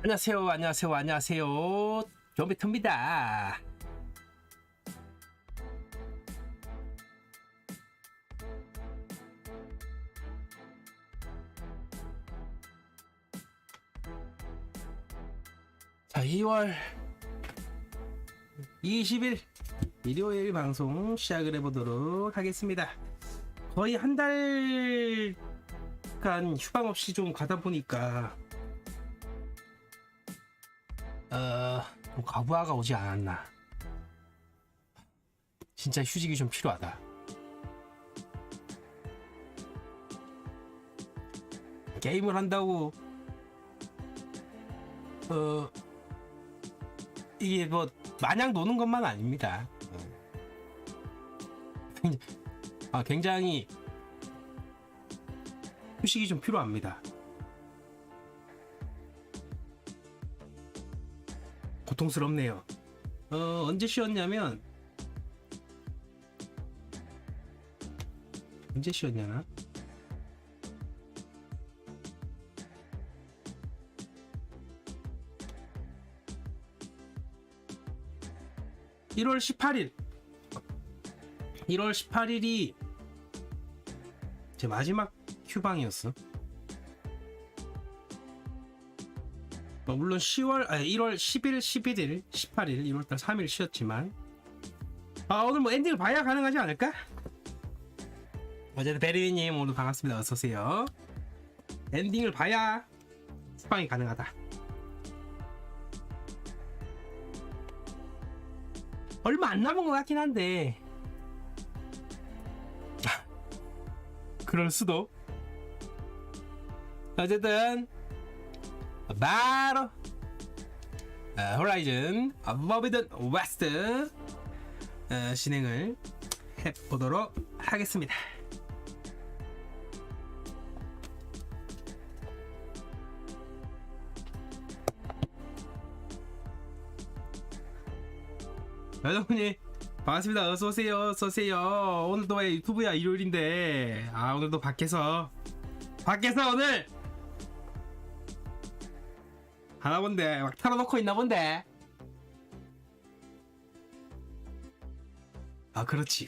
안녕하세요, 안녕하세요, 안녕하세요. 좀비트입니다. 자, 2월 20일 일요일 방송 시작을 해보도록 하겠습니다. 거의 한 달간 휴방 없이 좀 가다 보니까 과부하가 오지 않았나. 진짜 휴직이 좀 필요하다. 게임을 한다고 이게 뭐 마냥 노는 것만 아닙니다. 굉장히 휴식이 좀 필요합니다. 고통스럽네요. 언제 쉬었냐면 언제 쉬었냐나? (1월 18일) 1월 18일이 제 마지막 휴방이었어. 물론 1월 10일, 11일, 18일, 1월달 3일 쉬었지만 오늘 뭐 엔딩을 봐야 가능하지 않을까? 어제도 베리님 오늘 반갑습니다. 어서오세요. 엔딩을 봐야 휴방이 가능하다. 얼마 안 남은 것 같긴 한데 그럴 수도. 어쨌든 바로 호라이즌 포비든웨스트 진행을 해보도록 하겠습니다. 여러분이 반갑습니다. 어서오세요. 어서오세요. 오늘도 왜 유튜브야? 일요일인데 오늘도 밖에서 오늘 하나 본데 막 털어놓고 있나 본데. 그렇지.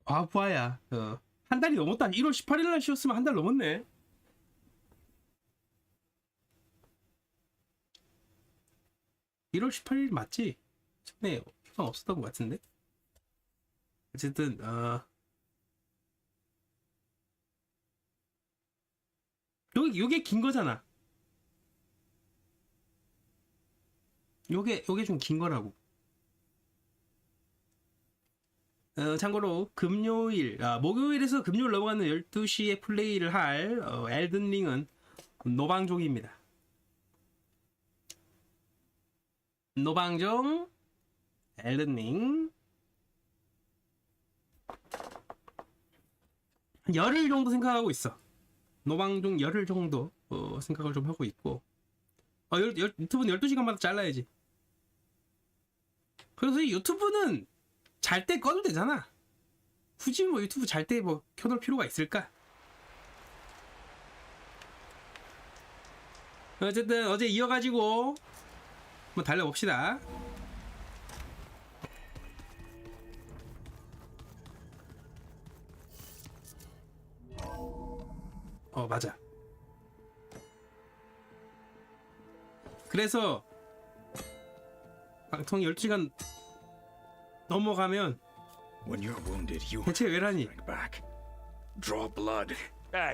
과부하야. 한 달이 넘었다. 1월 18일 날 쉬었으면 한 달 넘었네. (1월 18일) 맞지? 전에 휴방 없었던 것 같은데. 어쨌든 요게 긴 거잖아. 요게 좀 긴 거라고. 참고로 금요일, 목요일에서 금요일 넘어가는 12시에 플레이를 할 엘든링은 노방종입니다. 노방종 엘든링 열흘 정도 생각하고 있어. 노방종 열흘 정도 생각을 좀 하고 있고. 유튜브는 12시간마다 잘라야지. 그래서 이 유튜브는 잘 때 꺼도 되잖아. 굳이 뭐 유튜브 잘 때 뭐 켜놓을 필요가 있을까? 어쨌든 어제 이어가지고 한번 달려봅시다. 맞아. 그래서 방송 12시간 넘어가면 대체 왜라니?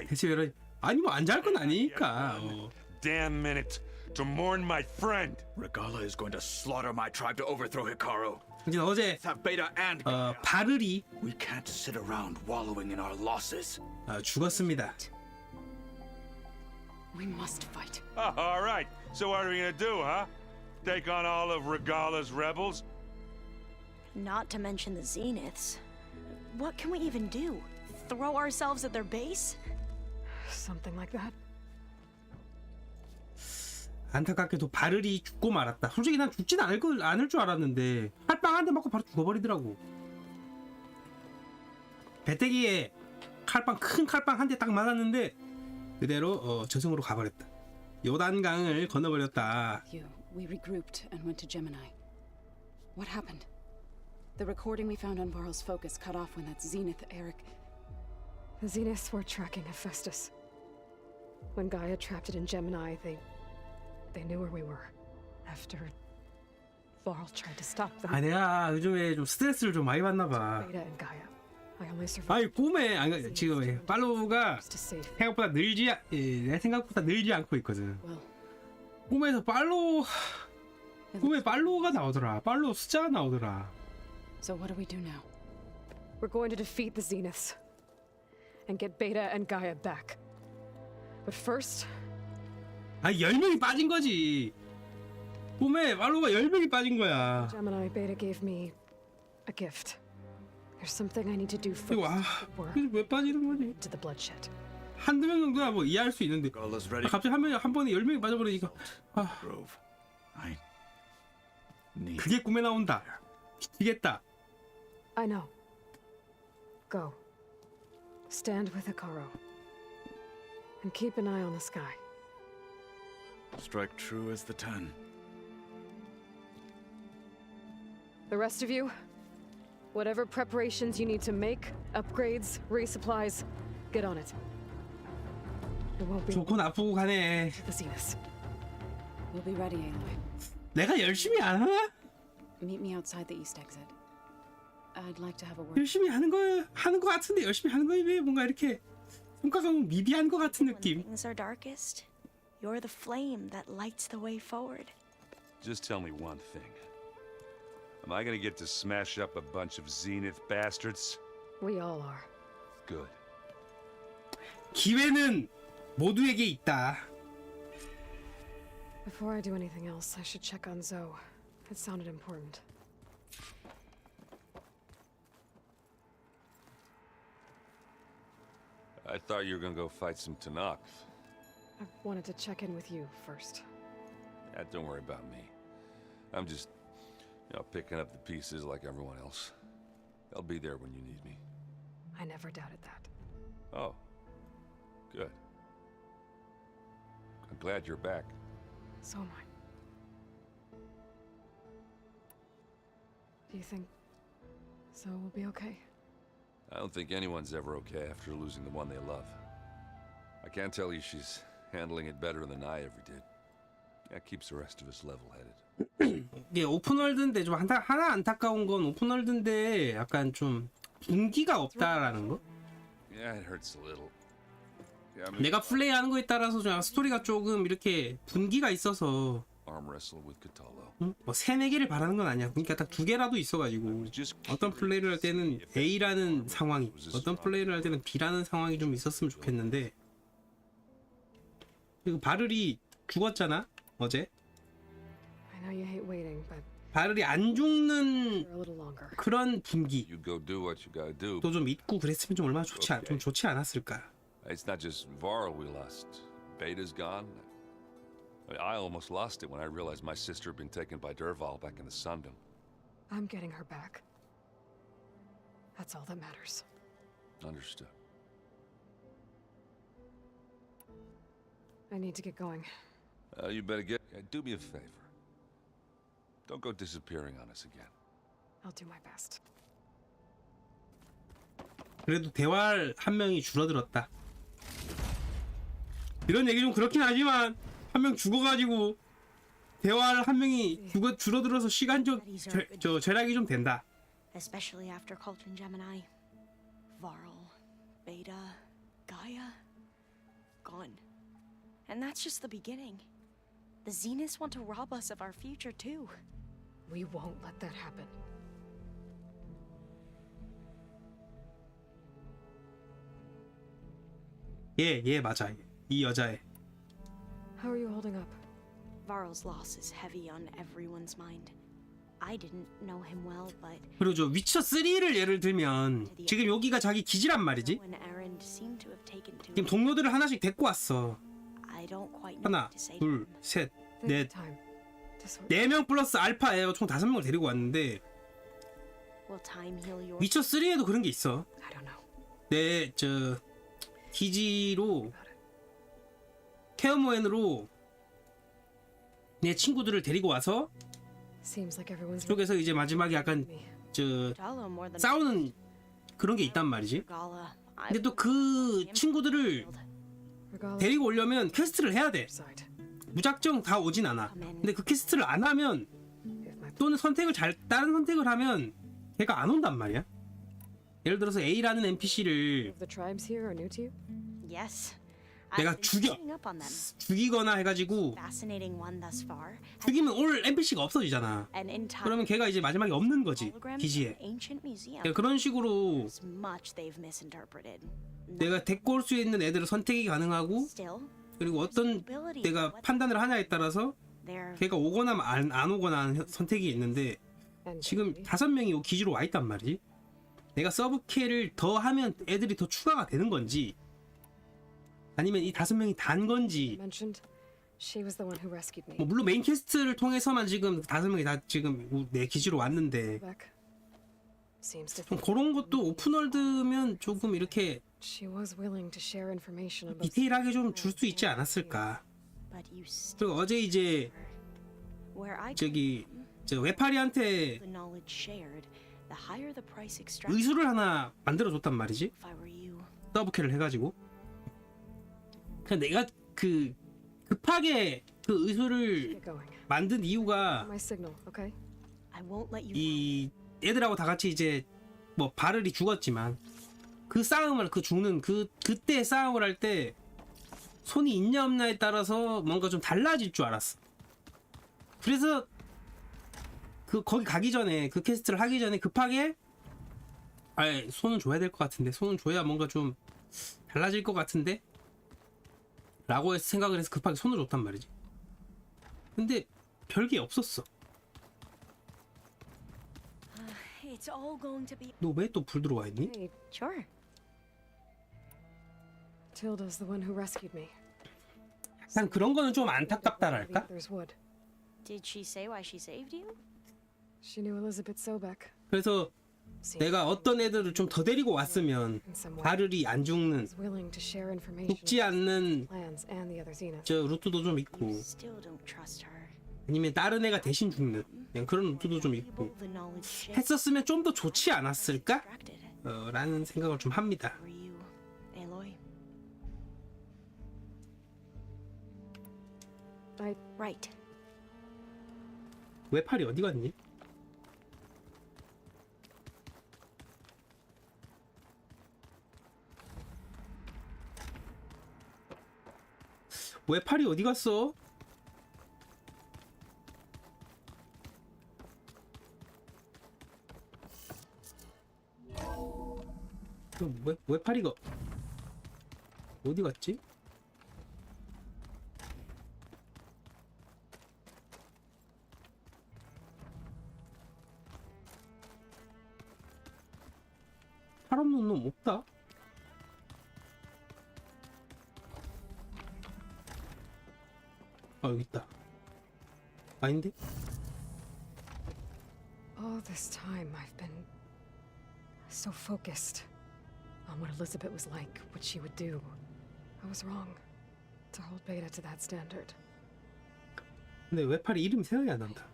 대체 왜라니? 아니 뭐 안 잘 건 아니니까. Damn minute to mourn my friend. Regala is going to slaughter my tribe to overthrow Hikaru. 이제 어제 Beta and 바르리 we can't sit around wallowing in our losses. 죽었습니다. We must fight. All right. So what are we gonna do, huh? Take on all of Regala's rebels? Not to mention the Zeniths. What can we even do? Throw ourselves at their base? Something like that. 안타깝게도 바를이 죽고 말았다. 솔직히 난 죽진 않을 줄 알았는데 칼빵 한 대 맞고 바로 죽어버리더라고. 배때기에 큰 칼빵 한 대 딱 맞았는데 그대로 저승으로 가버렸다. 요단강을 건너버렸다. We regrouped and went to Gemini. What happened? The recording we found on Varl's focus cut off when that Zenith Eric. The Zeniths were tracking Hephaestus. When Gaia trapped it in Gemini, they knew where we were. After Varl tried to stop them. 아 내가 요즘에 좀 스트레스를 좀 많이 받나 봐. Beta and Gaia. I only survived. 아니 꿈에 지금 팔로우가 to save. 생각보다 내 생각보다 늘지 않고 있거든. Well, 꿈에서 꿈에 팔로우가 나오더라. 팔로우 숫자가 나오더라. so what do we do now? We're going to defeat the Zeniths and get Beta and Gaia back. But first, 아 10명이 빠진 거지. 꿈에 팔로우가 10명이 빠진 거야. Gemini Beta gave me a gift. There's something I need to do first. 이거 그래서 왜 빠지는 거지? To the bloodshed. 한두 명 정도야 뭐 이해할 수 있는데 Gala's ready. 갑자기 한 번에 10명이 빠져버리니까 Grove. I need. 그게 꿈에 나온다. 미치겠다. I know. Go. Stand with Hikaru. And keep an eye on the sky. Strike true as the 10. The rest of you, whatever preparations you need to make, upgrades, resupplies, get on it. It won't be 좋고 나쁘고 가네. the Zeniths. We'll be ready, Aloy. 내가 열심히 안 하나? Meet me outside the east exit. I'd like to have a word. 열심히 하는 거 같은데 열심히 하는 거에 왜 뭔가 이렇게 손가락이 미비한 거 같은 When 느낌. things are darkest, you're the flame that lights the way forward. Just tell me one thing. Am I gonna get to smash up a bunch of Zenith bastards? We all are. Good. 기회는 모두에게 있다. Before I do anything else, I should check on Zoe. It sounded important. I thought you were gonna go fight some Tanakh. I wanted to check in with you first. Don't worry about me. I'm just, picking up the pieces like everyone else. I'll be there when you need me. I never doubted that. Oh, good. I'm glad you're back. So am I. Do you think Zoe will be okay? I don't think anyone's ever okay after losing the one they love. I can't tell you she's handling it better than I ever did. That keeps the rest of us level-headed. 이게 오픈월드인데 좀 하나 안타까운 건 오픈월드인데 약간 좀 분기가 없다라는 거? Yeah, it hurts a little. Yeah, I mean, 내가 플레이하는 거에 따라서 좀 스토리가 조금 이렇게 분기가 있어서 arm wrestle with Cthulhu. 뭐 3-4개를 바라는 건 아니야. 그러니까 딱 2개라도 있어가지고 어떤 플레이를 할 때는 A라는 상황이 어떤 플레이를 할 때는 B라는 상황이 좀 있었으면 좋겠는데 그리고 바를이 죽었잖아 어제. I know you hate waiting, but 바를이 안 죽는 for a little longer. 그런 분기도 You go do what you gotta do. 좀 있고 그랬으면 좀 얼마나 좋지 않았을까. It's not just Varl we lost. Beta's gone. I almost lost it when I realized my sister had been taken by Derval back in the Sundom. I'm getting her back. That's all that matters. Understood. I need to get going. You better get... do me a favor. Don't go disappearing on us again. I'll do my best. 그래도 대활 한 명이 줄어들었다. 이런 얘기 좀 그렇긴 하지만 한 명 죽어가지고 대활 한 명이 줄어들어서 시간적 절약이 좀 된다. Especially after Cauldron Gemini. Varl, Beta, Gaia, gone. And that's just the beginning. The Zeniths want to rob us of our future too. We won't let that happen. 예 맞아. 이 여자애. How are you holding up? Varl's loss is heavy on everyone's mind. I didn't know him well, but 그리고 저 위쳐 3를 예를 들면 지금 여기가 자기 기지란 말이지. an errand seemed to have taken to 지금 동료들을 하나씩 데리고 왔어. I don't quite know 하나, what to say to 둘, him. 셋, Think 넷, time to sort 4명 플러스 알파예요. 총 5명을 데리고 왔는데 Will time heal your 위쳐 3에도 그런 게 있어. I don't know. 내 저 기지로 케어모엔으로 내 친구들을 데리고 와서 Seems like everyone's 쪽에서 이제 마지막에 약간 me. 저 Jalo more than 싸우는 그런 게 있단 말이지. Gala. 근데 또 그 친구들을 Regardless 데리고 오려면 퀘스트를 해야 돼. side. 무작정 다 오진 않아. 근데 그 퀘스트를 안 하면 If my 또는 다른 선택을 하면 걔가 안 온단 말이야. 예를 들어서 A라는 NPC를 of the tribes here are new to you? Yes. 내가 I've been 죽여. reading up on them. 죽이거나 해가지고 Fascinating one thus far. 죽이면 올 NPC가 없어지잖아. An entire 그러면 걔가 이제 마지막에 없는 거지. hologram 기지에. ancient museum. 그러니까 그런 식으로 There's much they've misinterpreted. 내가 데리고 올 수 있는 애들을 선택이 가능하고 Still, 그리고 어떤 내가 판단을 하냐에 따라서 they're 걔가 오거나 안 오거나 하는 선택이 있는데 And 지금 Kennedy? 5명이 기지로 와 있단 말이지. 내가 서브캐를 더 하면 애들이 더 추가가 되는 건지 아니면 이 5명이 단 건지 mentioned she was the one who rescued me. 뭐 물론 메인 퀘스트를 통해서만 지금 5명이 다 지금 내 기지로 왔는데 Back. Seems to 좀 think 그런 것도 오픈월드면 조금 이렇게 she was willing to share information about 디테일하게 좀 줄 수 있지 않았을까. but you still 그리고 어제 이제 where I 저기 저 웨파리한테 the knowledge shared, the higher the price extracted. 의수를 하나 만들어줬단 말이지. If I were you, 서브캐를 해가지고 그냥 내가 그 급하게 그 의수를 get going. 만든 이유가 My signal, okay? I won't let you. 이 애들하고 다 같이 이제 뭐 바르리 죽었지만 그 싸움을 그 죽는 그때 싸움을 할 때 손이 있냐 없냐에 따라서 뭔가 좀 달라질 줄 알았어. 그래서 그 거기 가기 전에 그 퀘스트를 하기 전에 급하게 아예 손은 줘야 될 것 같은데 손은 줘야 뭔가 좀 달라질 것 같은데 라고 해서 생각을 해서 급하게 손을 줬단 말이지. 근데 별게 없었어. It's all going to be 너 왜 또 불 들어와 있니? Hey, sure. Tilda's the one who rescued me. 난 그런 거는 좀 The 안타깝다랄까? others would. Did she say why she saved you? She knew Elizabeth Sobek. 그래서 Seems 내가 어떤 애들을 좀 더 데리고 왔으면 in some way 바르리 안 죽는 was willing to share information 죽지 않는 plans and the other Zeniths. 저 루트도 좀 있고 Still don't trust her. 아니면 다른 애가 대신 죽는 그냥 그런 루트도 좀 있고 The knowledge shared 했었으면 좀 더 좋지 않았을까? extracted. 라는 생각을 좀 합니다. Were you, Aloy? I Right. 왜 팔이 어디 갔니? 왜 팔이 어디 갔어? 왜 팔이가 어디 갔지? 팔 없는 놈 없다? 아 여기 있다. 아닌데? all this time I've been so focused on what Elizabeth was like, what she would do. I was wrong to hold Beta to that standard. 근데 왜 팔이 이름이 생각이 안 난다.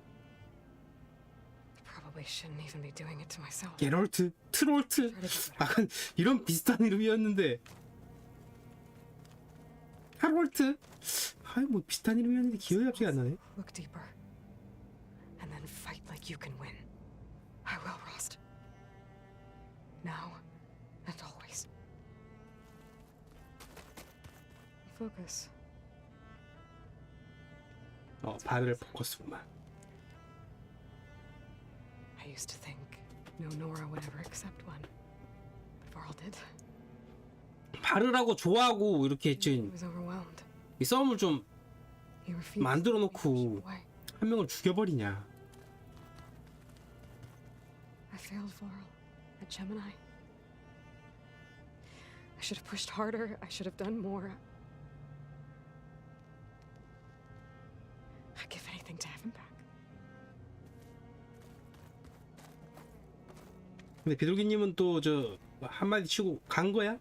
Probably shouldn't even be doing it to myself. 게롤트, 트롤트, 약간 이런 비슷한 이름이었는데. 하롤트? 아이 뭐 비슷한 이름이었는데 기억이 갑자기 안 나네. Look deeper, and then fight like you can win. I will, Rost. Now and always. Focus. 바늘 포커스구만. I used to think no Nora would ever accept one. But Varl did. 바르라고 좋아하고 이렇게 He 지금 was overwhelmed. 이 싸움을 좀 He refused 만들어 to be pushed 놓고 away. 한 명을 죽여버리냐. failed Varl at Gemini. I should have pushed harder. I should have done more. I'd give anything to have him back. 근데 비둘기님은 또 저 한마디 치고 간 거야?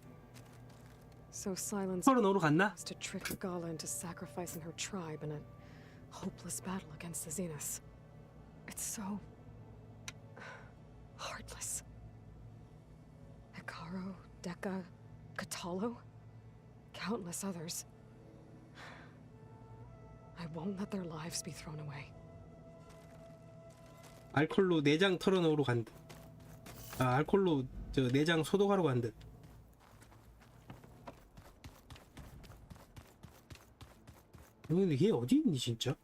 So Silence 털어놓으러 갔나? was to trick Regala into sacrificing her tribe in a hopeless battle against the Zeniths. It's so heartless. Hikaru, Deka, Katalo, countless others. I won't let their lives be thrown away. 알콜로 내장 털어놓으러 간 듯. 아, 알콜로 저 내장 소독하러 간 듯. 근데 얘 어디 있니 진짜?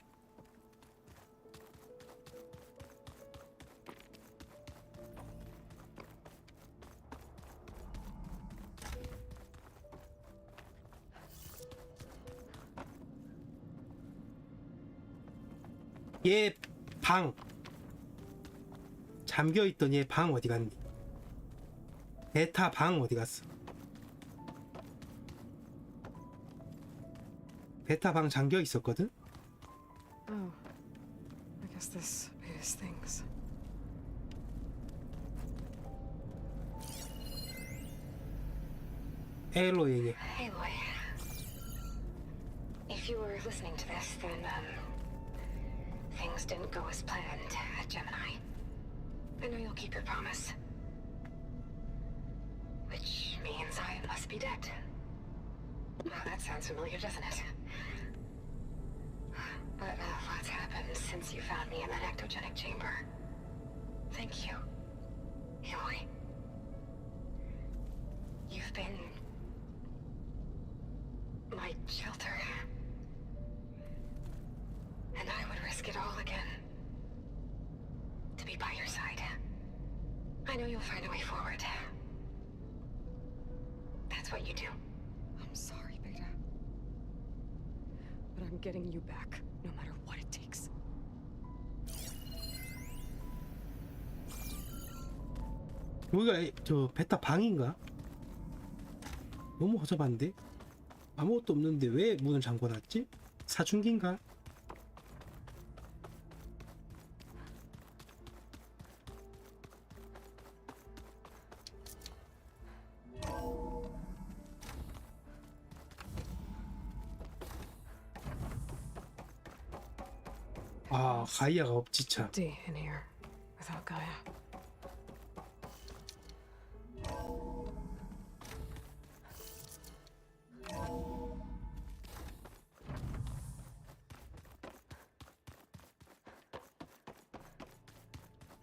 얘 방 잠겨있던 얘 방 어디 갔니? 베타 방 어디 갔어? 베타 방 잠겨 있었거든? Oh, I guess this is things. 에일로 얘기. Aloy. If you were listening to this, then, things didn't go as planned at Gemini. I know you'll keep your promise. Which means I must be dead. Well, that sounds familiar, doesn't it? But a lot's happened since you found me in that ectogenic chamber. Thank you, Aloy. You've been my shelter. And I would risk it all again to be by your side. I know you'll find a way forward. That's what you do. I'm sorry, Beta. But I'm getting you back, no matter what it takes. 여기가 저 베타 방인가? 너무 허접한데? 아무것도 없는데 왜 문을 잠궈놨지? 사춘기인가? 아, 가이아가 없지 참. D in here without Gaia.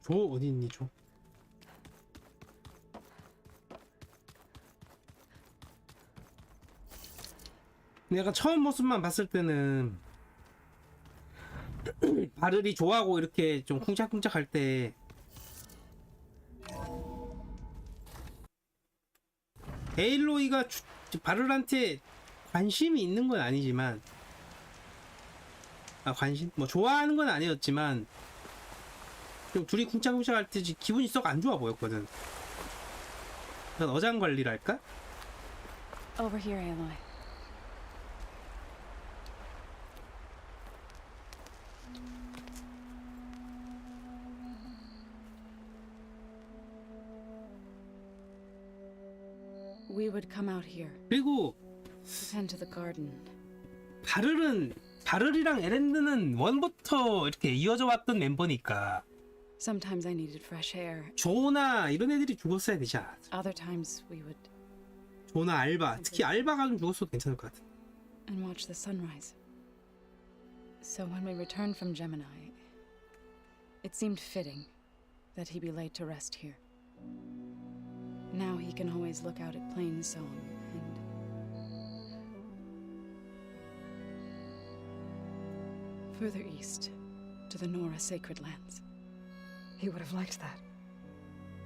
조 어디 있니 조? 내가 처음 모습만 봤을 때는 바르리 좋아하고 이렇게 좀 쿵짝쿵짝 할 때 에일로이가 바르한테 관심이 있는 건 아니지만 관심? 뭐 좋아하는 건 아니었지만 좀 둘이 쿵짝쿵짝 할 때 기분이 썩 안 좋아 보였거든. 그런 어장 관리랄까? Over here, Aloy. We would come out here 그리고 to tend to the garden. 바를이랑 에랜드는 원부터 이렇게 이어져 왔던 멤버니까 Sometimes I needed fresh air. 조나 이런 애들이 죽었어야 되지 않아? Other times we would 조나 알바, 특히 알바가 좀 죽었어도 괜찮을 것 같아. and watch the sunrise. So when we returned from Gemini, it seemed fitting that he be laid to rest here. Now he can always look out at Plain Song and further east to the Nora sacred lands. He would have liked that.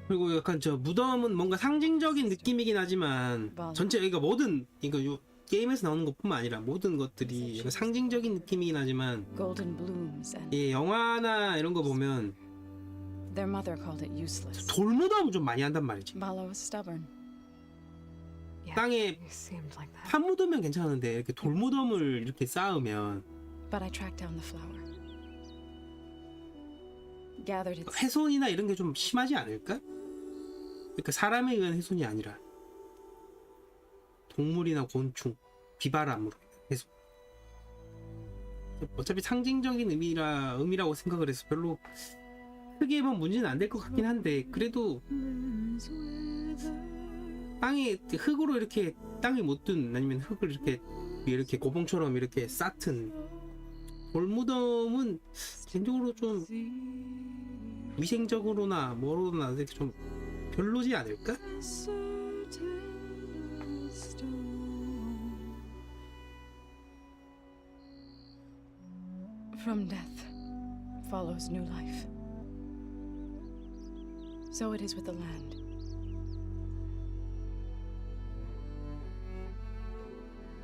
그리고 약간 저 무덤은 뭔가 상징적인 느낌이긴 하지만 전체 여기가 모든 이거 요 게임에서 나오는 것뿐만 아니라 모든 것들이 약간 상징적인 느낌이긴 하지만 Golden blooms and 예, 영화나 이런 거 보면 Their mother called it useless. 돌무덤 좀 많이 한단 말이지. Bala was stubborn. Yeah, 땅에 you seemed like that. 판 묻으면 괜찮은데 이렇게 돌무덤을 이렇게 쌓으면 But I tracked down the flower. Gathered its 훼손이나 이런 게 좀 심하지 않을까? 그러니까 사람에 의한 훼손이 아니라 동물이나 곤충, 비바람으로 훼손. 어차피 상징적인 의미라고 생각을 해서 별로 크게 뭐 문제는 안 될 것 같긴 한데 그래도 땅에 흙으로 이렇게 땅에 못 든 아니면 흙을 이렇게 고봉처럼 이렇게 쌓든 돌무덤은 개인적으로 좀 위생적으로나 뭐로나 이렇게 좀 별로지 않을까? From death follows new life. So it is with the land.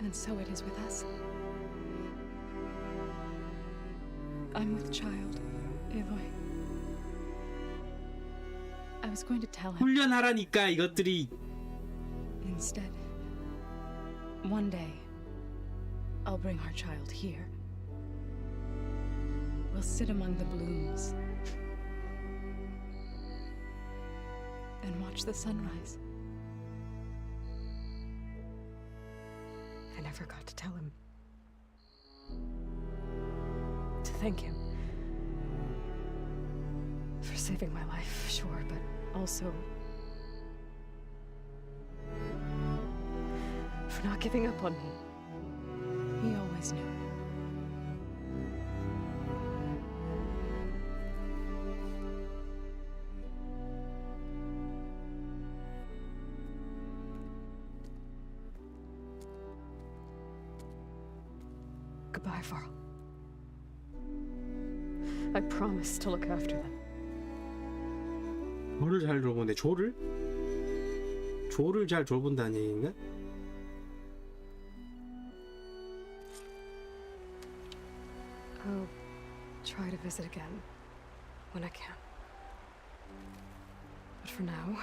And so it is with us. I'm with child, Aloy. I was going to tell him. 훈련하라니까 이것들이. Instead, one day, I'll bring our child here. We'll sit among the blooms and watch the sunrise. I never got to tell him. To thank him. For saving my life, sure, but also for not giving up on me. He always knew. Goodbye, Varl. I promise to look after them. 뭐를 잘 돌보는데 조를? 조를 잘 돌본다는 얘기인가? I'll try to visit again when I can. But for now,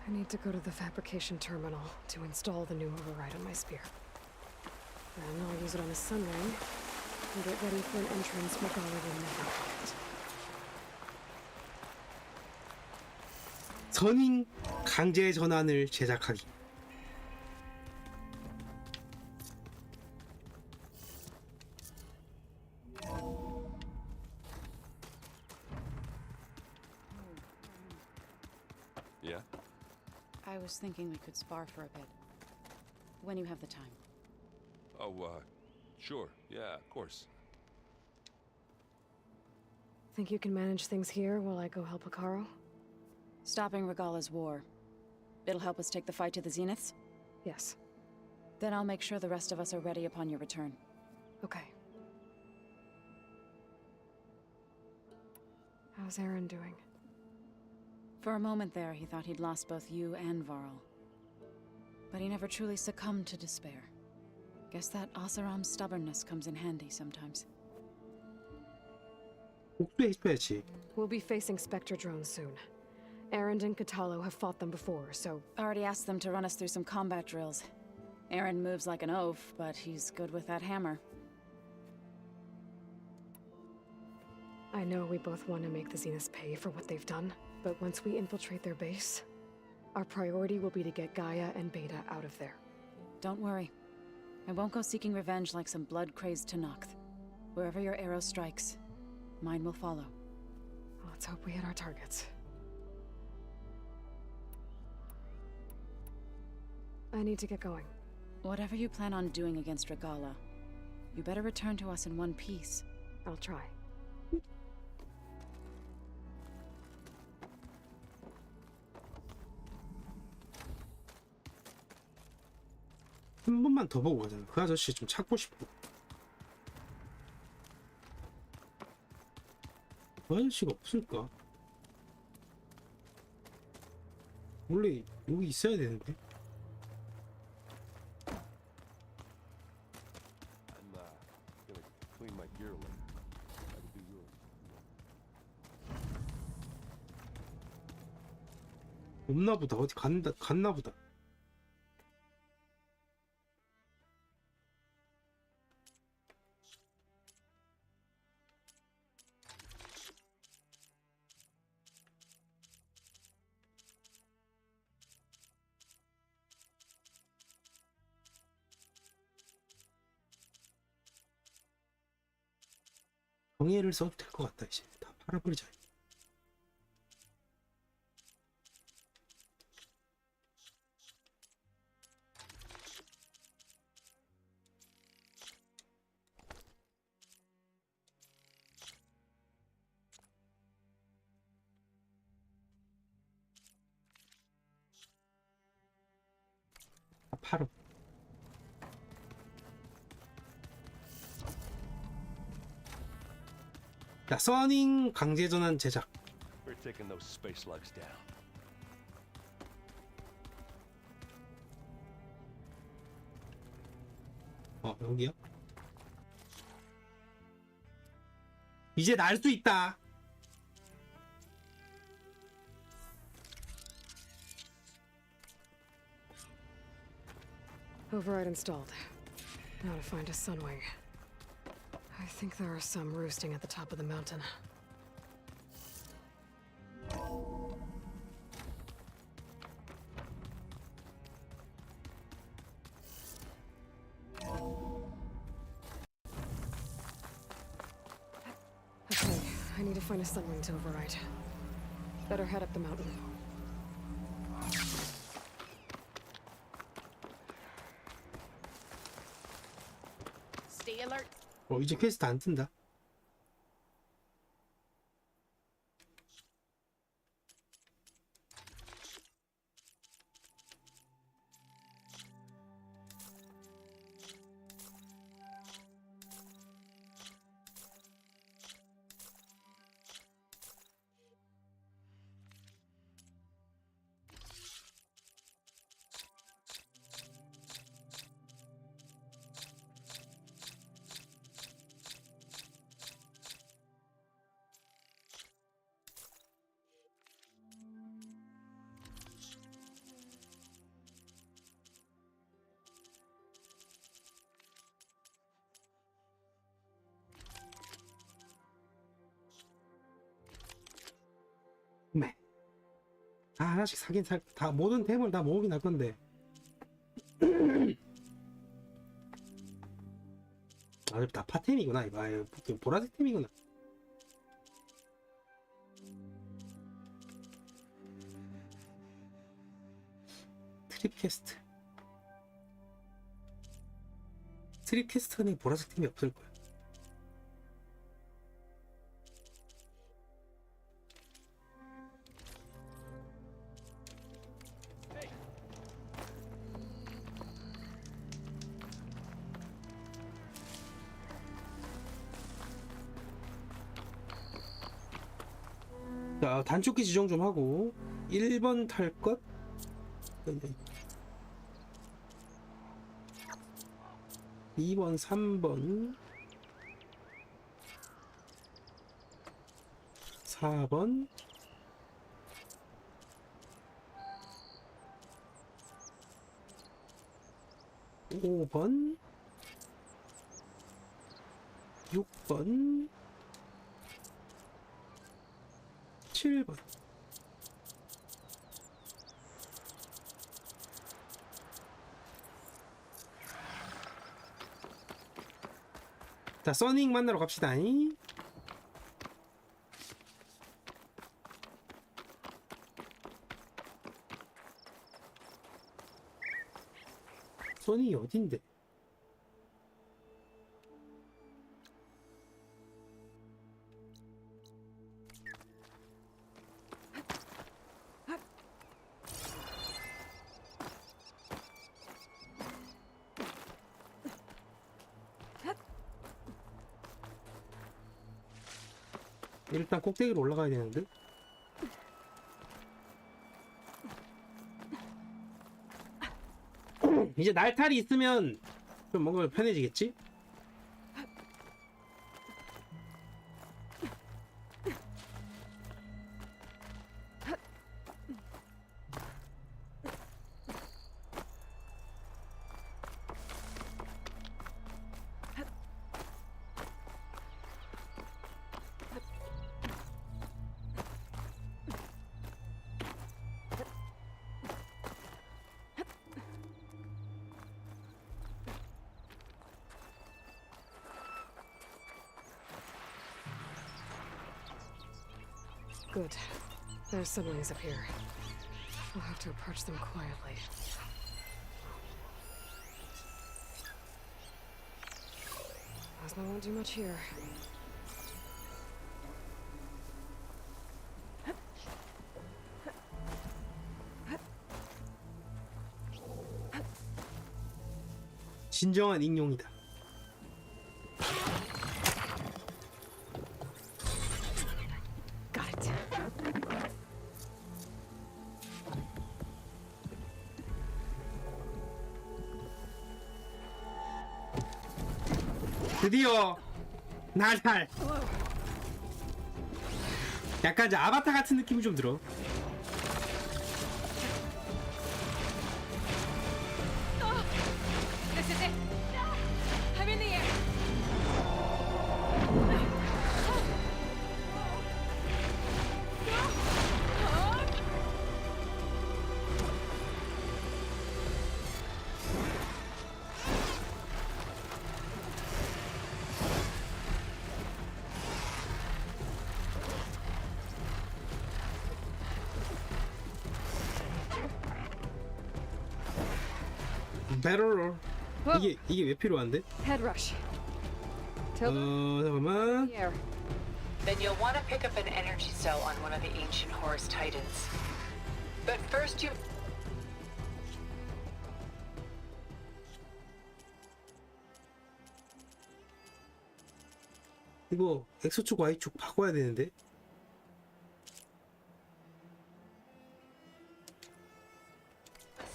I need to go to the fabrication terminal to install the new override on my spear. Then I'll use it on a sunray and get ready for an entrance Regala will never forget. 선인 강제 전환을 제작하기. Yeah? I was thinking we could spar for a bit. When you have the time. Oh, sure. Yeah, of course. Think you can manage things here while I go help Hikaru? Stopping Regala's war. It'll help us take the fight to the Zeniths? Yes. Then I'll make sure the rest of us are ready upon your return. Okay. How's Aaron doing? For a moment there, he thought he'd lost both you and Varl. But he never truly succumbed to despair. Guess that Oseram's stubbornness comes in handy sometimes. 복수해줘야지. We'll be facing Spectre drones soon. Aaron and Katalo have fought them before, so Already asked them to run us through some combat drills. Aaron moves like an oaf, but he's good with that hammer. I know we both want to make the Zeniths pay for what they've done, but once we infiltrate their base, our priority will be to get Gaia and Beta out of there. Don't worry. I won't go seeking revenge like some blood-crazed Tenakth. Wherever your arrow strikes, mine will follow. Let's hope we hit our targets. I need to get going. Whatever you plan on doing against Regala, you better return to us in one piece. I'll try. 한 번만 더 보고 가자. 그 아저씨 좀 찾고 싶어. 그 아저씨가 없을까? 원래 여기 있어야 되는데. I'm gonna clean my gear later. That'll be yours. 없나 보다. 어디 갔나 보다. 정예를 써도 될 것 같다. 이제 다 팔아버리자. 다 팔어. 자, 써닝 강제전환 제작. We're taking those space lugs down. 여기요? 이제 날 수 있다. Override installed. Now to find a sunwing. I think there are some roosting at the top of the mountain. Okay, I need to find a sunwing to override. Better head up the mountain. Stay alert. 이제 퀘스트 안 뜬다. 네. 다 하나씩 사긴 다 모든 템을 다 모으긴 할 건데. 다 파템이구나. 이거 보라색 템이구나. 트립 퀘스트. 트립 퀘스트는 보라색 템이 없을 거야. 자, 단축키 지정 좀 하고 1번 탈 것 2번 3번 4번 5번 6번 7번. 자, 써닝 만나러 갑시다. 써닝이 어딘데? 일단 꼭대기로 올라가야 되는데. 이제 날탈이 있으면 좀 뭔가 편해지겠지? Good. There's sunwings up here. I'll have to approach them quietly. Plasma won't do much here. 진정한 익룡이다. Got it. 드디어 날달. 약간 이제 아바타 같은 느낌이 좀 들어. This is it. I'm in the air. 배럴. 이게 왜 필요한데? Head rush. Till 잠깐만. the air. Then you'll want to pick up an energy cell on one of the ancient Horus Titans. But first you... 이거 X축 Y축 바꿔야 되는데.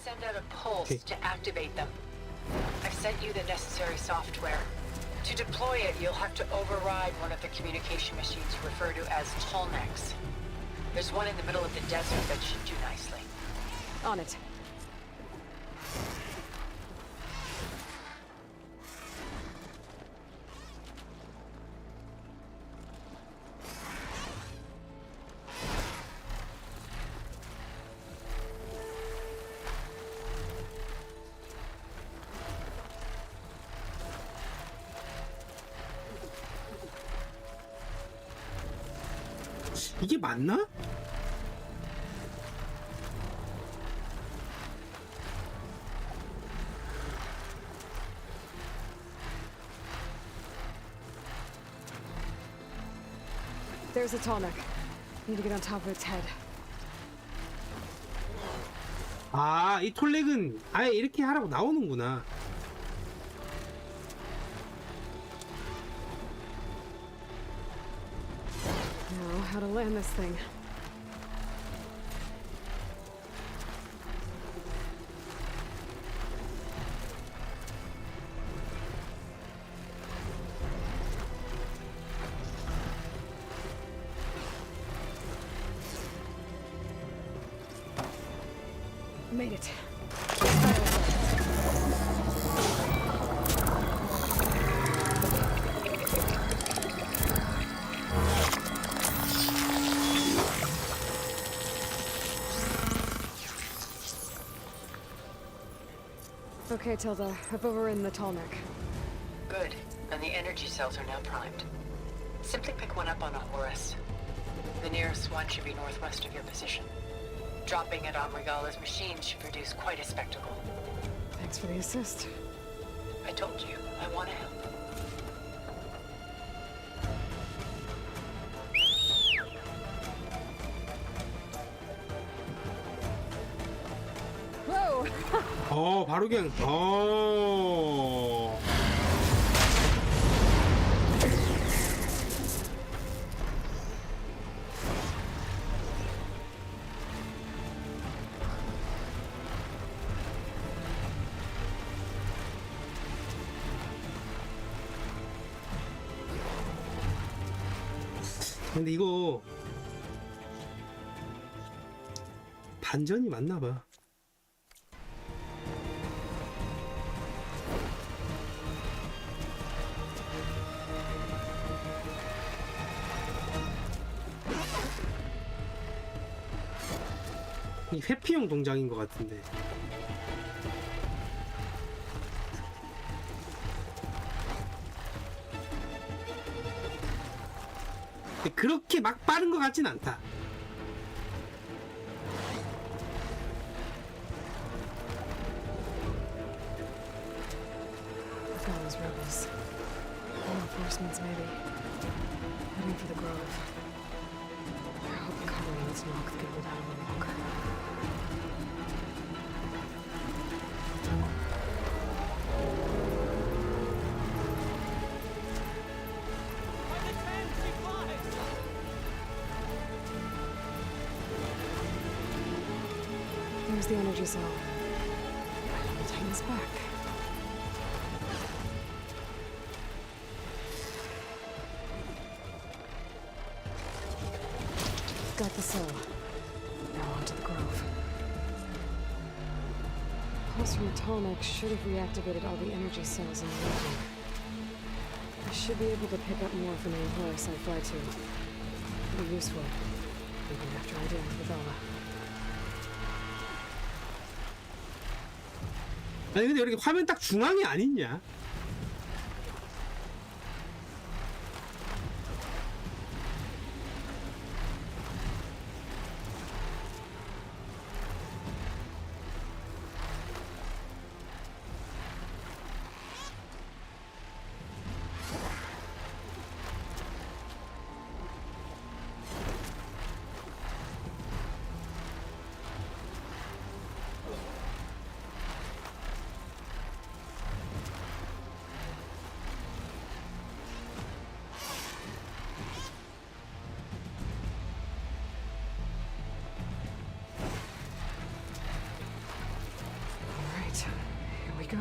send out a pulse Okay. to activate them. I've sent you the necessary software. To deploy it, you'll have to override one of the communication machines you refer to as Tallnecks. There's one in the middle of the desert that should do nicely. On it. 이게 맞나? There's a tall neck. Need to get on top of its head. 아, 이 톨렉은 아예 이렇게 하라고 나오는구나. Now, how to land this thing. Made it. Okay, Tilda. I've overridden the tall neck. Good. And the energy cells are now primed. Simply pick one up on a Horus. The nearest one should be northwest of your position. Dropping it on Regala's machine should produce quite a spectacle. Thanks for the assist. I told you, I want to help. Whoa! 바로 그냥 근데 이거 반전이 맞나 봐. 이 회피용 동작인 것 같은데. 근데 그렇게 막 빠른 것 같진 않다. Heading for the grove. I hope Carlo and its knock can hold out a little longer. There's the energy cell. I'll take this back. Got the cell. Now on to the grove. Pulse from the Tallneck should have reactivated all the energy cells in the region. I should be able to pick up more from the Empire Sci-Fi too. It'll be useful, even after I deal with Bella. 아니 근데 왜 이렇게 화면 딱 중앙이 안 있냐? Here we go.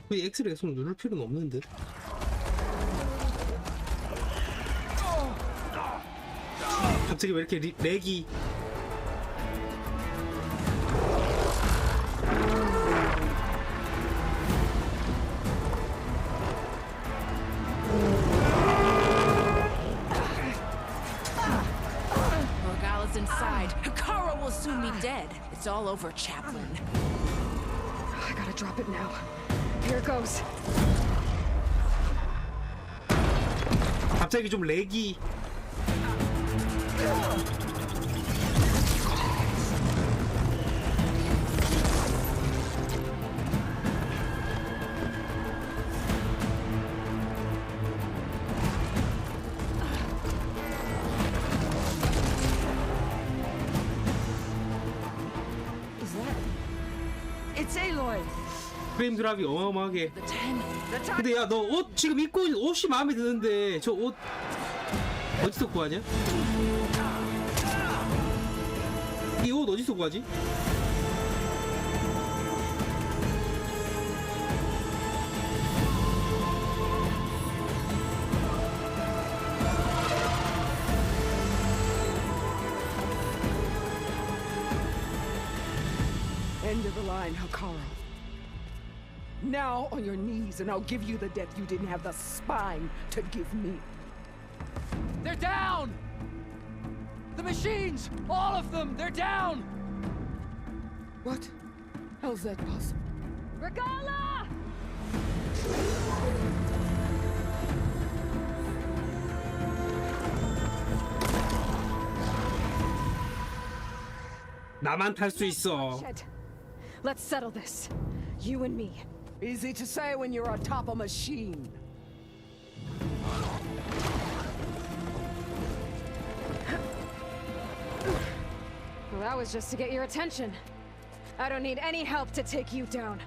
그 X를 계속 누를 필요는 없는 듯. 갑자기 왜 이렇게 렉이 Inside. Hikaru will soon be dead. It's all over, Chaplain. I gotta drop it now. Here it goes. 갑자기 좀 렉이 프레임 드랍이 어마어마하게. 근데 야 너 옷 지금 입고 있는 옷이 마음에 드는데 저 옷 어디서 구하냐? 이 옷 어디서 구하지? End of the line, Hikaru. Now on your knees, and I'll give you the death you didn't have the spine to give me. They're down! The machines! All of them! They're down! What? How's that possible? Regala! 나만 탈 수 있어. Let's settle this. You and me. Easy to say when you're atop a machine. Well, that was just to get your attention. I don't need any help to take you down.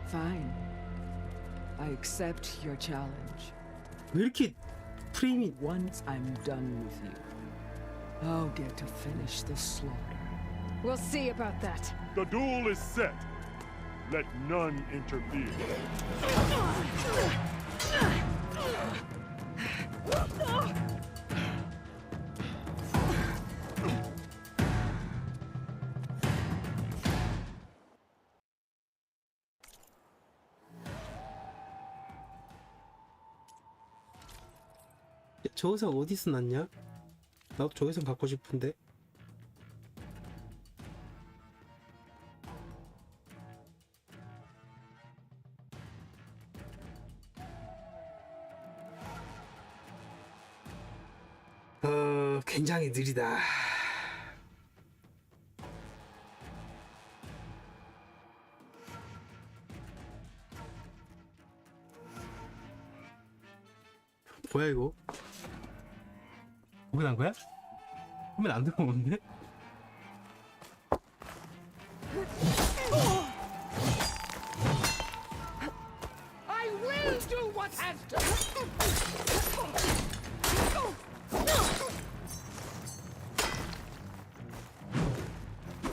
Fine. I accept your challenge. 왜 이렇게 프레임이 Once I'm done with you, I'll get to finish the slaughter. We'll see about that. The duel is set. Let none interfere. 저 의상 어디서 났냐? 나도 저 의상 갖고 싶은데. 굉장히 느리다. 뭐야 이거? 오면 한 거야? 오면 안 들어오는데? I will do what has to.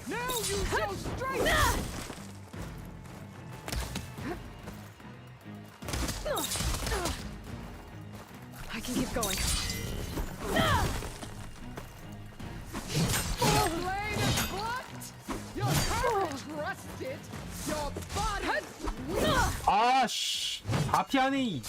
Now you show strength. I can keep going. Blade is blocked. Your courage rusted. Your body weak. 아씨, 다 피하네. 이.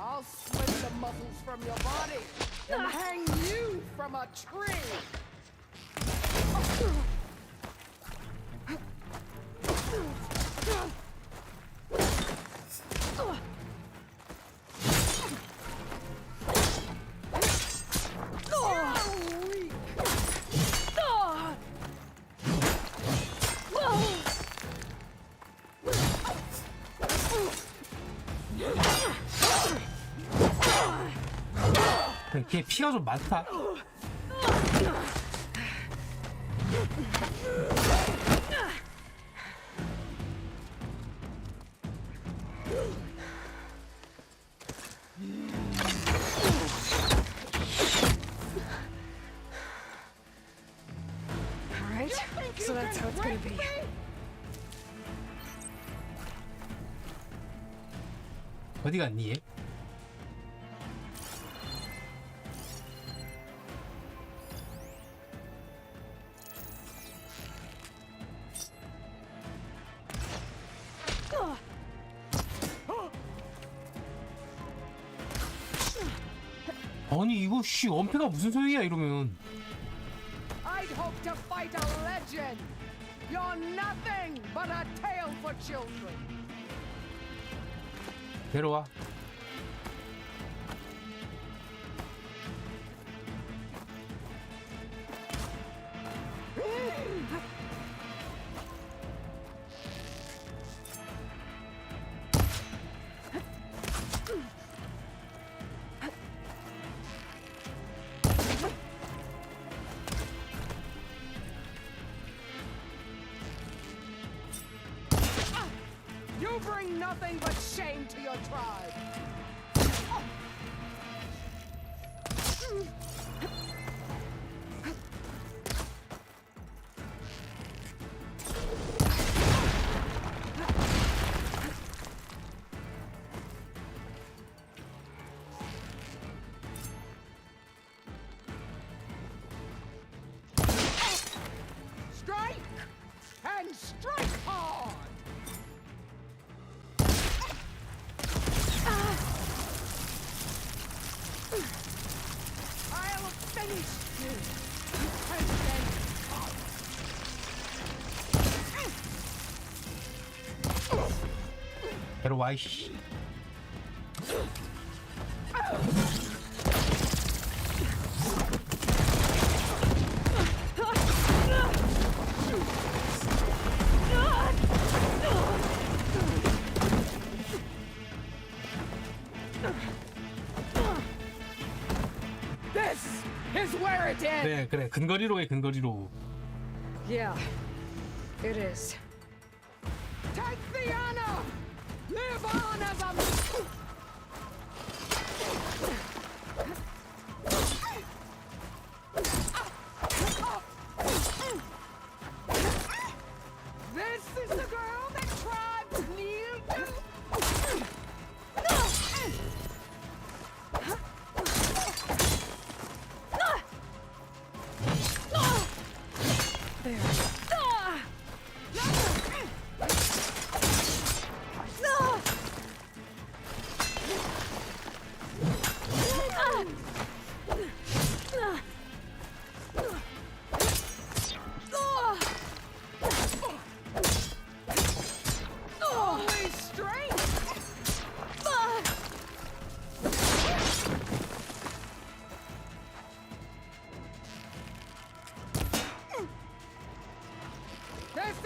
I'll split the muscles from your body and hang you from a tree. 걔 피가 좀 많다. Alright, so that's how it's gonna be. 어디 갔니 얘? 아니 이거 씨 원패가 무슨 소용이야 이러면. I'd hope to fight a legend. You're nothing but a tale for children. 내려와. You bring nothing but shame to your tribe. Strike and strike hard. I'll finish you. And then 내려와 이씨. this is where it ends. 그래 그래 근거리로 해 근거리로. Yeah, it is. Take the honor. Live on as a. This is the girl that tribes kneel to. Only strength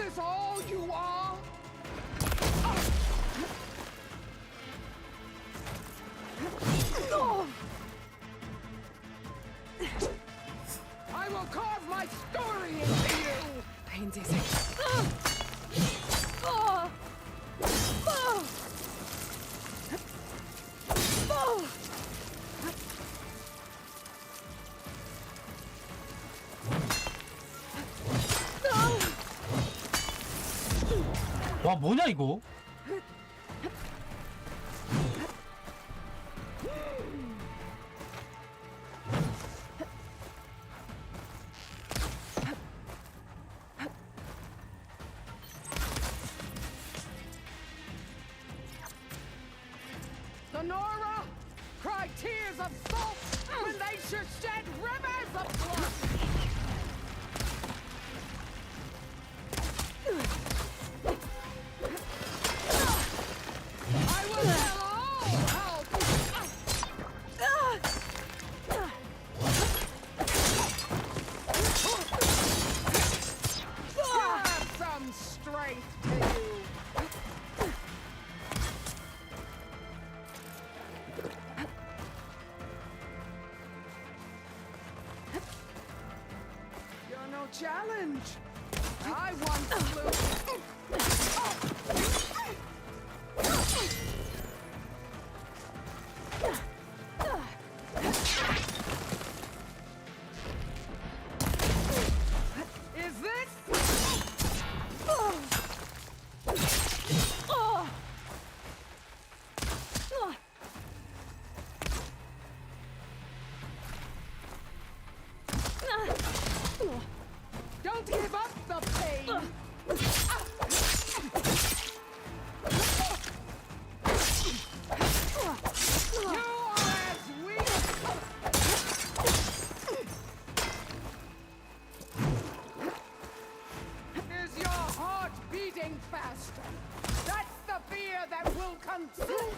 this all you are? I will carve my story into you! Pain's easy. 와 뭐냐 이거? The Nora cry tears of salt when they should shed rivers of blood! I will tell all how you have some strength to you! You're no challenge. I once flew. Is this? Don't give up the pain! You are as weak! Is your heart beating faster? That's the fear that will consume!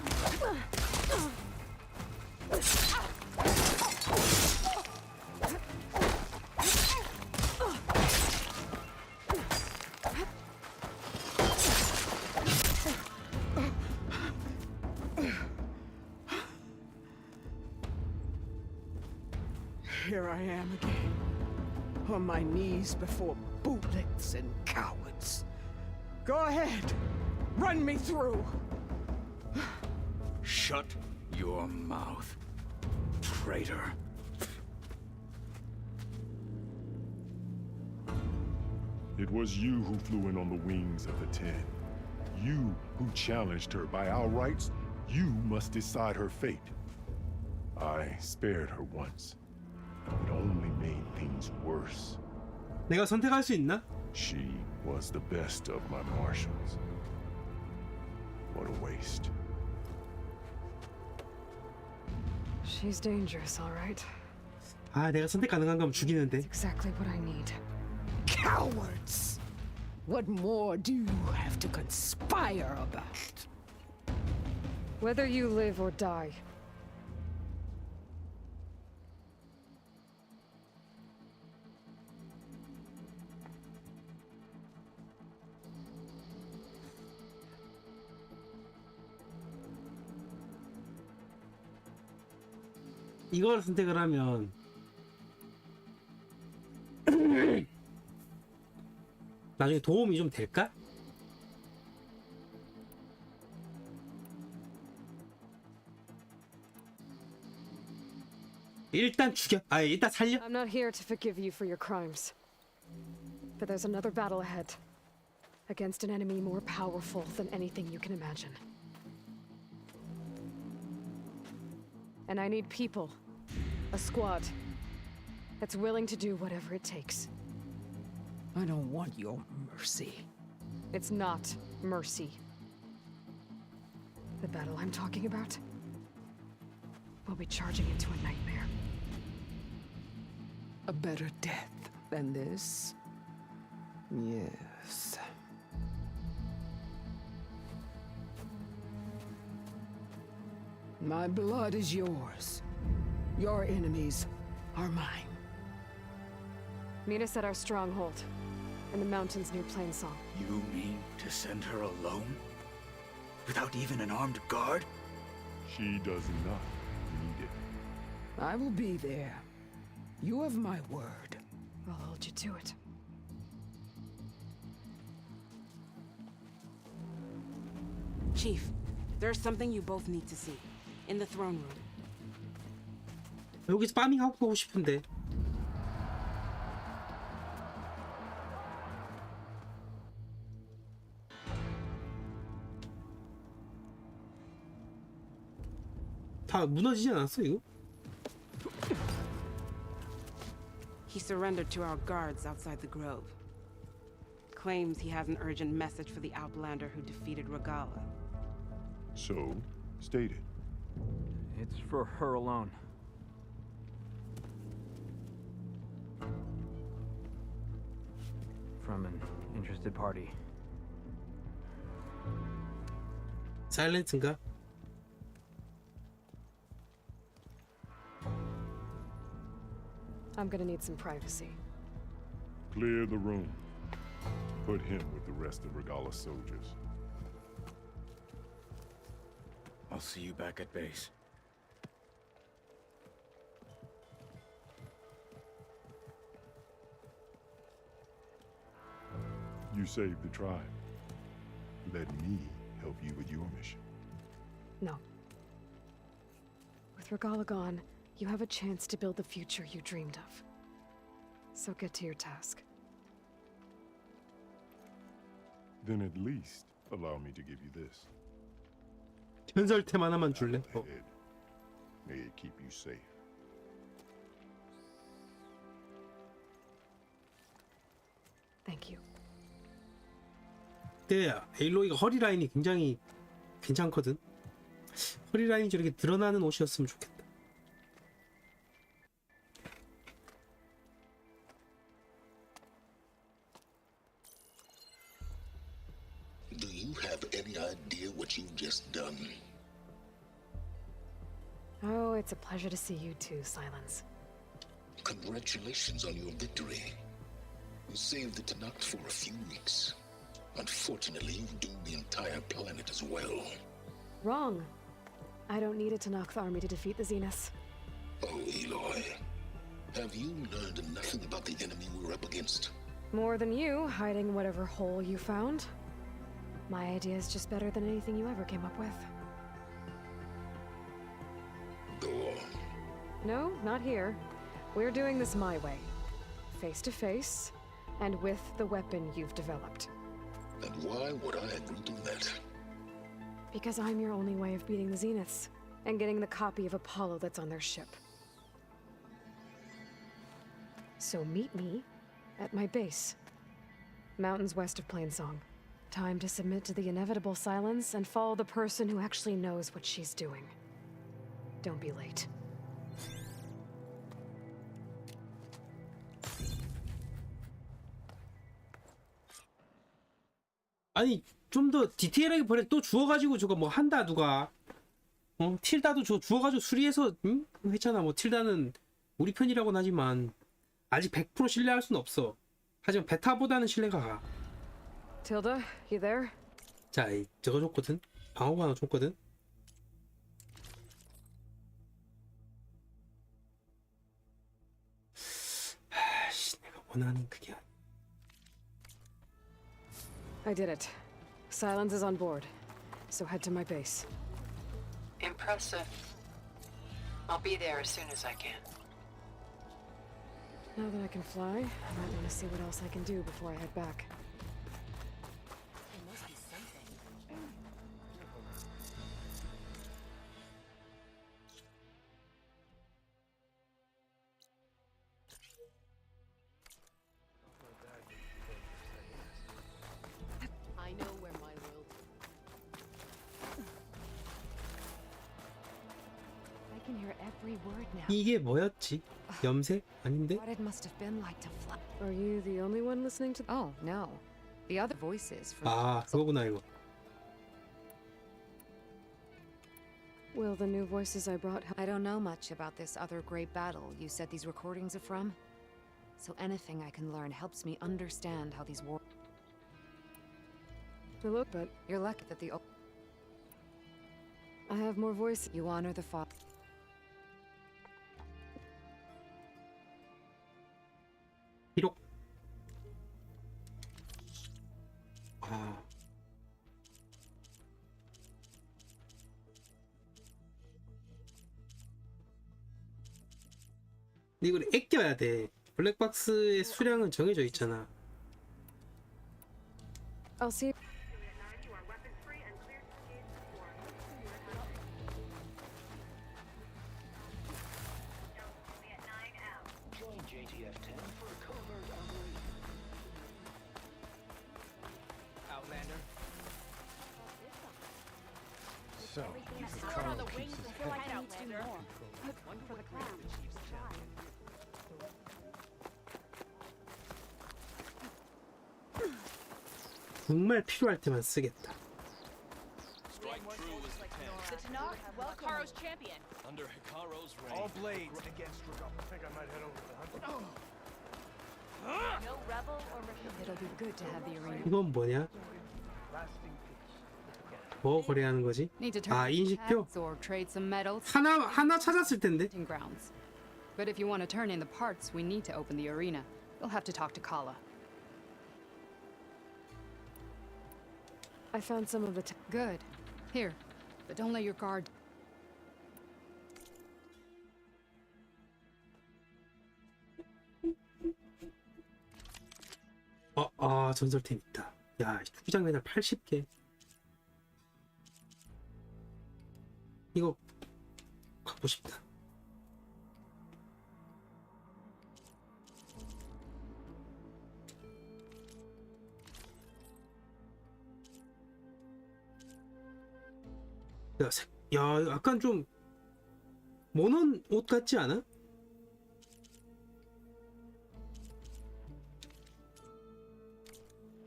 Here I am again, on my knees before bootlets and cowards. Go ahead, run me through. Shut your mouth, traitor. It was you who flew in on the wings of the Ten. You who challenged her by our rights. You must decide her fate. I spared her once. It only made things worse. 내가 선택할 수 있나? She was the best of my marshals. What a waste. She's dangerous, all right. 아 내가 선택 가능한 거면 죽이는데. Exactly what I need. Cowards! What more do you have to conspire about? Whether you live or die. 이걸 선택을 하면 나중에 도움이 좀 될까? 일단 죽여. 아 일단 살려. I'm not here to forgive you for your crimes. But there's another battle ahead. Against an enemy more powerful than anything you can imagine. And I need people. A squad. That's willing to do whatever it takes. I don't want your mercy. It's not mercy. The battle I'm talking about will be charging into a nightmare. A better death than this? Yes. My blood is yours. Your enemies are mine. Meet us at our stronghold. and the mountain's new plain song. You mean to send her alone? Without even an armed guard? She does not need it. I will be there. You have my word. I'll hold you to it. Chief, there's something you both need to see. In the throne room. 여기서 파밍하고 가고 싶은데. 다 무너지지 않았어 이거? He surrendered to our guards outside the grove. Claims he has an urgent message for the Outlander who defeated Regala. So, state it. It's for her alone. From an interested party. 사일렌트인가? I'm gonna need some privacy. Clear the room. Put him with the rest of Regala's soldiers. I'll see you back at base. You saved the tribe. Let me help you with your mission. No. With Regala gone, you have a chance to build the future you dreamed of. So get to your task. Then at least allow me to give you this. 전설템 하나만 줄래? Have the head. May it keep you safe. Thank you. 때야 에일로이가 허리 라인이 굉장히 괜찮거든. 허리 라인이 저렇게 드러나는 옷이었으면 좋겠다. Do you have any idea what you've just done? Oh, it's a pleasure to see you too, Silence. Congratulations on your victory. You saved the Tanakh for a few weeks. Unfortunately, you've doomed the entire planet as well. Wrong. I don't need a Tanakh army to defeat the Zeniths. Oh, Eloy. Have you learned nothing about the enemy we're up against? More than you, hiding whatever hole you found. My idea is just better than anything you ever came up with. Go on. No, not here. We're doing this my way. Face to face, and with the weapon you've developed. And why would I agree to that? Because I'm your only way of beating the Zeniths, and getting the copy of Apollo that's on their ship. So meet me at my base. Mountains west of Plainsong. Time to submit to the inevitable silence and follow the person who actually knows what she's doing. Don't be late. 아니 좀 더 디테일하게 보내. 또 주워가지고 저거 뭐 한다 누가. 틸다도 주워가지고 수리해서 응? 했잖아. 뭐 틸다는 우리 편이라고는 하지만 아직 100% 신뢰할 수는 없어. 하지만 베타보다는 신뢰가 가. Tilda, you there? 자, 저거 줬거든. 방어구 하나 줬거든. 아씨, 내가 원하는 그게 아니야. I did it. Silence is on board, so head to my base. Impressive. I'll be there as soon as I can. Now that I can fly, I might want to see what else I can do before I head back. I know where my will. I can hear every word now. 이게 뭐였지? 염색? 아닌데? What it must have been like to fly. Are you the only one listening to? Oh, no. The other voices from... 아, 그거구나 이거. Will the new voices I brought help? I don't know much about this other great battle you said these recordings are from. so anything I can learn helps me understand how these war. Look, but you're lucky that the. I have more voice. You honor the father. 비록. 아. 근데 이걸 아껴야 돼. 블랙박스의 수량은 정해져 있잖아. I'll see. Outlander. So, Carl on the wings and feel like I need to do more. One for the clown. 정말 필요할 때만 쓰겠다. The Tanakh welcome Hikaru's champion. Under Hikaru's reign. All blades against Rugop. I think I might head over to the hunting. No rebel or rebel. It'll be good to have the arena. 이건 뭐냐? 뭐 거래하는 거지? 아, 인식표? Or trade some metals. 하나 찾았을 텐데. Grounds. But if you want to turn in the parts, we need to open the arena. You'll have to talk to Kala. I found some of the. Good. Here, but don't let your guard. 전설템 있다. 야, 투기장 메달 80개. 이거 갖고 싶다. 야, 약간 좀 모넌 옷 같지 않아?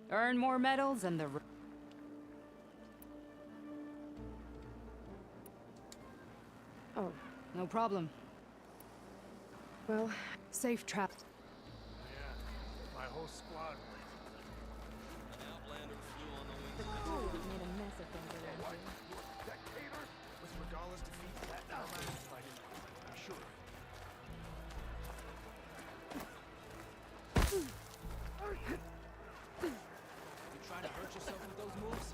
Earn more medals and the. Oh, no problem. Well, safe trap. Yeah, my whole squad. An Outlander flew on the wings. The crew made a mess of things around here. That cater was Regala's defeat. That Outlander fighting. I'm sure. You trying to hurt yourself with those moves?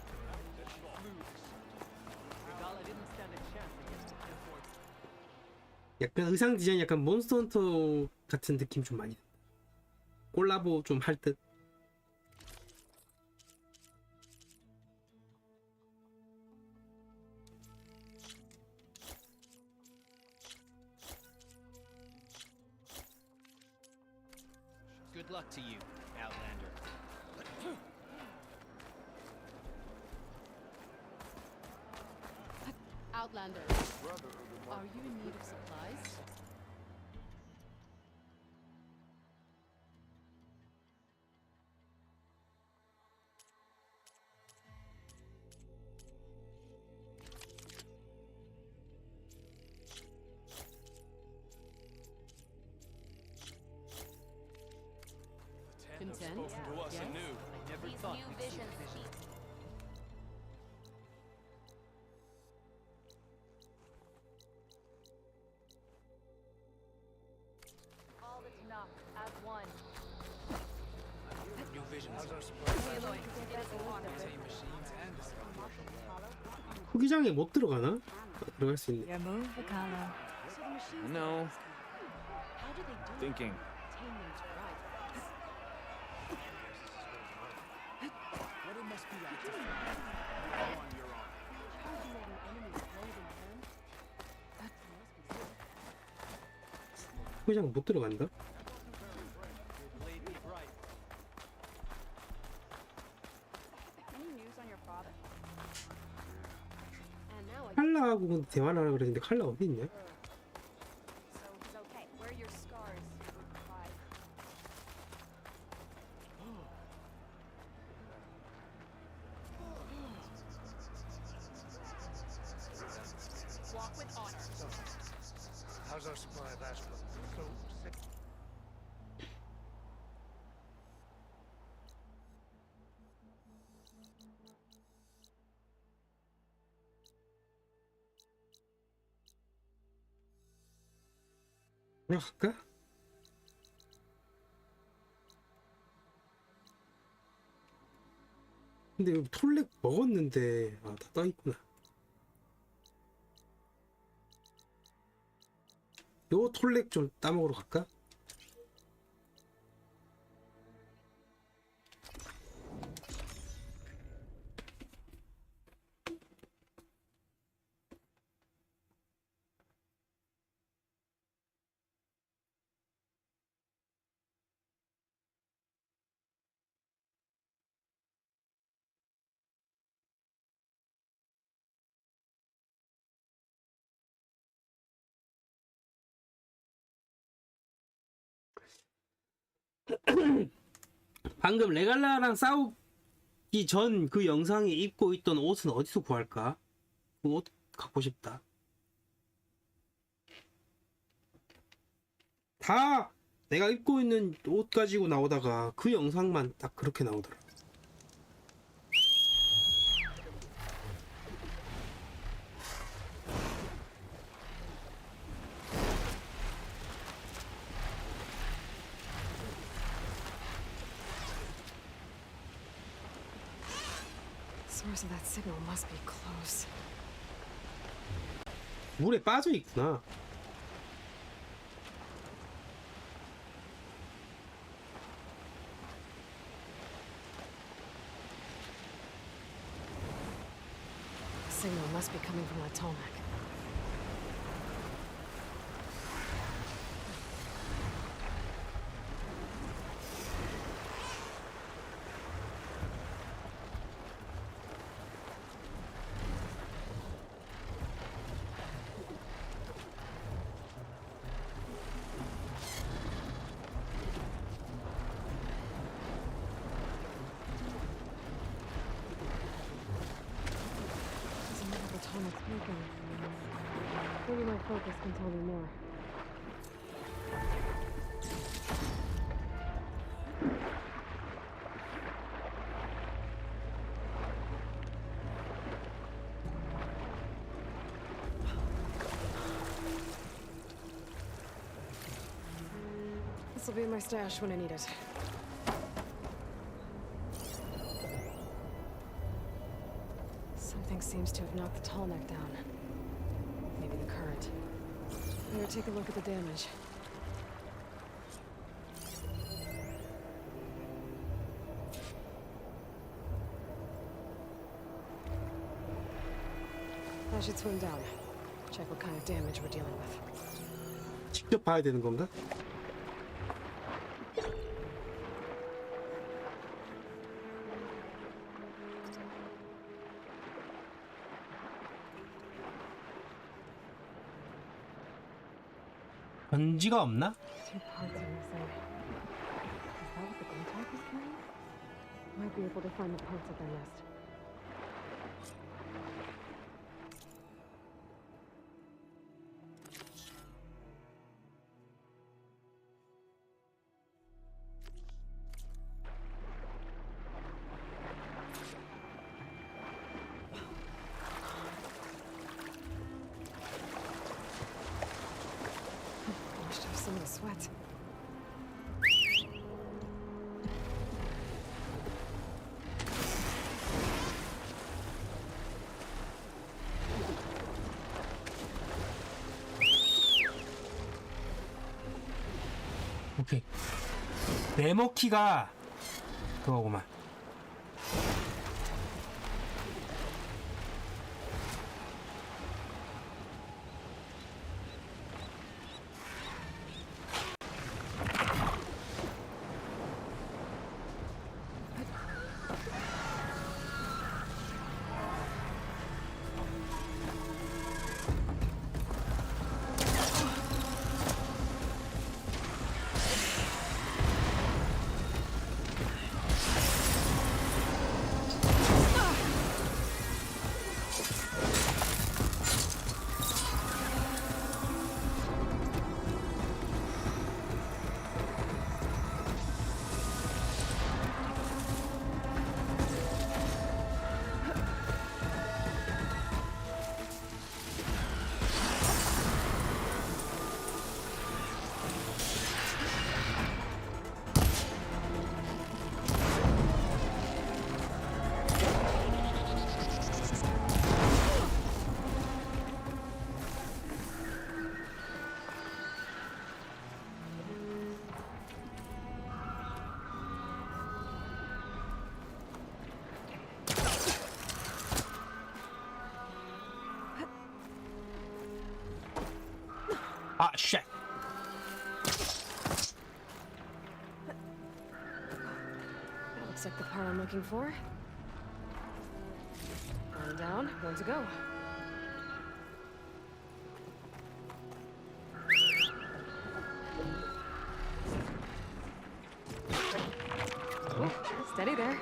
Regala didn't stand a chance against the Force. 약간 의상 디자인 약간 몬스터 헌터 같은 느낌 좀 많이. 콜라보 좀 할 듯. Good luck to you, Outlander. Outlander, are you in need of supplies? Content? To us Yes? anew. I never These thought new we'd see visions visions. keep. All the Tanakh as one. New visions. How's our Aloy, it is an honor. machines and 후기장에 못 들어가나? 들어갈 수 있네. Your move, Kala. So the machines No. how do they do it? Thinking. Taman's right. what it must be like to fly. Go on, you're on. Charging at an enemy's clothing, man. 후기장 못 들어간다? Blade be bright. Any news on your father? And now I 칼라하고 근데 대화를 하라 그랬는데 칼라 어디 있냐? so he's okay. Where are your scars? Why? Walk with honor. How's our supply of Ashland? So sick. 들어갈까? 근데 여기 톨렉 먹었는데 다 떠있구나. 요 톨렉 좀 따먹으러 갈까? 방금 레갈라랑 싸우기 전 그 영상에 입고 있던 옷은 어디서 구할까? 그 옷 갖고 싶다. 다 내가 입고 있는 옷 가지고 나오다가 그 영상만 딱 그렇게 나오더라. Source of that signal must be close. 물에 빠져 있구나. The signal must be coming from that Tolmec. Maybe my focus can tell me more. This will be in my stash when I need it. Something seems to have knocked the tall neck down. Maybe the current. Better take a look at the damage. I should swim down. Check what kind of damage we're dealing with. 직접 봐야 되는 건가? 전지가 없나? Two parts are missing. Is that what the Guntalk was carrying? Might be able to find the parts of their nest. Washed off some of the sweat. 오케이. 네모키가 그거구만. 아, 쉣. That looks like the part I'm looking for. One down, one to go. Steady there.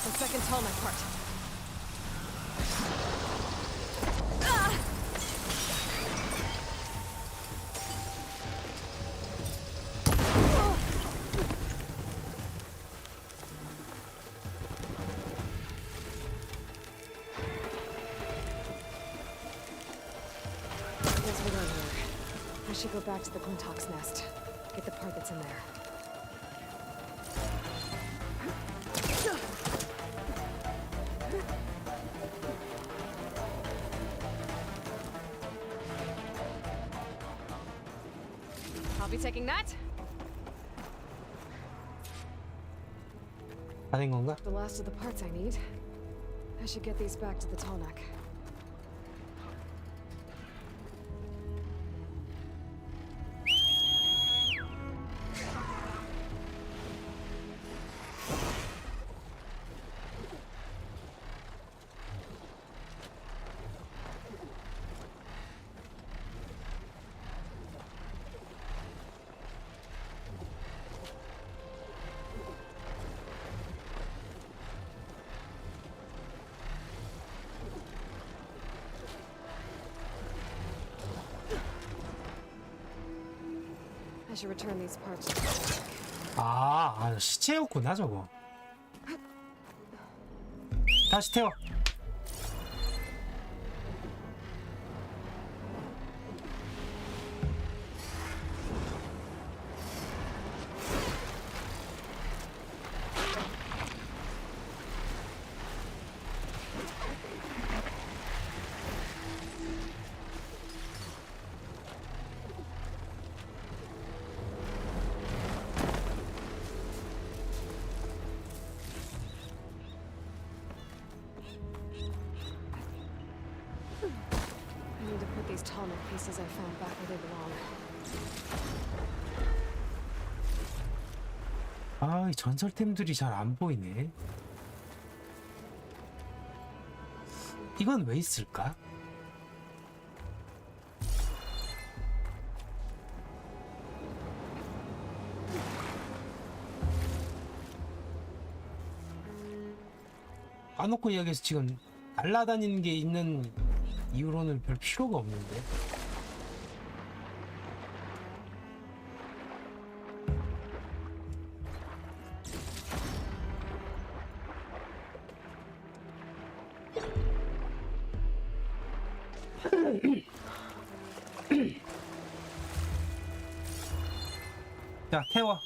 The second tallneck part. Guess we're done here. I should go back to the Quintox nest. Get the part that's in there. I'll be taking that. 다 된 건가? The last of the parts I need. I should get these back to the tallneck. I should return these parts. 아, 시체였구나 저거. 다시 태워. I need to put these tallneck pieces I found back where they belong. 아, 이 전설템들이 잘 안 보이네. 이건 왜 있을까? 까놓고 이야기해서 지금 날라다니는 게 있는 이유로는 별 필요가 없는데. 자, 태워.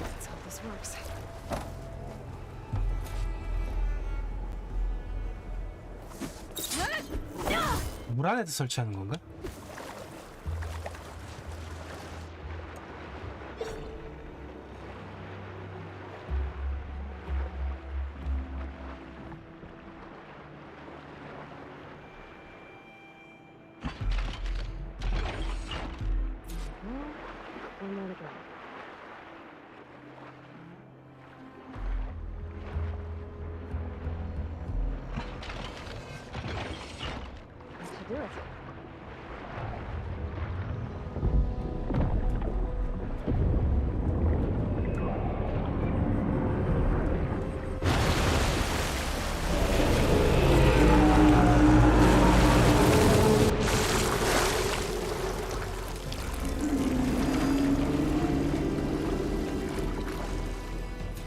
Let's hope this works. 물 안에도 설치하는 건가? One more to go. This should do it.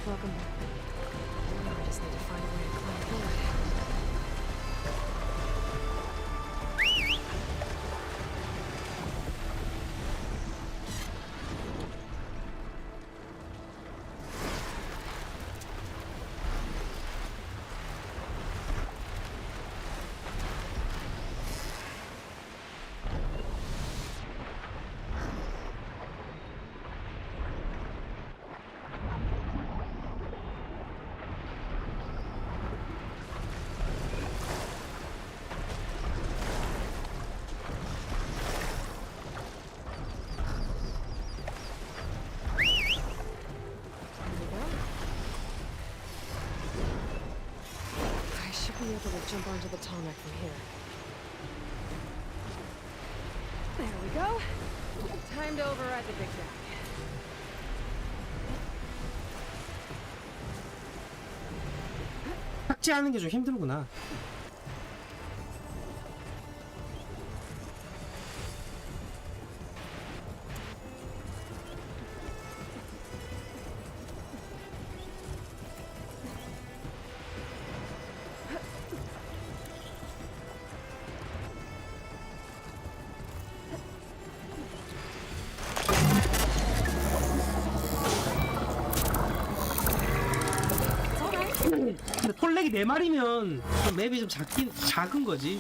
Welcome back. Now I just need to find a way to climb forward. Be able to jump onto the tall neck from here. There we go. Time to override the big guy. 삭제하는 게 좀 힘들구나. 근데 톨렉이 4마리면 좀 맵이 좀 작은 거지.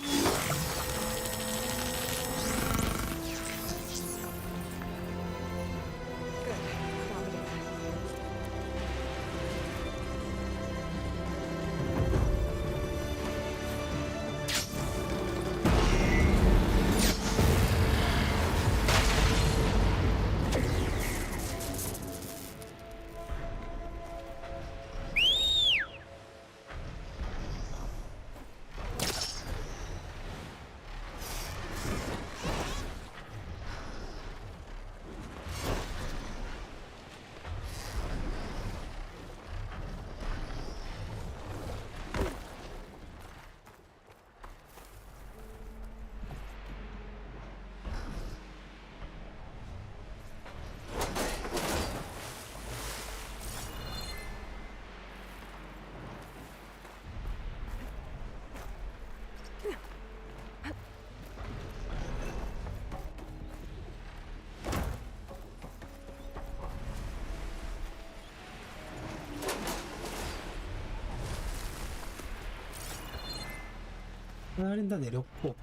하나는 다 내렸고.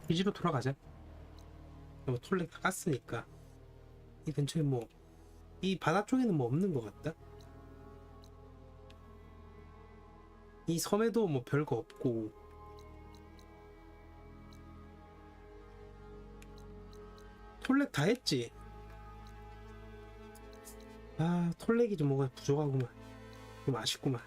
기지로 돌아가자. 뭐 톨렉 다 깠으니까. 이 근처에 뭐 이 바다 쪽에는 뭐 없는 것 같다. 이 섬에도 뭐 별거 없고. 톨렉 다 했지. 아, 톨렉이 좀 뭐가 부족하구만. 좀 아쉽구만.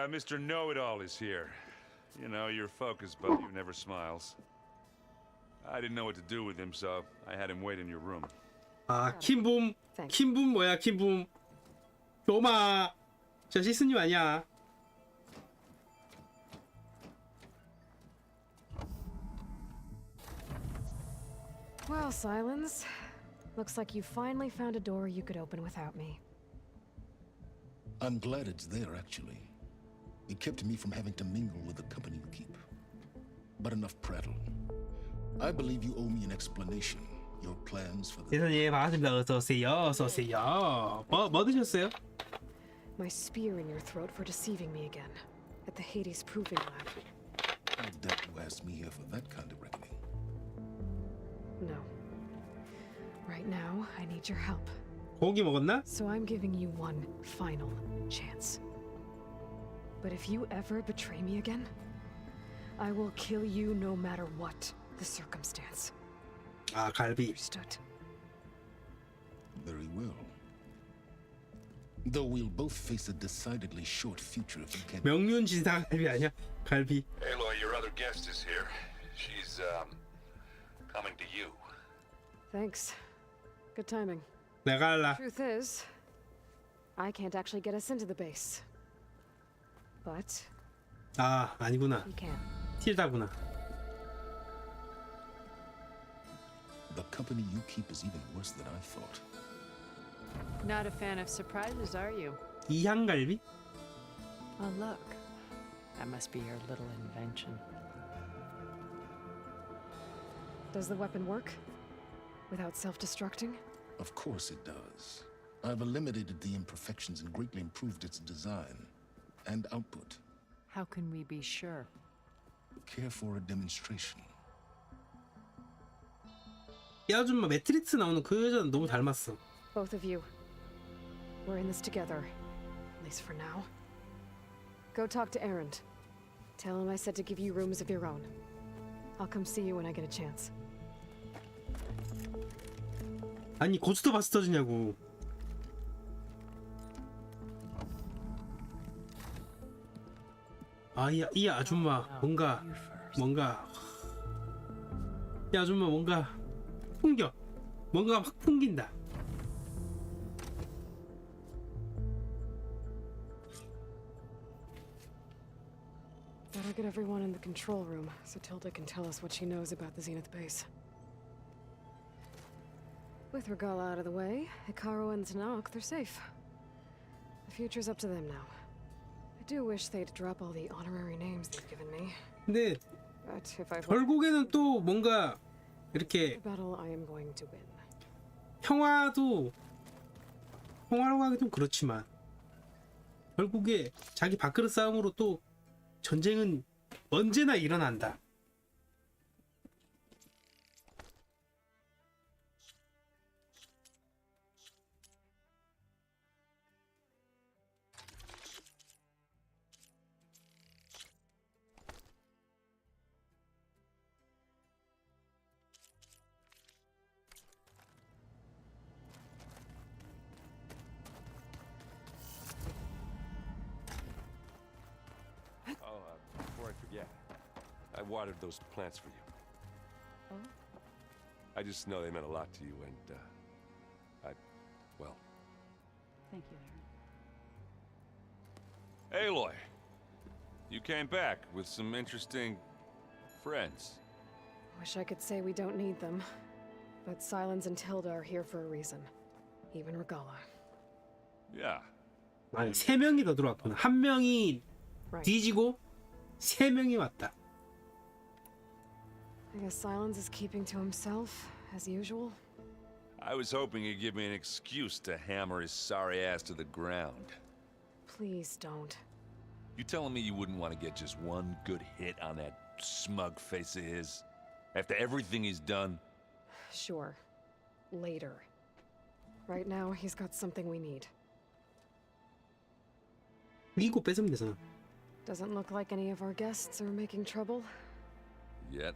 Mr. Know-It-All is here. You know, your focus but who never smiles. I didn't know what to do with him, so I had him wait in your room. 아, 킴붐. 킴붐 뭐야, 킴붐. 로마. 저 시스님 아니야. Well, Silence. Looks like you finally found a door you could open without me. I'm glad it's there, actually. It kept me from having to mingle with the company you keep. But enough prattle. I believe you owe me an explanation. Your plans for the... 대선님 반갑습니다. 어서 오세요. 어서 오세요. 뭐 드셨어요? My spear in your throat for deceiving me again. At the Hades Proving Lab. I doubt you asked me here for that kind of reckoning. No. Right now, I need your help. 고기 먹었나? So I'm giving you one final chance. But if you ever betray me again, I will kill you no matter what the circumstance. 아, 갈비. Understood. Very well. Though we'll both face a decidedly short future if you can't... 명륜진사 갈비 아니야? 갈비. Aloy, your other guest is here. She's, coming to you. Thanks. Good timing. 내가 할라. Truth is, I can't actually get us into the base. But 아, 아니구나. you can. 틸다구나. The company you keep is even worse than I thought. Not a fan of surprises, are you? 이향갈비? Oh, look. That must be your little invention. Does the weapon work? Without self-destructing? Of course it does. I've eliminated the imperfections and greatly improved its design and output. How can we be sure? Care for a demonstration? 이 아줌마 매트릭스 나오는 그 여자는 너무 닮았어. Both of you. We're in this together. At least for now. Go talk to Erend. Tell him I said to give you rooms of your own. I'll come see you when I get a chance. 아니 고스트 바스터즈냐고. 아, 이 아줌마 뭔가 이 아줌마 뭔가 풍겨. 뭔가 확 풍긴다. Better get everyone in the control room so Tilda can tell us what she knows about the Zenith base. With Regala out of the way, Hikaru and Zanok, they're safe. The future's up to them now. I do wish they'd drop all the honorary names they've given me. 근데 But if I 결국에는 또 뭔가 이렇게 the battle I am going to win. 평화라고 하기 좀 그렇지만 결국에 자기 밥그릇 싸움으로 또 전쟁은 언제나 일어난다. Before I forget, I watered those plants for you. Oh? I just know they meant a lot to you, and, well... Thank you, Aaron. Aloy! You came back with some interesting... friends. Wish I could say we don't need them. But Silence and Tilda are here for a reason. Even Regala. Yeah. 아니, 3명이 더 들어왔구나. 1명이 Right. 뒤지고 3명이 왔다. I guess Silence is keeping to himself, as usual. I was hoping he'd give me an excuse to hammer his sorry ass to the ground. Please don't. You telling me you wouldn't want to get just one good hit on that smug face of his? After everything he's done? Sure. Later. Right now, he's got something we need. 이거 뺏으면 되잖아. Doesn't look like any of our guests are making trouble. Yet.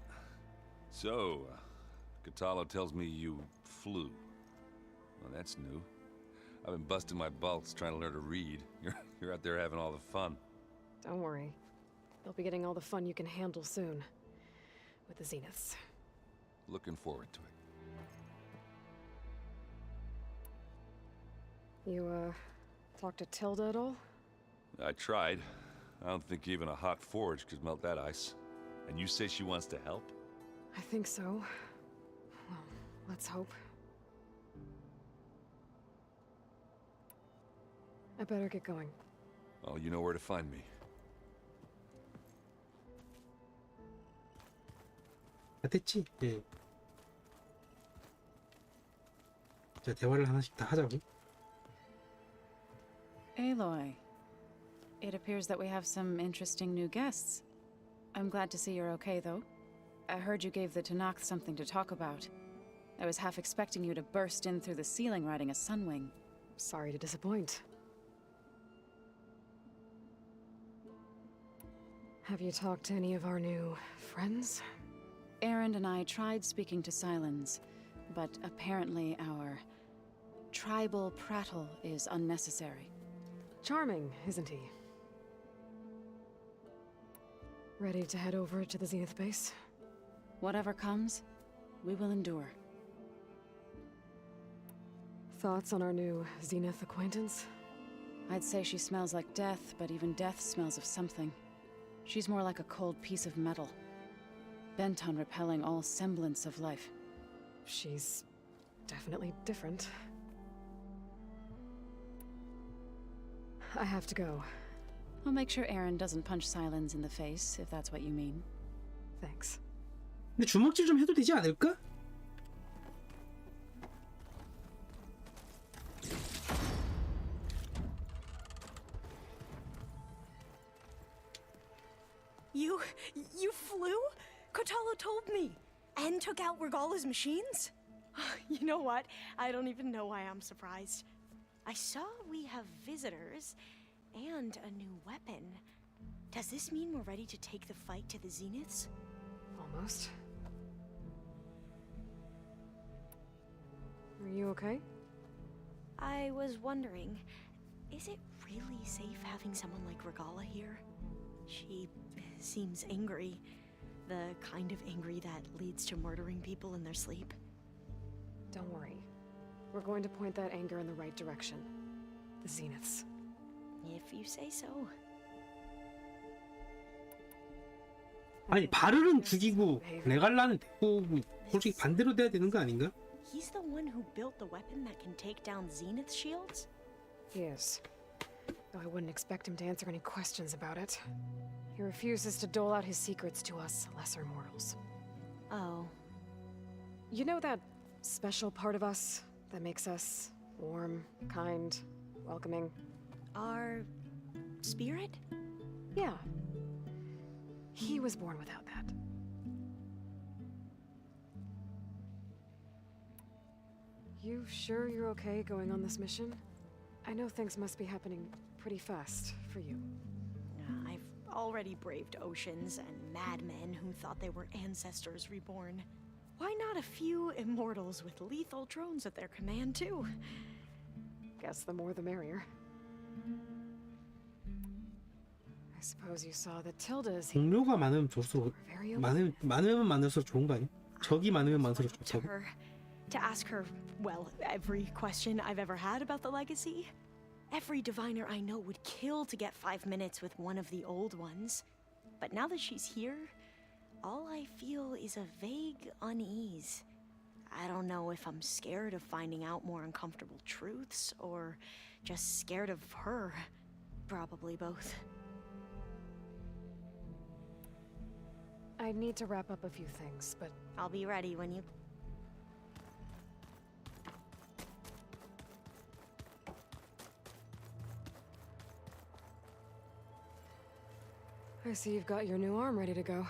So, Katalo tells me you flew. Well, that's new. I've been busting my balls trying to learn to read. You're out there having all the fun. Don't worry. You'll be getting all the fun you can handle soon. With the Zeniths. Looking forward to it. You, talked to Tilda at all? I tried. I don't think even a hot forge could melt that ice. And you say she wants to help? I think so. Well, let's hope. I better get going. Oh, you know where to find me. 다 됐지? 예. 자, 대화를 하나씩 다 하자고. Aloy, it appears that we have some interesting new guests. I'm glad to see you're okay, though. I heard you gave the Tanakh something to talk about. I was half expecting you to burst in through the ceiling riding a sunwing. Sorry to disappoint. Have you talked to any of our new friends? Aaron and I tried speaking to Silence, but apparently our tribal prattle is unnecessary. Charming, isn't he? Ready to head over to the Zenith base? Whatever comes, we will endure. Thoughts on our new Zenith acquaintance? I'd say she smells like death, but even death smells of something. She's more like a cold piece of metal, bent on repelling all semblance of life. She's definitely different. I have to go. I'll make sure Aaron doesn't punch Silence in the face, if that's what you mean. Thanks. 근데 주먹질 좀 해도 되지 않을까? You flew? Kotala told me. And took out Regala's machines? You know what? I don't even know why I'm surprised. I saw we have visitors and a new weapon. Does this mean we're ready to take the fight to the Zeniths? Almost. Are you okay? I was wondering, is it really safe having someone like Regala here? She seems angry. The kind of angry that leads to murdering people in their sleep. Don't worry. We're going to point that anger in the right direction. The Zeniths. If you say so. 아니 바르는 죽이고 레갈라는 데리고 솔직히 반대로 돼야 되는 거 아닌가? He's the one who built the weapon that can take down Zenith shields? He is. Though I wouldn't expect him to answer any questions about it. He refuses to dole out his secrets to us lesser mortals. Oh. You know that special part of us that makes us warm, kind, welcoming? Our spirit? Yeah. He was born without that. You sure you're okay going on this mission? I know things must be happening pretty fast for you. I've already braved oceans and madmen who thought they were ancestors reborn. Why not a few immortals with lethal drones at their command, too? Guess the more the merrier. I suppose you saw that Tilda is here. 동료가 많으면 좋을수록 많으면 많을수록 좋은 거 아니야? 적이 많으면 많을수록 좋다고. To ask her, well, every question I've ever had about the legacy. Every diviner I know would kill to get 5 minutes with one of the old ones. But now that she's here, all I feel is a vague unease. I don't know if I'm scared of finding out more uncomfortable truths, or just scared of her. Probably both. I need to wrap up a few things, but I'll be ready when you... I see you've got your new arm ready to go.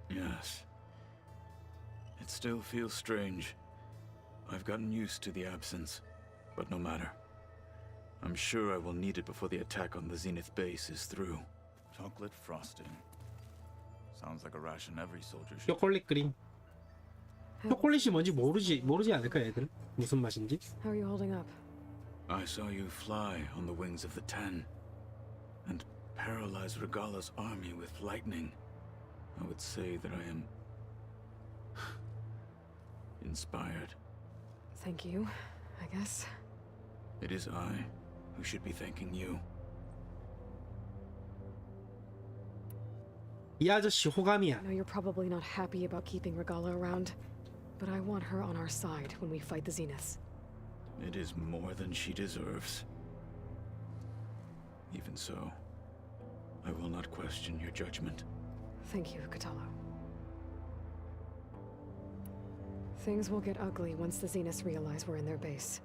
Yes. It still feels strange. I've gotten used to the absence, but no matter. I'm sure I will need it before the attack on the Zenith base is through. Chocolate frosting. Sounds like a ration every soldier should. 초콜릿 그림. 초콜릿이 뭔지 모르지 않을까 애들? 무슨 맛인지? How are you holding up? I saw you fly on the wings of the 10. And paralyze Regala's army with lightning, I would say that I am inspired. Thank you, I guess. It is I who should be thanking you. 이 아저씨 호감이야. I know you're probably not happy about keeping Regala around, but I want her on our side when we fight the Zeniths. It is more than she deserves. Even so, I will not question your judgment. Thank you, Katalo. Things will get ugly once the Zeniths realize we're in their base.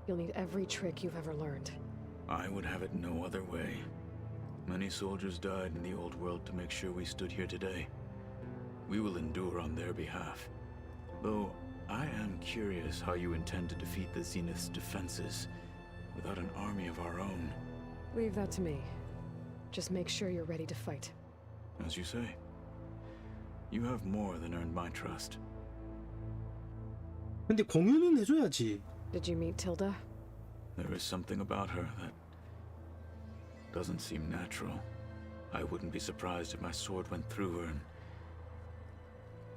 You'll need every trick you've ever learned. I would have it no other way. Many soldiers died in the old world to make sure we stood here today. We will endure on their behalf. Though, I am curious how you intend to defeat the Zenith's defenses without an army of our own. Leave that to me. Just make sure you're ready to fight. As you say, you have more than earned my trust. 근데 공유는 해줘야지. Did you meet Tilda? There is something about her that doesn't seem natural. I wouldn't be surprised if my sword went through her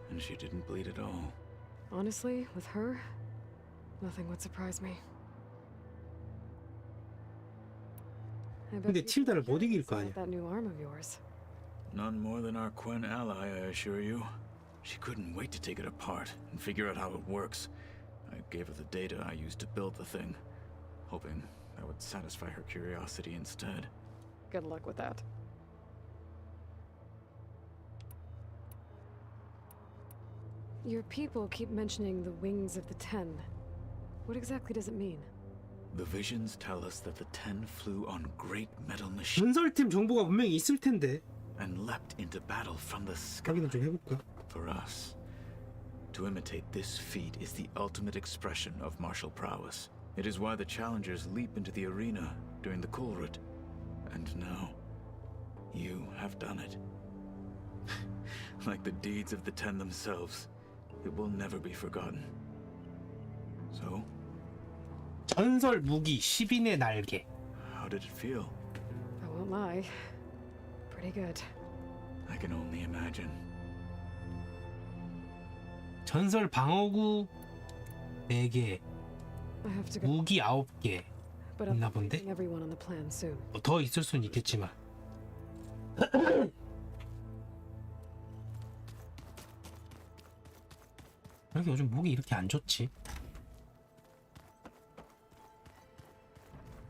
and she didn't bleed at all. Honestly, with her, nothing would surprise me. 근데 틸다를 못 이길 거 아니야. That new arm of yours. None more than our Quen ally, I assure you. She couldn't wait to take it apart and figure out how it works. I gave her the data I used to build the thing, hoping that would satisfy her curiosity instead. Good luck with that. Your people keep mentioning the wings of the Ten. What exactly does it mean? The visions tell us that the Ten flew on great metal machines 전설팀 정보가 분명히 있을 텐데. and leapt into battle from the sky. 확인을 좀 해볼까? For us, to imitate this feat is the ultimate expression of martial prowess. It is why the challengers leap into the arena during the Kulrut. And now, you have done it. Like the deeds of the Ten themselves, it will never be forgotten. So, 전설 무기 10인의 날개. how did it feel? I won't lie. Pretty good. I can only imagine. 전설 방어구 4개, I have to go. 무기 9개 But I'll 있나 be 본데? briefing everyone on the plan soon. 뭐 더 있을 수는 있겠지만. 여기 요즘 무기 이렇게 안 좋지?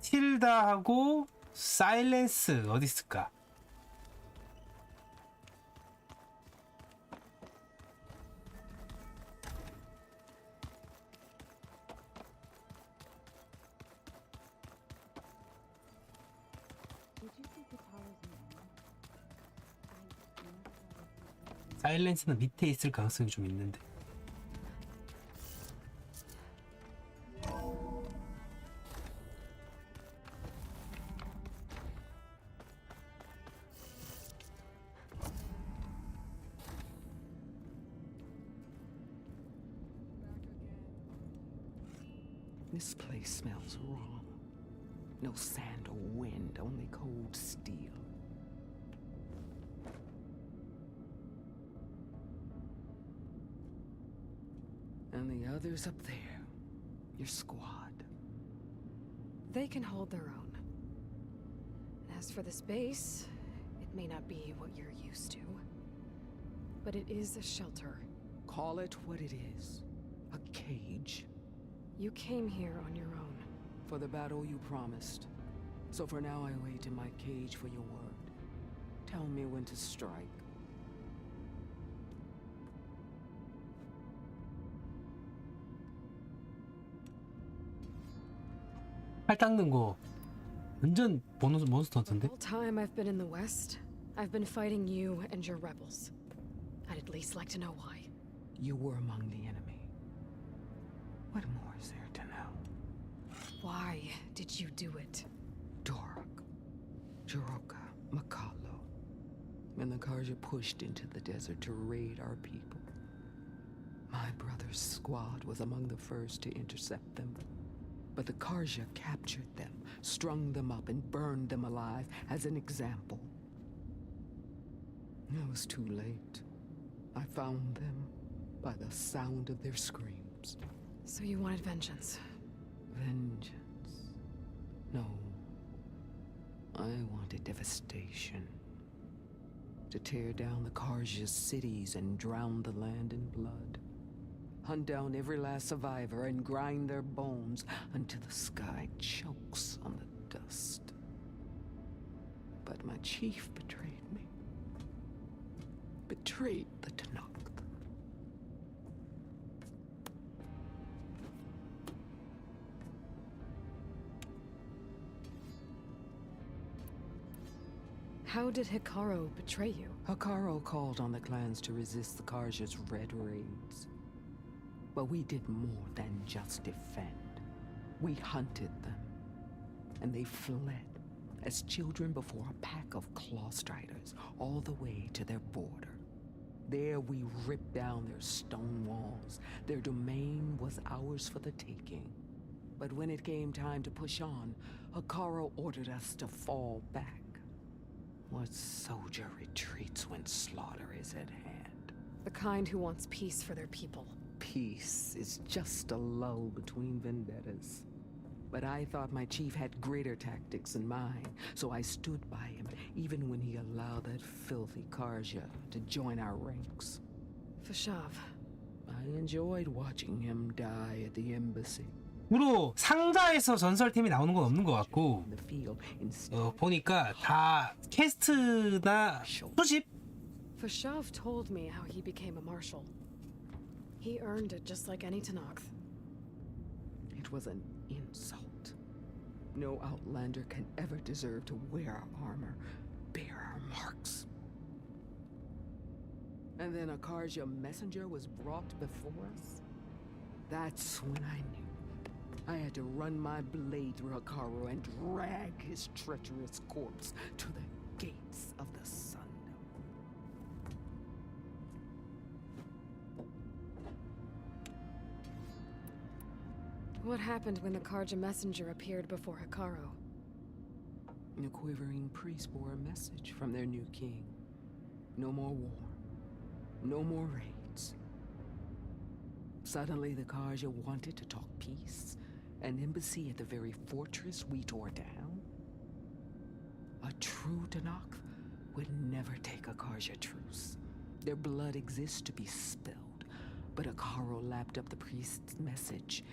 틸다하고 사일렌스 어디 있을까? 사일렌스는 밑에 있을 가능성이 좀 있는데. This place smells wrong. No sand or wind, only cold steel. And the others up there, your squad. They can hold their own. As for this base, it may not be what you're used to, but it is a shelter. Call it what it is. A cage. You came here on your own. For the battle you promised. So for now I wait in my cage for your word. Tell me when to strike. 팔 닦는 거 완전 몬스터인데? The whole time I've been in the West, I've been fighting you and your rebels. I'd at least like to know why. You were among the enemy. What more is there to know? Why did you do it? Dork, Jiroka, Makalo. And the Karja pushed into the desert to raid our people. My brother's squad was among the first to intercept them. But the Karja captured them, strung them up, and burned them alive as an example. It was too late. I found them by the sound of their screams. So you wanted vengeance? Vengeance? No. I wanted devastation. To tear down the Karja's cities and drown the land in blood. Hunt down every last survivor and grind their bones until the sky chokes on the dust. But my chief betrayed me. Betrayed the Tanakh. How did Hikaru betray you? Hikaru called on the clans to resist the Karja's red raids. But we did more than just defend. We hunted them. And they fled, as children before a pack of claw striders, all the way to their border. There we ripped down their stone walls. Their domain was ours for the taking. But when it came time to push on, Hikaru ordered us to fall back. What soldier retreats when slaughter is at hand? The kind who wants peace for their people. Peace is just a lull between vendettas. But I thought my chief had greater tactics than mine, so I stood by him, even when he allowed that filthy Karja to join our ranks. Fashav. I enjoyed watching him die at the embassy. 주로 상자에서 전설템이 나오는 건 없는 것 같고 보니까 다 퀘스트나 수집? Fashav told me how he became a marshal. He earned it just like any Tanakh. It was an insult. No Outlander can ever deserve to wear our armor, bear our marks. And then a Karja messenger was brought before us? That's when I knew. I had to run my blade through Hikaru and drag his treacherous corpse to the gates of the sun. What happened when the Karja messenger appeared before Hikaru? The quivering priests bore a message from their new king. No more war. No more raids. Suddenly the Karja wanted to talk peace. An embassy at the very fortress we tore down? A true Tanakh would never take a Karja truce. Their blood exists to be spilled. But Hikaru lapped up the priest's message.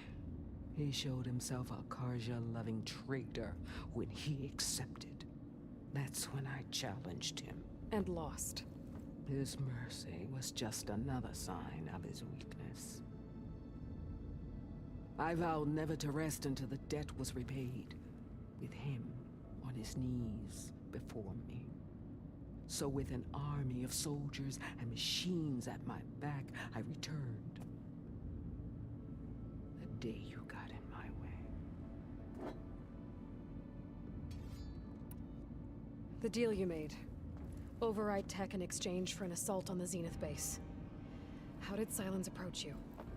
He showed himself a Karja-loving traitor when he accepted. That's when I challenged him. And lost. His mercy was just another sign of his weakness. I vowed never to rest until the debt was repaid, with him on his knees before me. So with an army of soldiers and machines at my back, I returned. The day you got in my way. The deal you made. Override tech in exchange for an assault on the Zenith base. How did Silence approach you?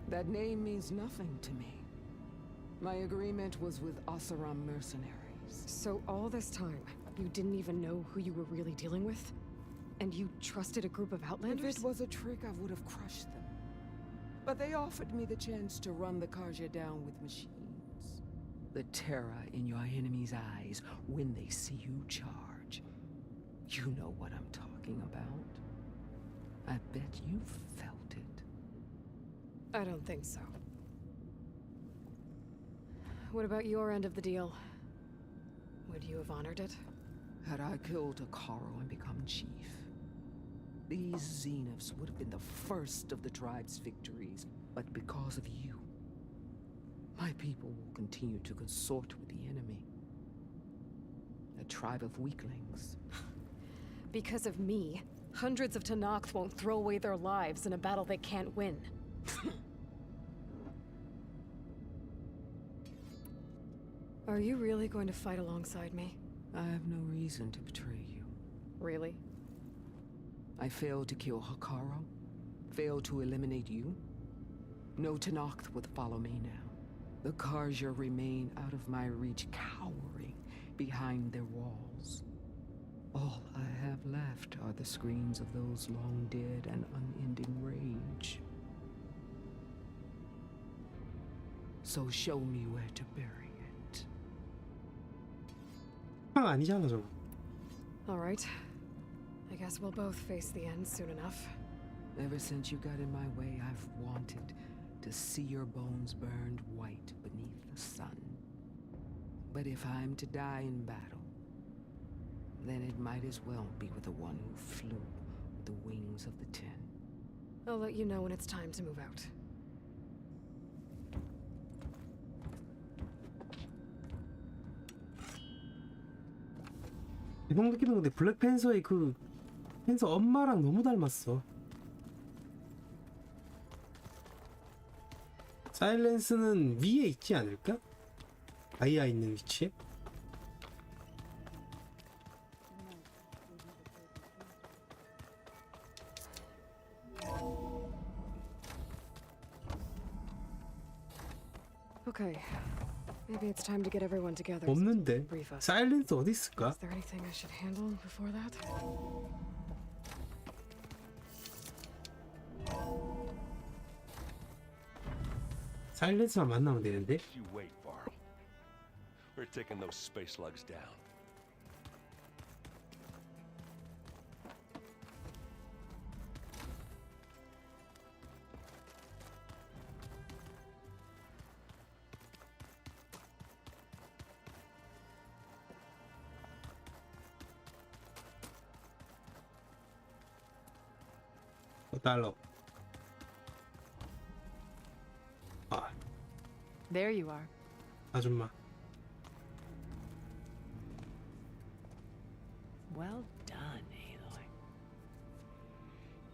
That name means nothing to me. My agreement was with Oseram mercenaries. So all this time, you didn't even know who you were really dealing with? And you trusted a group of Outlanders? If it was a trick, I would have crushed them. But they offered me the chance to run the Karja down with machines. The terror in your enemy's eyes when they see you charge. You know what I'm talking about. I bet you felt it. I don't think so. What about your end of the deal? Would you have honored it? Had I killed Hikaru and become chief, these Zeniths would have been the first of the tribe's victories. But because of you, my people will continue to consort with the enemy. A tribe of weaklings. Because of me, hundreds of Tanakh won't throw away their lives in a battle they can't win. Are you really going to fight alongside me? I have no reason to betray you. Really? I failed to kill Hikaru, failed to eliminate you. No Tanakh would follow me now. The Karja remain out of my reach, cowering behind their walls. All I have left are the screams of those long dead and unending rage. So show me where to bury it. 방 아니잖아 저거. All right. I guess we'll both face the end soon enough. Ever since you got in my way, I've wanted to see your bones burned white beneath the sun. But if I'm to die in battle, then it might as well be with the one who flew with the wings of the Ten. I'll let you know when it's time to move out. 이동 느낌은 근데 블랙팬서의 그 팬서 엄마랑 너무 닮았어. 사일렌스는 위에 있지 않을까? 아이야 있는 위치에? Okay. Maybe it's time to get everyone together. 없는데. Brief us. 사일렌스 어디 있을까? Is there anything I should handle before that? 사일렌스만 만나면 되는데. You wait, Varl. We're taking those space slugs down. 달러. 아, There you are. 아줌마. Well done, Aloy.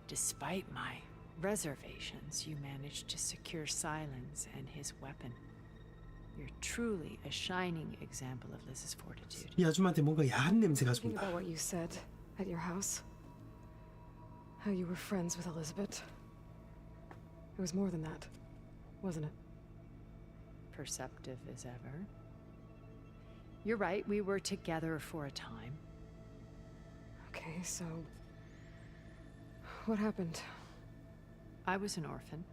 Despite my reservations, you managed to secure Silence and his weapon. You're truly a shining example of Liz's fortitude. 이 아줌마한테 뭔가 야한 냄새가 좀 Thinking 나. about what you said at your house. How you were friends with Elizabeth. It was more than that, wasn't it? Perceptive as ever. You're right, we were together for a time. Okay, so... what happened? I was an orphan.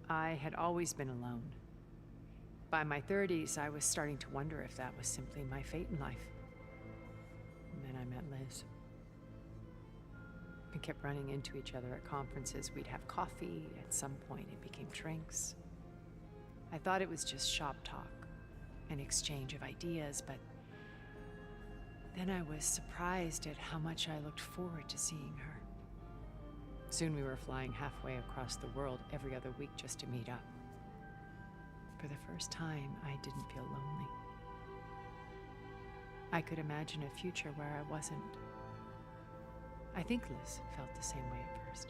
I had always been alone. By my 30s, I was starting to wonder if that was simply my fate in life. And then I met Liz. We kept running into each other at conferences. We'd have coffee. At some point, it became drinks. I thought it was just shop talk, an exchange of ideas, but then I was surprised at how much I looked forward to seeing her. Soon we were flying halfway across the world every other week just to meet up. For the first time, I didn't feel lonely. I could imagine a future where I wasn't. I think Liz felt the same way at first.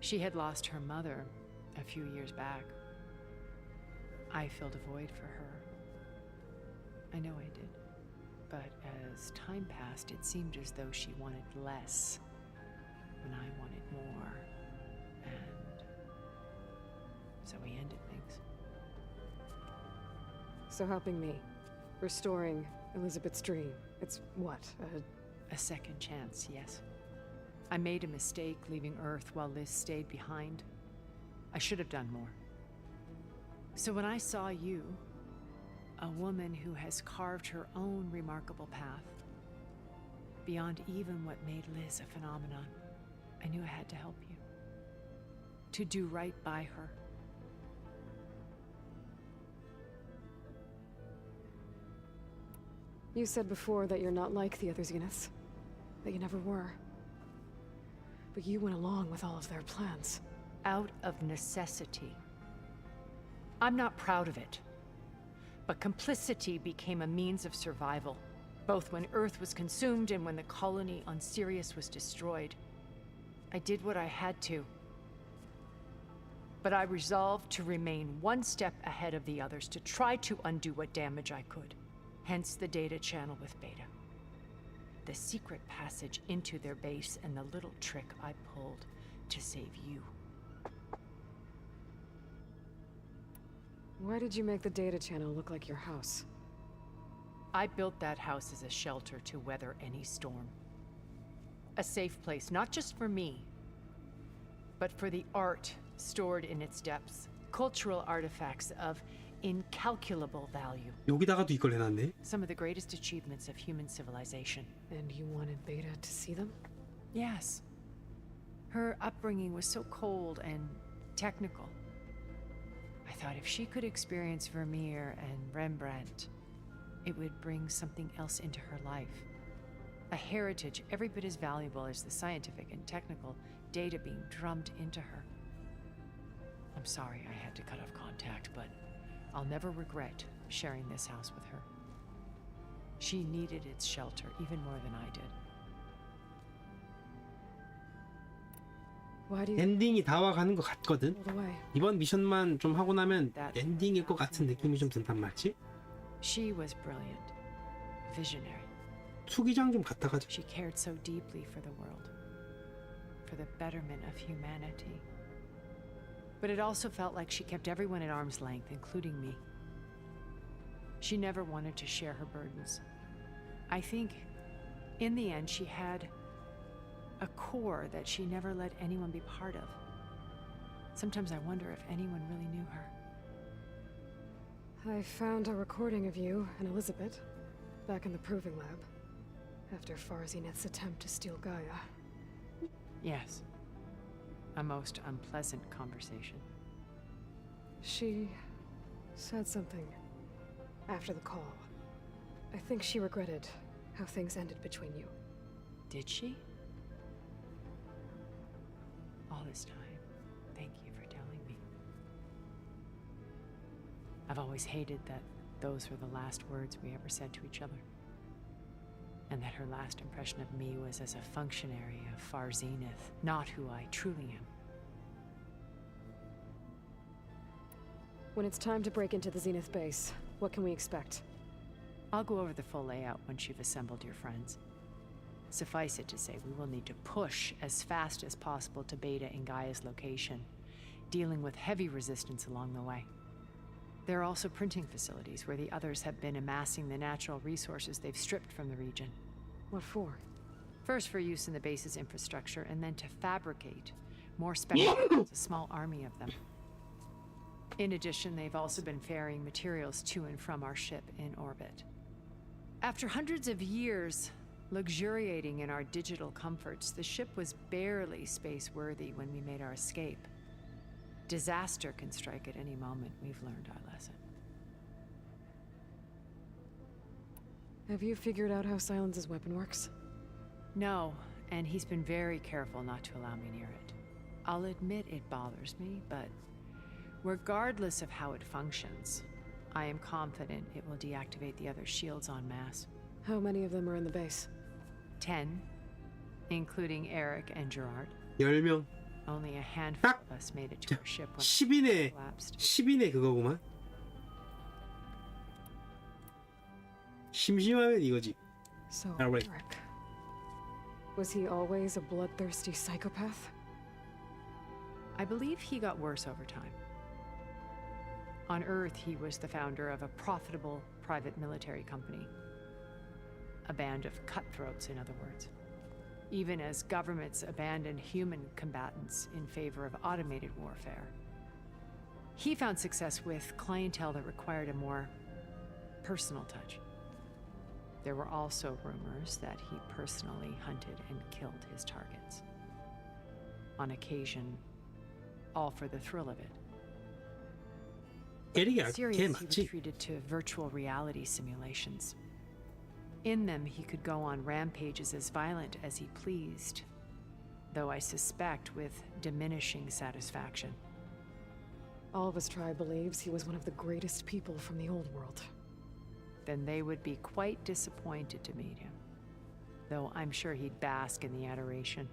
She had lost her mother a few years back. I filled a void for her. I know I did. But as time passed, it seemed as though she wanted less, and I wanted more. And so we ended things. So helping me. Restoring Elizabeth's dream. It's what? A second chance, yes. I made a mistake leaving Earth while Liz stayed behind. I should have done more. So when I saw you, a woman who has carved her own remarkable path, beyond even what made Liz a phenomenon, I knew I had to help you. To do right by her. You said before that you're not like the other Zeniths. That you never were. But you went along with all of their plans. Out of necessity. I'm not proud of it. But complicity became a means of survival, both when Earth was consumed and when the colony on Sirius was destroyed. I did what I had to. But I resolved to remain one step ahead of the others, to try to undo what damage I could. Hence the data channel with Beta. The secret passage into their base and the little trick I pulled to save you. Why did you make the data channel look like your house? I built that house as a shelter to weather any storm. A safe place, not just for me, but for the art stored in its depths. Cultural artifacts of incalculable value. 여기다가도 이걸 해놨네. Some of the greatest achievements of human civilization. And you wanted Beta to see them? Yes. Her upbringing was so cold and technical. I thought if she could experience Vermeer and Rembrandt, it would bring something else into her life. A heritage every bit as valuable as the scientific and technical data being drummed into her. I'm sorry I had to cut off contact, but I'll never regret sharing this house with her. She needed its shelter even more than I did. Why do you 엔딩이 다 와가는 것 같거든. all the way? 이번 미션만 좀 하고 나면 엔딩일 것 같은 느낌이 좀 든단 말이지. She was brilliant, visionary. 투기장 좀 갔다 가자. She cared so deeply for the world, for the betterment of humanity. But it also felt like she kept everyone at arm's length, including me. She never wanted to share her burdens. I think, in the end, she had a core that she never let anyone be part of. Sometimes I wonder if anyone really knew her. I found a recording of you and Elizabeth back in the proving lab after Farzineth's attempt to steal Gaia. Yes. A most unpleasant conversation. She said something after the call. I think she regretted how things ended between you. Did she? All this time, thank you for telling me. I've always hated that those were the last words we ever said to each other. And that her last impression of me was as a functionary of Far Zenith, not who I truly am. When it's time to break into the Zenith base, what can we expect? I'll go over the full layout once you've assembled your friends. Suffice it to say, we will need to push as fast as possible to Beta and Gaia's location, dealing with heavy resistance along the way. There are also printing facilities where the others have been amassing the natural resources they've stripped from the region. What for? First for use in the base's infrastructure, and then to fabricate more specimens, a small army of them. In addition, they've also been ferrying materials to and from our ship in orbit. After hundreds of years luxuriating in our digital comforts, the ship was barely space-worthy when we made our escape. Disaster can strike at any moment. We've learned our lesson. Have you figured out how Silence's weapon works? No, and he's been very careful not to allow me near it. I'll admit it bothers me, but regardless of how it functions, I am confident it will deactivate the other shields en masse. How many of them are in the base? 10, including Eric and Gerard. 10명. Only a handful of us made it to our ship when 10인의 it collapsed. 10인의 그거구만. 심심하면 이거지. So, Alright. Eric. Was he always a bloodthirsty psychopath? I believe he got worse over time. On Earth, he was the founder of a profitable private military company. A band of cutthroats, in other words. Even as governments abandoned human combatants in favor of automated warfare. He found success with clientele that required a more personal touch. There were also rumors that he personally hunted and killed his targets. On occasion, all for the thrill of it. 에릭이 Serious, 걔 he 맞지? retreated to virtual reality simulations. In them, he could go on rampages as violent as he pleased, though I suspect with diminishing satisfaction. All of his tribe believes he was one of the greatest people from the old world. Then they would be quite disappointed to meet him, though I'm sure he'd bask in the adoration.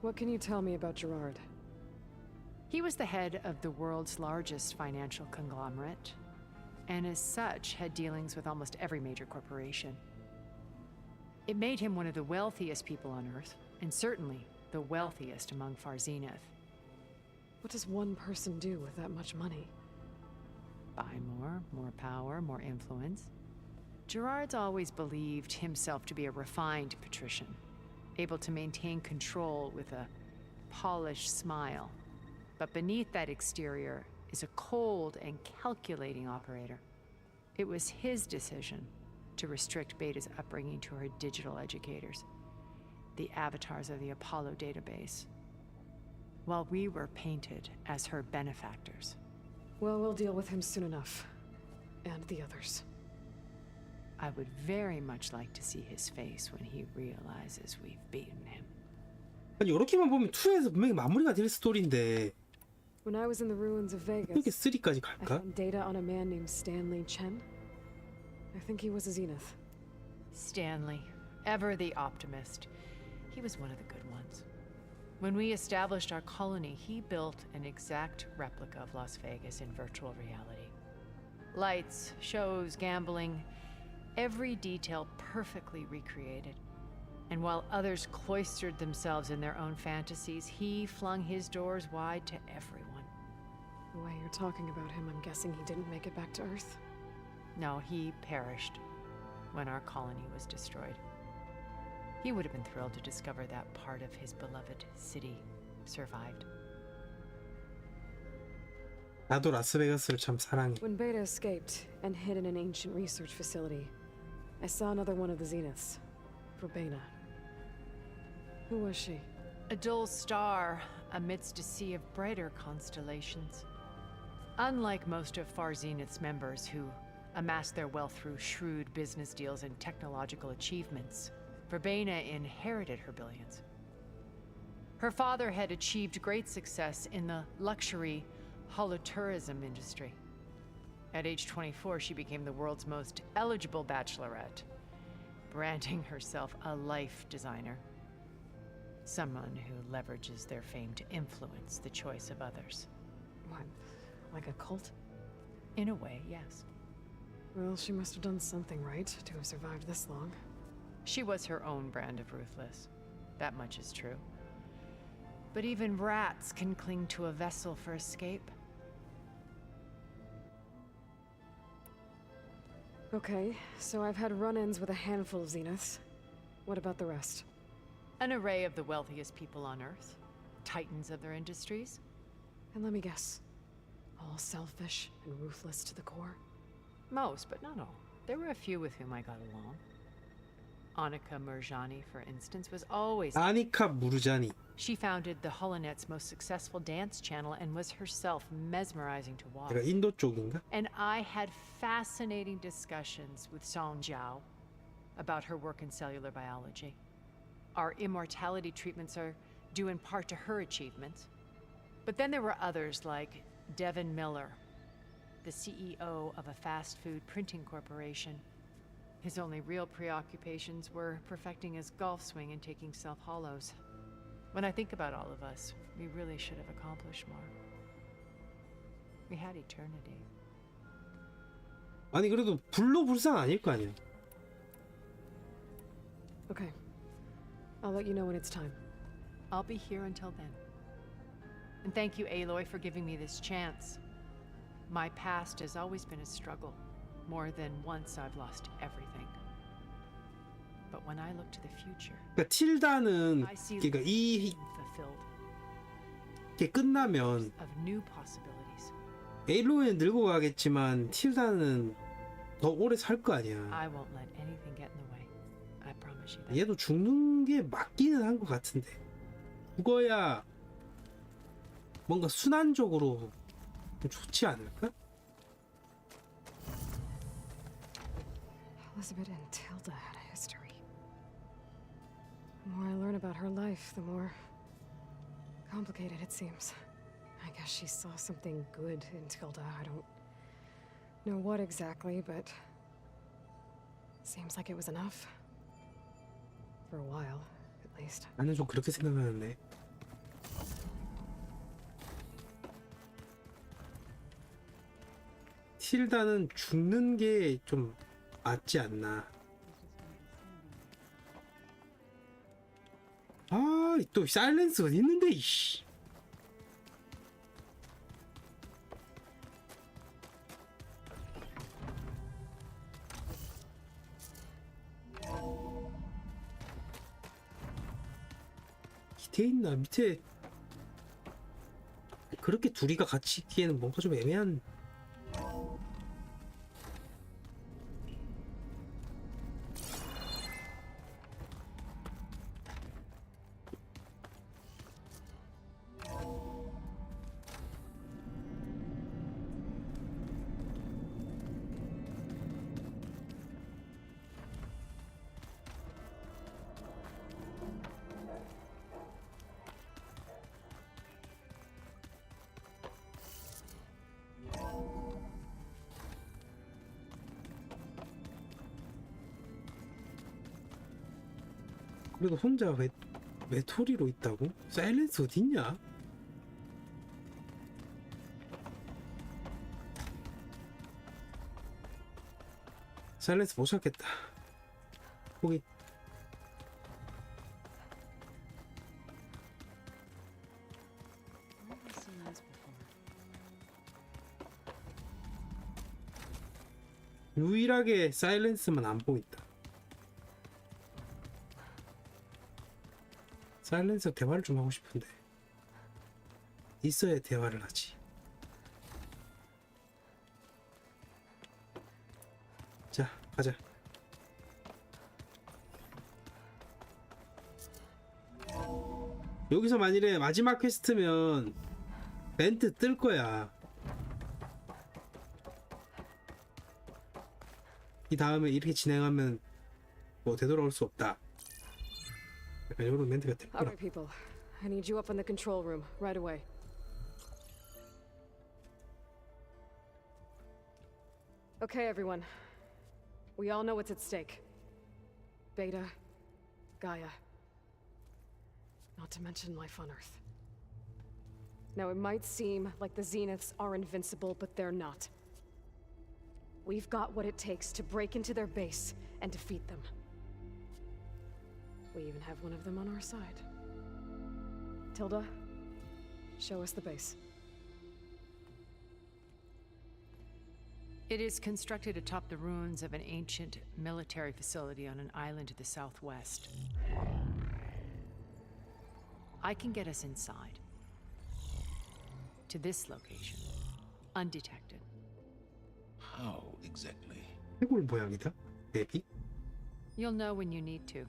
What can you tell me about Gerard? He was the head of the world's largest financial conglomerate, and as such had dealings with almost every major corporation. It made him one of the wealthiest people on Earth, and certainly the wealthiest among Far Zenith. What does one person do with that much money? Buy more power, more influence. Gerard's always believed himself to be a refined patrician, able to maintain control with a polished smile. But beneath that exterior is a cold and calculating operator. It was his decision to restrict Beta's upbringing to her digital educators, the avatars of the Apollo database, while we were painted as her benefactors. Well, we'll deal with him soon enough. And the others. I would very much like to see his face when he realizes we've beaten him. 아니 이렇게만 보면 2에서 분명히 마무리가 될 스토리인데 When I was in the ruins of 이렇게 Vegas, 3까지 I 갈까? found data on a man named Stanley Chen. I think he was a Zenith. Stanley, ever the optimist. He was one of the good ones. When we established our colony, he built an exact replica of Las Vegas in virtual reality. Lights, shows, gambling, every detail perfectly recreated. And while others cloistered themselves in their own fantasies, he flung his doors wide to everyone. The way you're talking about him, I'm guessing he didn't make it back to Earth. No, he perished when our colony was destroyed. He would have been thrilled to discover that part of his beloved city survived. 나도 라스베가스를 참 사랑해. When Beta escaped and hid in an ancient research facility, I saw another one of the Zeniths, Forbidden. Who was she? A dull star amidst a sea of brighter constellations. Unlike most of Far Zenith's members who amassed their wealth through shrewd business deals and technological achievements, Verbena inherited her billions. Her father had achieved great success in the luxury holotourism industry. At age 24, she became the world's most eligible bachelorette, branding herself a life designer. Someone who leverages their fame to influence the choice of others. What, like a cult? In a way, yes. Well, she must have done something right to have survived this long. She was her own brand of ruthless. That much is true. But even rats can cling to a vessel for escape. Okay, so I've had run-ins with a handful of Zeniths. What about the rest? An array of the wealthiest people on Earth. Titans of their industries. And let me guess. All selfish and ruthless to the core? Most, but not all. There were a few with whom I got along. Annika Murjani, for instance, was always... 아니카 무르자니. She founded the Holonet's most successful dance channel and was herself mesmerizing to watch. 내가 인도 쪽인가? And I had fascinating discussions with Song Jiao about her work in cellular biology. Our immortality treatments are due in part to her achievements. But then there were others like Devin Miller, the CEO of a fast food printing corporation. His only real preoccupations were perfecting his golf swing and taking self-hollows. When I think about all of us, we really should have accomplished more. We had eternity. 아니 그래도 불로불상 아닐 거 아니야. Okay. I'll let you know when it's time. I'll be here until then. And thank you, Aloy, for giving me this chance. My past has always been a struggle. More than once I've lost everything. But when I look to the future, 그러니까 틸다는 I see 그러니까 being fulfilled 이게 끝나면 of new possibilities. 에일로이는 늙어 가겠지만 틸다는 더 오래 살 거 아니야. I won't let anything get in the way. I promise you that. 얘도 죽는 게 맞기는 한 것 같은데 죽어야 뭔가 순환적으로 좀 좋지 않을까? Elizabeth and Tilda had a history. The more I learn about her life, the more complicated it seems. I guess she saw something good in Tilda. I don't know what exactly, but seems like it was enough. For a while, at least. 나는 좀 그렇게 생각하는데. 틸다는 죽는 게 좀 맞지 않나. 아, 또 사일렌스가 있는데 이씨. 밑에 있나? 밑에 그렇게 둘이가 같이 있기에는 뭔가 좀 애매한. 그래도 혼자 외톨이로 있다고? 사일렌스 어딨냐? 사일렌스 못 찾겠다. 포기. 유일하게 사일렌스만 안 보인다. 사일렌스 대화를 좀 하고 싶은데 있어야 대화를 하지. 자, 가자. 여기서 만일에 마지막 퀘스트면 멘트 뜰 거야. 이 다음에 이렇게 진행하면 뭐 되돌아올 수 없다. 약간 이런 멘트가 뜰 거라. Alright, people. I need you up in the control room right away. Okay, everyone. We all know what's at stake. Beta, Gaia. Not to mention life on Earth. Now, it might seem like the Zeniths are invincible, but they're not. We've got what it takes to break into their base and defeat them. We even have one of them on our side. Tilda, show us the base. It is constructed atop the ruins of an ancient military facility on an island to the southwest. I can get us inside. To this location. Undetected. How exactly? 해골 모양이다. 맵이. You'll know when you need to.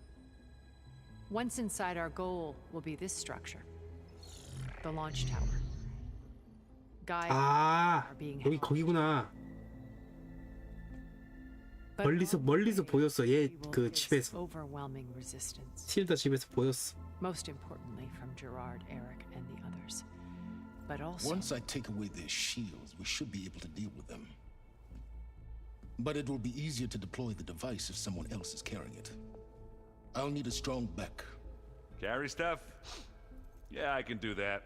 Once inside, our goal will be this structure. The launch tower. Gaia 아, are being 여기 held. 거기구나. 멀리서 보였어. 얘 그 집에서. Overwhelming resistance. 틸다 집에서 보였어. Most importantly from Gerard, Eric, and the others. But also Once I take away their shields, we should be able to deal with them. But it will be easier to deploy the device if someone else is carrying it. I'll need a strong back. Carry stuff? Yeah, I can do that.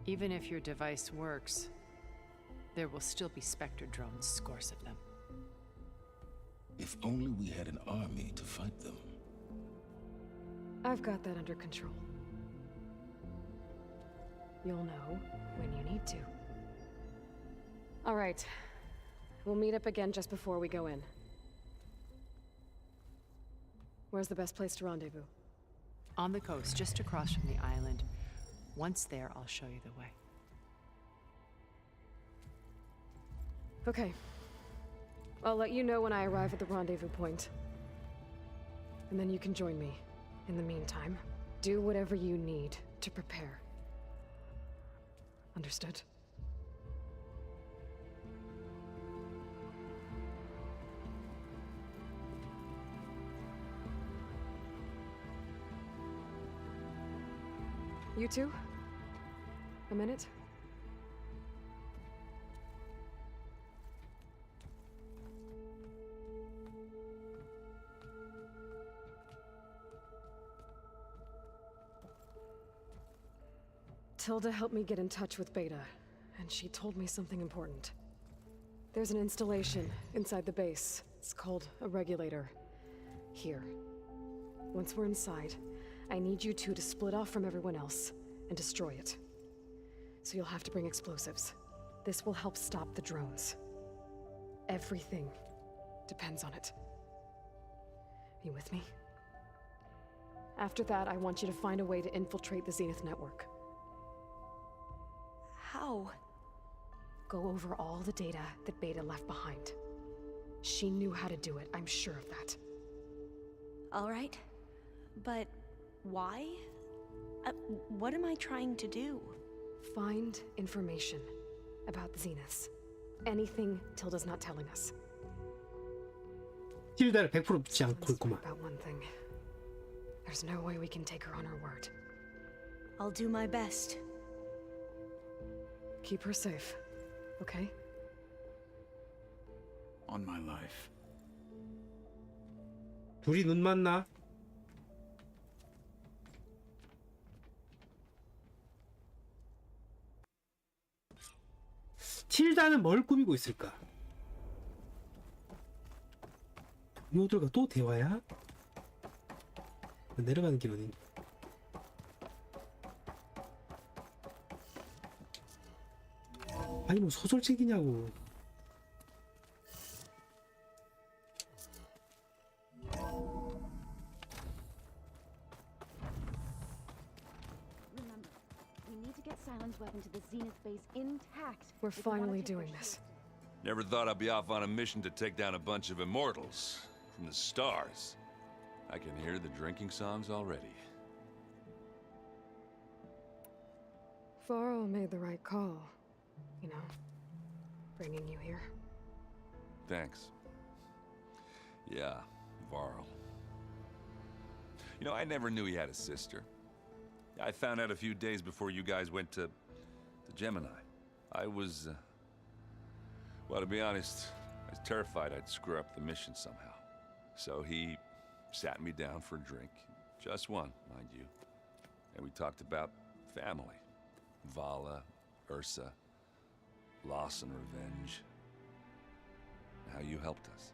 even if your device works, there will still be Spectre drones, scores of them. If only we had an army to fight them. I've got that under control. You'll know when you need to. All right. We'll meet up again just before we go in. Where's the best place to rendezvous? On the coast, just across from the island. Once there, I'll show you the way. Okay. I'll let you know when I arrive at the rendezvous point. And then you can join me. In the meantime, do whatever you need to prepare. Understood? You two? A minute? Tilda helped me get in touch with Beta, and she told me something important. There's an installation inside the base. It's called a regulator. Here. Once we're inside, I need you two to split off from everyone else and destroy it. So you'll have to bring explosives. This will help stop the drones. Everything depends on it. You with me? After that, I want you to find a way to infiltrate the Zenith network. How? Go over all the data that Beta left behind. She knew how to do it, I'm sure of that. All right. But why? What am I trying to do? Find information about the Zeniths. Anything Tilda's not telling us. 틸다를 100% 믿지 않고 있구만. About one thing. There's no way we can take her on her word. I'll do my best. Keep her safe, okay? On my life. 둘이 눈 맞나? 틸다는 뭘 꾸미고 있을까? 동료들과 또 대화야? 내려가는 길 어딘지. 아니 뭐 소설책이냐고. Remember, we need to get Silent's weapon to the Zenith base intact. We're finally doing this. Never thought I'd be off on a mission to take down a bunch of immortals from the stars. I can hear the drinking songs already. Varl made the right call. You know, bringing you here. Thanks. Yeah, Varl. You know, I never knew he had a sister. I found out a few days before you guys went to Gemini. I was, well, to be honest, I was terrified I'd screw up the mission somehow. So he sat me down for a drink. Just one, mind you. And we talked about family. Vala, Ursa, loss and revenge. How you helped us.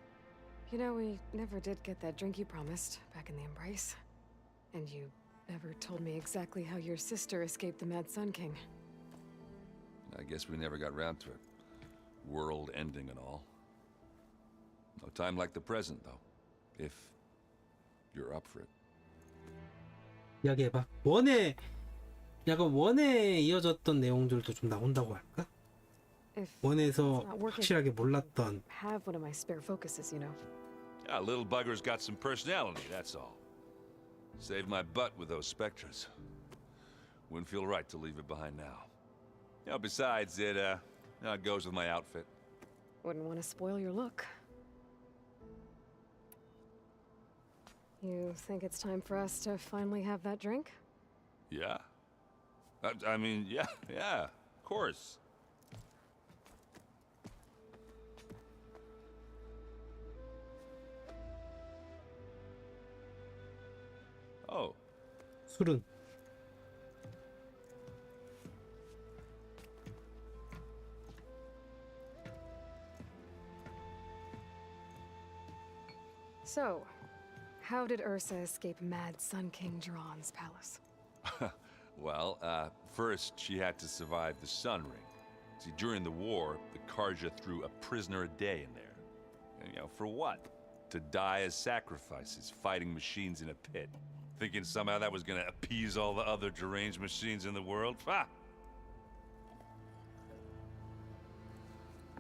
You know, we never did get that drink you promised back in the Embrace. And you never told me exactly how your sister escaped the Mad Sun King. I guess we never got round to it. World ending and all. No time like the present, though. If you're up for it. 이야기해봐. 원에 약간 원에 이어졌던 내용들도 좀 나온다고 할까? 원에서 확실하게 몰랐던. Have one of my spare focuses, you know. Yeah, little bugger's got some personality, that's all. Saved my butt with those specters. Wouldn't feel right to leave it behind now. You know, besides, it goes with my outfit. Wouldn't want to spoil your look. You think it's time for us to finally have that drink? Yeah. I mean, yeah, of course. Oh. 술은? So, how did Ursa escape Mad Sun King Jiran's palace? Well, first she had to survive the Sun Ring. See, during the war, the Karja threw a prisoner a day in there. And, you know, for what? To die as sacrifices, fighting machines in a pit. Thinking somehow that was gonna appease all the other deranged machines in the world? Ha!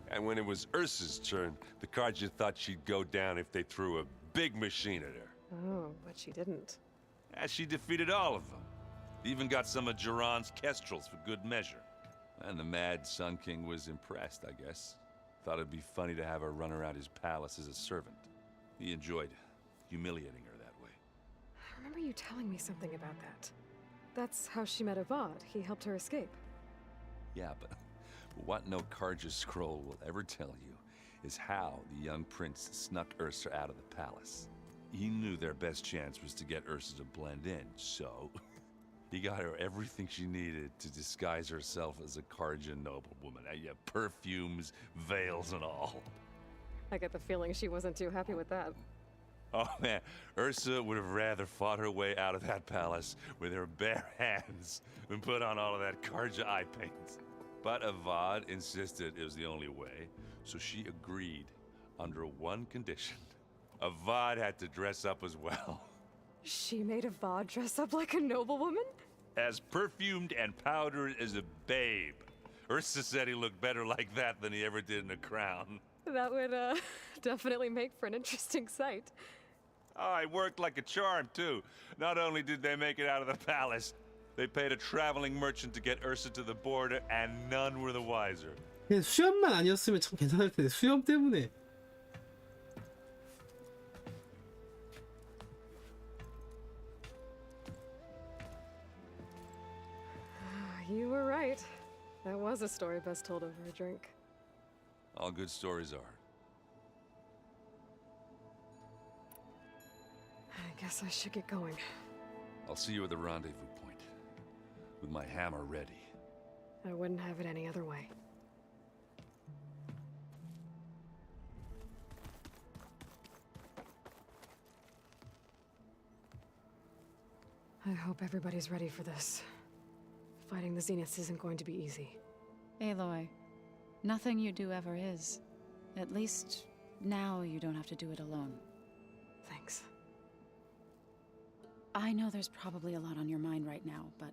And when it was Ursa's turn, the Karja thought she'd go down if they threw a big machine at her. Oh, but she didn't. And she defeated all of them. Even got some of Jiran's kestrels for good measure. And the Mad Sun King was impressed, I guess. Thought it'd be funny to have her run around his palace as a servant. He enjoyed humiliating her that way. I remember you telling me something about that. That's how she met Avad. He helped her escape. Yeah, but what no Karja scroll will ever tell you is how the young prince snuck Ursa out of the palace. He knew their best chance was to get Ursa to blend in, so he got her everything she needed to disguise herself as a Karja noblewoman. Yeah, perfumes, veils, and all. I get the feeling she wasn't too happy with that. Oh man, Ursa would have rather fought her way out of that palace with her bare hands than put on all of that Karja eye paint. But Avad insisted it was the only way, so she agreed under one condition. Avad had to dress up as well. She made Ava dress up like a noblewoman? As perfumed and powdered as a babe. Ursa said he looked better like that than he ever did in a crown. That would, definitely make for an interesting sight. Oh, it worked like a charm, too. Not only did they make it out of the palace, they paid a traveling merchant to get Ursa to the border, and none were the wiser. 수염만 아니었으면 참 괜찮을 텐데 수염 때문에. You were right. That was a story best told over a drink. All good stories are. I guess I should get going. I'll see you at the rendezvous point, with my hammer ready. I wouldn't have it any other way. I hope everybody's ready for this. Fighting the Zeniths isn't going to be easy. Aloy, nothing you do ever is. At least, now you don't have to do it alone. Thanks. I know there's probably a lot on your mind right now, but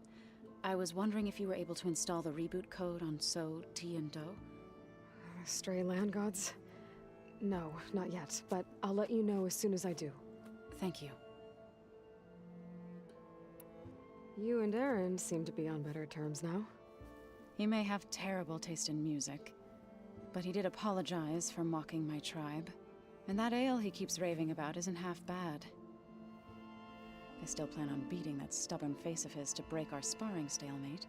I was wondering if you were able to install the reboot code on So, T, and Do? Stray land gods? No, not yet, but I'll let you know as soon as I do. Thank you. You and Aaron seem to be on better terms now. He may have terrible taste in music, but he did apologize for mocking my tribe. And that ale he keeps raving about isn't half bad. I still plan on beating that stubborn face of his to break our sparring stalemate.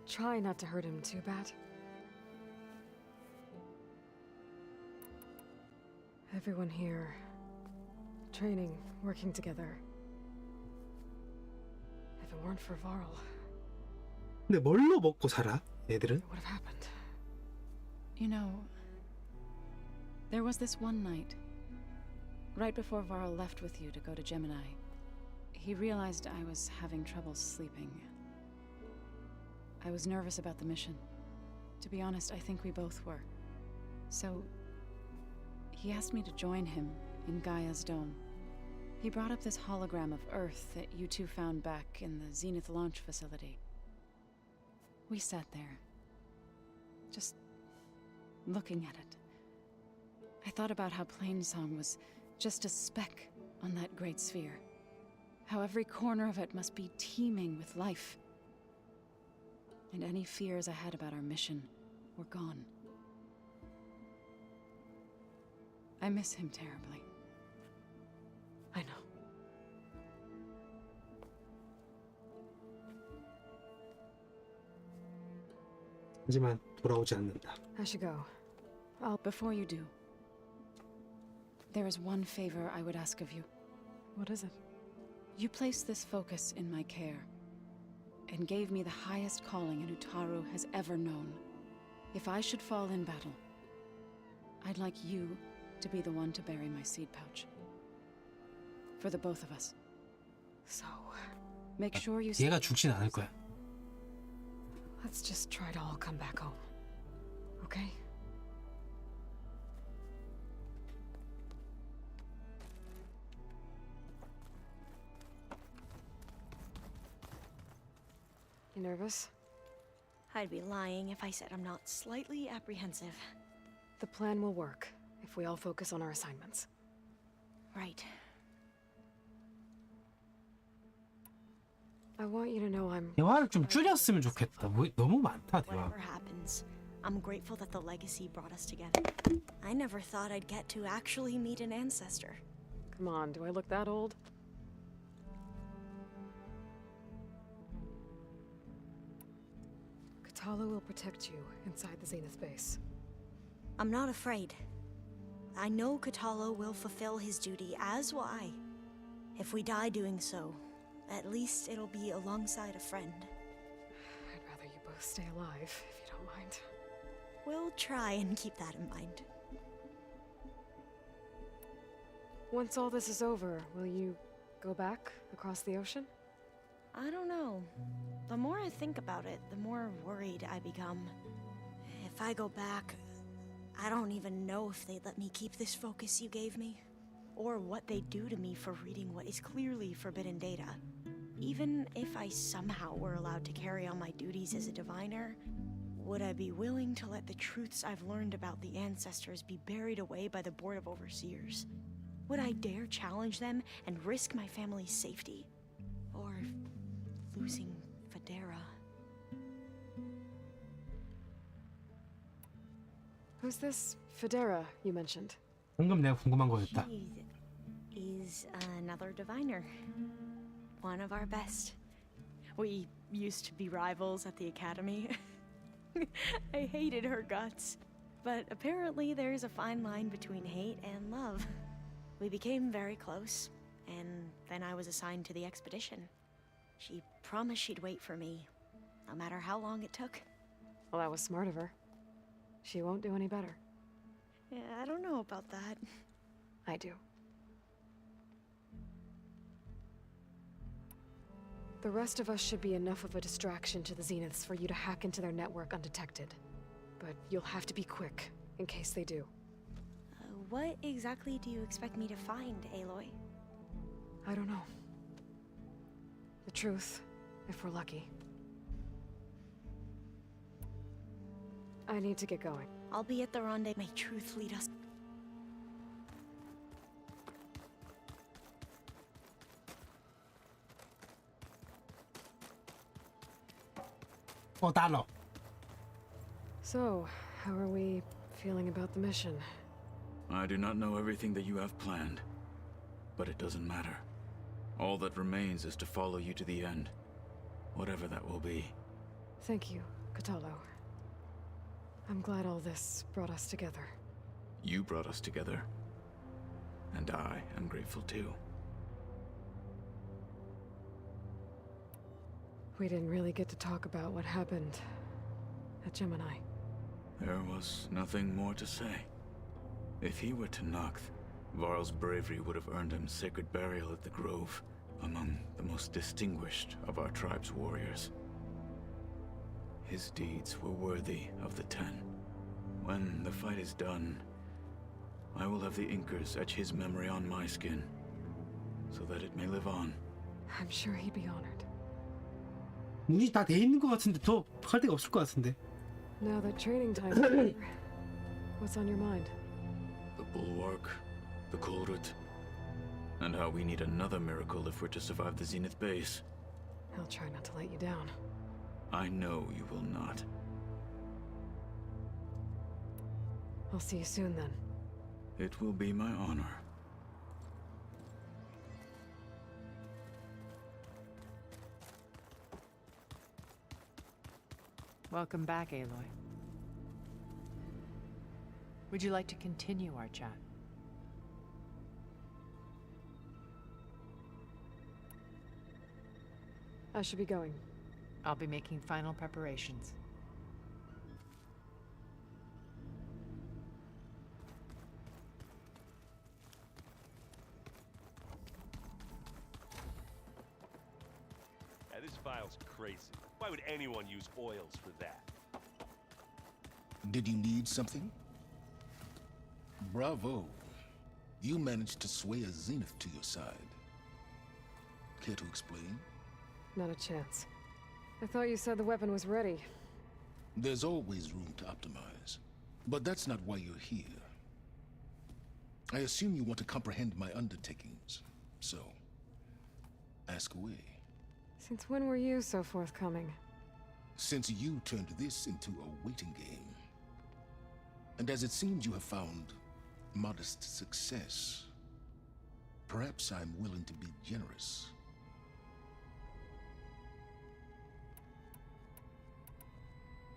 Try not to hurt him too bad. Everyone here, training, working together. If it weren't for Varl, 근데 뭘로 먹고 살아? 얘들은? what would have happened? You know, there was this one night, right before Varl left with you to go to Gemini. He realized I was having trouble sleeping. I was nervous about the mission. To be honest, I think we both were. So, he asked me to join him in Gaia's dome. He brought up this hologram of Earth that you two found back in the Zenith launch facility. We sat there, just looking at it. I thought about how Plainsong was just a speck on that great sphere. How every corner of it must be teeming with life. And any fears I had about our mission were gone. I miss him terribly. I know. 하지만 돌아오지 않는다. I should go. Before you do, there is one favor I would ask of you. What is it? You placed this focus in my care, and gave me the highest calling an Utaru has ever known. If I should fall in battle, I'd like you to be the one to bury my seed pouch. For the both of us. So, make sure you 얘가 죽진 않을 거야. let's just try to all come back home. Okay? You nervous? I'd be lying if I said I'm not slightly apprehensive. The plan will work if we all focus on our assignments. Right. I want you to know I'm... 대화를 좀 줄였으면 좋겠다. 뭐, 너무 많다, 대화. Whatever happens, I'm grateful that the legacy brought us together. I never thought I'd get to actually meet an ancestor. Come on, do I look that old? Katala will protect you inside the Zenith base. I'm not afraid. I know Katala will fulfill his duty, as will I. If we die doing so, at least it'll be alongside a friend. I'd rather you both stay alive, if you don't mind. We'll try and keep that in mind. Once all this is over, will you go back across the ocean? I don't know. The more I think about it, the more worried I become. If I go back, I don't even know if they'd let me keep this focus you gave me. or what they'd do to me for reading what is clearly forbidden data. Even if I somehow were allowed to carry on my duties as a diviner, would I be willing to let the truths I've learned about the ancestors be buried away by the Board of Overseers? Would I dare challenge them and risk my family's safety? Or losing Federa? Who's this Federa you mentioned? 방금 내가 궁금한 거였다. He is another diviner. One of our best. We used to be rivals at the academy. I hated her guts. But apparently there's a fine line between hate and love. We became very close, and then I was assigned to the expedition. She promised she'd wait for me, no matter how long it took. Well, that was smart of her. She won't do any better. Yeah, I don't know about that. I do. The rest of us should be enough of a distraction to the Zeniths for you to hack into their network undetected. But you'll have to be quick, in case they do. What exactly do you expect me to find, Aloy? I don't know. The truth, if we're lucky. I need to get going. I'll be at the rendezvous. May truth lead us. 달러. So, how are we feeling about the mission? I do not know everything that you have planned, but it doesn't matter. All that remains is to follow you to the end, whatever that will be. Thank you, Katalo. I'm glad all this brought us together. You brought us together, and I am grateful too. We didn't really get to talk about what happened at Gemini. There was nothing more to say. If he were Tenakth, Varl's bravery would have earned him sacred burial at the Grove, among the most distinguished of our tribe's warriors. His deeds were worthy of the Ten. When the fight is done, I will have the Inkers etch his memory on my skin, so that it may live on. I'm sure he'd be honored. 문이 다 돼 있는 것 같은데 더 할 데가 없을 것 같은데. Now that training time's over, what's on your mind? The Bulwark, the Kulrut, and how we need another miracle if we're to survive the Zenith base. I'll try not to let you down. I know you will not. I'll see you soon then. It will be my honor. Welcome back, Aloy. Would you like to continue our chat? I should be going. I'll be making final preparations. Yeah, this vial's crazy. Why would anyone use oils for that? Did you need something? Bravo. You managed to sway a Zenith to your side. Care to explain? Not a chance. I thought you said the weapon was ready. There's always room to optimize. But that's not why you're here. I assume you want to comprehend my undertakings. So, ask away. Since when were you so forthcoming? Since you turned this into a waiting game. And as it seems you have found modest success, perhaps I'm willing to be generous.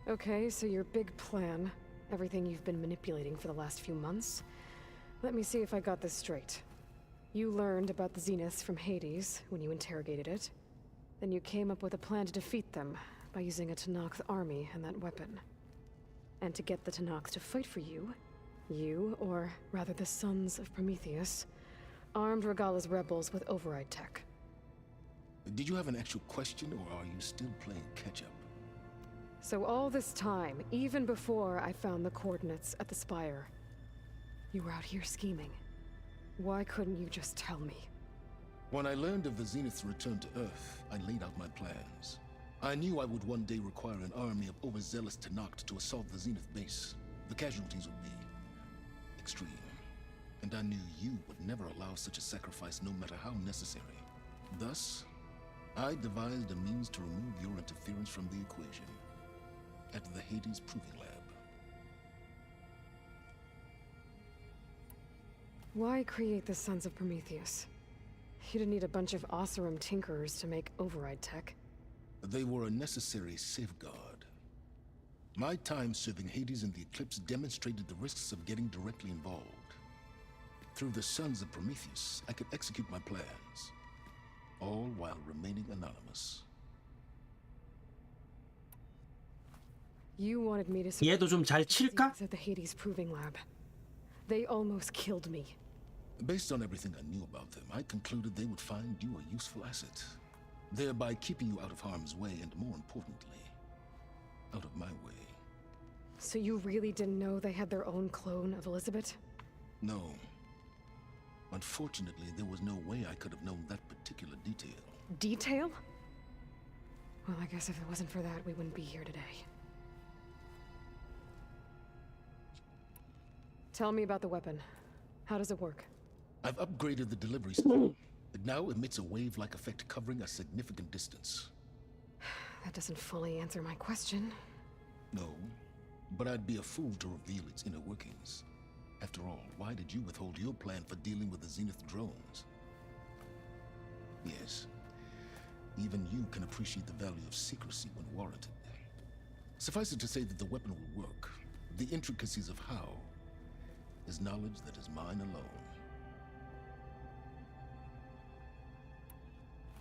Okay, so your big plan, everything you've been manipulating for the last few months. Let me see if I got this straight. You learned about the Zeniths from Hades when you interrogated it. Then you came up with a plan to defeat them by using a Tenakth army and that weapon. And to get the Tenakth to fight for you, or rather the Sons of Prometheus, armed Regala's rebels with override tech. Did you have an actual question, or are you still playing catch-up? So all this time, even before I found the coordinates at the Spire, you were out here scheming. Why couldn't you just tell me? When I learned of the Zenith's return to Earth, I laid out my plans. I knew I would one day require an army of overzealous Tenakth to assault the Zenith base. The casualties would be extreme. And I knew you would never allow such a sacrifice, no matter how necessary. Thus, I devised a means to remove your interference from the equation at the Hades Proving Lab. Why create the Sons of Prometheus? You didn't need a bunch of Oseram tinkerers to make override tech. They were a necessary safeguard. My time serving Hades in the Eclipse demonstrated the risks of getting directly involved. Through the Sons of Prometheus, I could execute my plans, all while remaining anonymous. You wanted me to 얘도 좀 잘 칠까? at the Hades Proving Lab. They almost killed me. Based on everything I knew about them, I concluded they would find you a useful asset, thereby keeping you out of harm's way and, more importantly, out of my way. So you really didn't know they had their own clone of Elizabeth? No. Unfortunately, there was no way I could have known that particular detail. Detail? Well, I guess if it wasn't for that, we wouldn't be here today. Tell me about the weapon. How does it work? I've upgraded the delivery system. It now emits a wave-like effect covering a significant distance. That doesn't fully answer my question. No, but I'd be a fool to reveal its inner workings. After all, why did you withhold your plan for dealing with the Zenith drones? Yes, even you can appreciate the value of secrecy when warranted. Suffice it to say that the weapon will work. The intricacies of how is knowledge that is mine alone.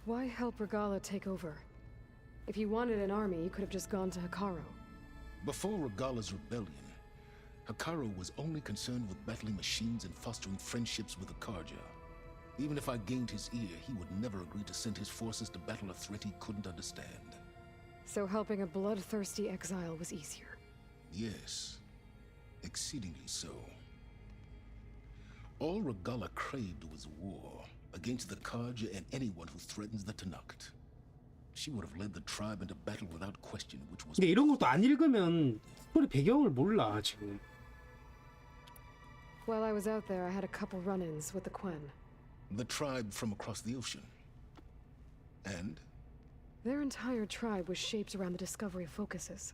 Why help Regala take over? If you wanted an army, you could have just gone to Hekarro. Before Regala's rebellion, Hekarro was only concerned with battling machines and fostering friendships with the Karja. Even if I gained his ear, he would never agree to send his forces to battle a threat he couldn't understand. So helping a bloodthirsty exile was easier. Yes, exceedingly so. All Regala craved was war against the Karja and anyone who threatens the Tenakth. She would have led the tribe into battle without question, which was... 근데 이런 것도 안 읽으면 스토리 배경을 몰라 지금. While I was out there, I had a couple run-ins with the Quen. The tribe from across the ocean. And? Their entire tribe was shaped around the discovery of focuses.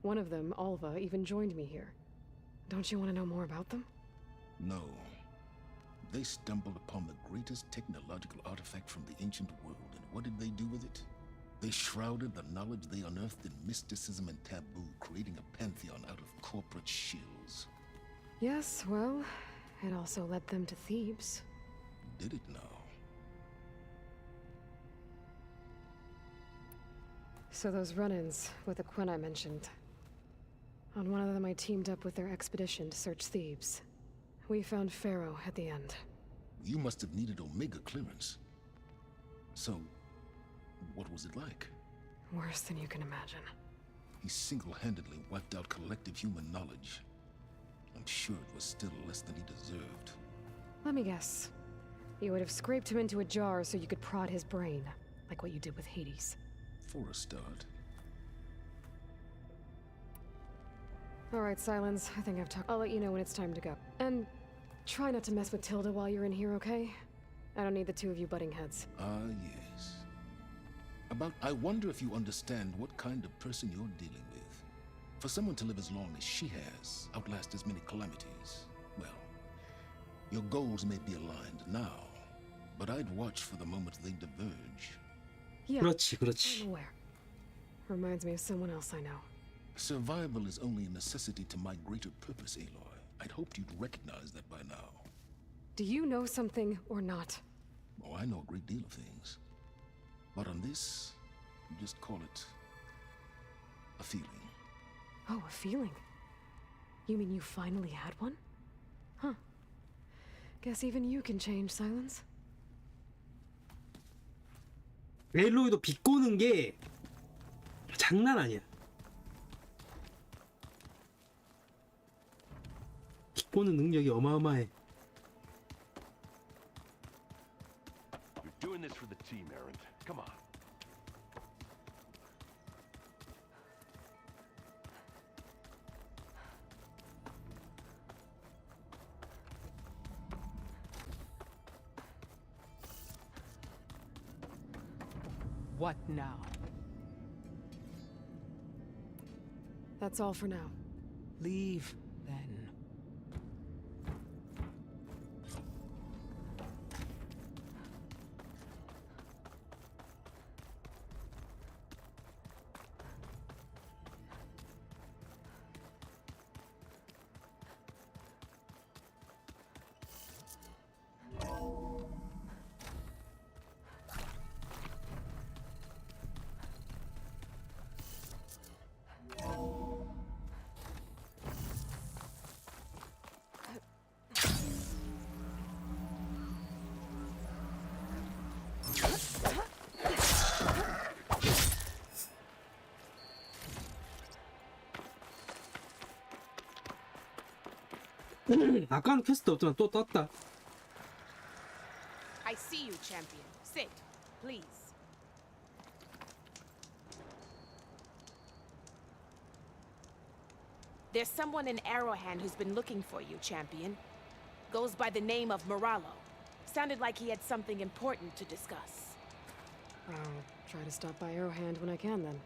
One of them, Alva, even joined me here. Don't you want to know more about them? No. They stumbled upon the greatest technological artifact from the ancient world, and what did they do with it? They shrouded the knowledge they unearthed in mysticism and taboo, creating a pantheon out of corporate shills. Yes, well, it also led them to Thebes. Did it now? So those run-ins with the Quen I mentioned. On one of them I teamed up with their expedition to search Thebes. We found Pharaoh at the end. You must have needed Omega clearance. So, what was it like? Worse than you can imagine. He single-handedly wiped out collective human knowledge. I'm sure it was still less than he deserved. Let me guess. You would have scraped him into a jar so you could prod his brain, like what you did with Hades. For a start. Alright, Silence. I think I've talked. I'll let you know when it's time to go. And try not to mess with Tilda while you're in here, okay? I don't need the two of you butting heads. Ah, yes. I wonder if you understand what kind of person you're dealing with. For someone to live as long as she has, outlast as many calamities, well, your goals may be aligned now, but I'd watch for the moment they diverge. Yeah, 그렇지. I'm aware. Reminds me of someone else I know. Survival is only a necessity to my greater purpose, Aloy. I'd hoped you'd recognize that by now. Do you know something or not? Oh, I know a great deal of things. But on this, just call it a feeling. Oh, a feeling? You mean you finally had one? Huh. Guess even you can change, Silence. 렐로이도 비꼬는 게 장난 아니야. 비꼬는 능력이 어마어마해. Doing this for the team, Errant. Come on. What now? That's all for now. Leave, then. 아까는 퀘스트 없더라. 또 떴다. I see you, champion. Sit, please. There's someone in Arrowhand who's been looking for you, champion. Goes by the name of Moralo. Sounded like he had something important to discuss. I'll try to stop by Arrowhand when I can, then.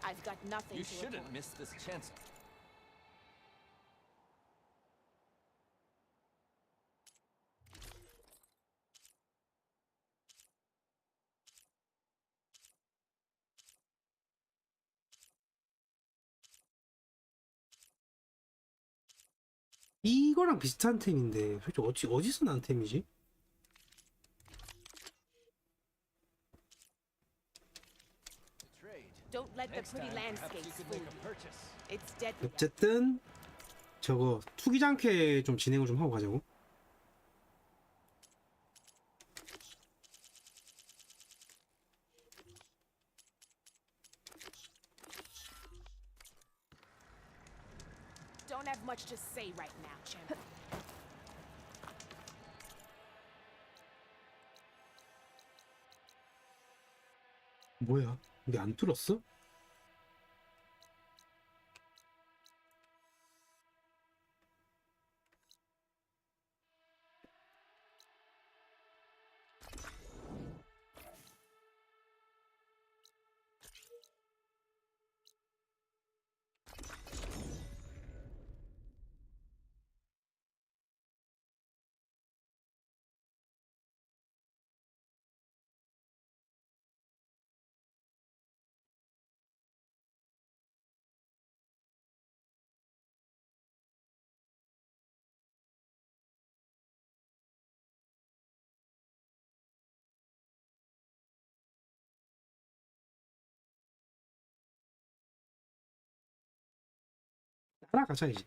I've got nothing You to shouldn't report. miss this chance. 이거랑 비슷한 템인데 솔직히 어디서 난 템이지? Don't let the pretty landscapes fool you. It's deadly. 어쨌든 저거 투기지 않게 좀 진행을 좀 하고 가자고. Don't have much to say right now, champion. 뭐야? 이게 안 뚫었어? 따라가자 이제.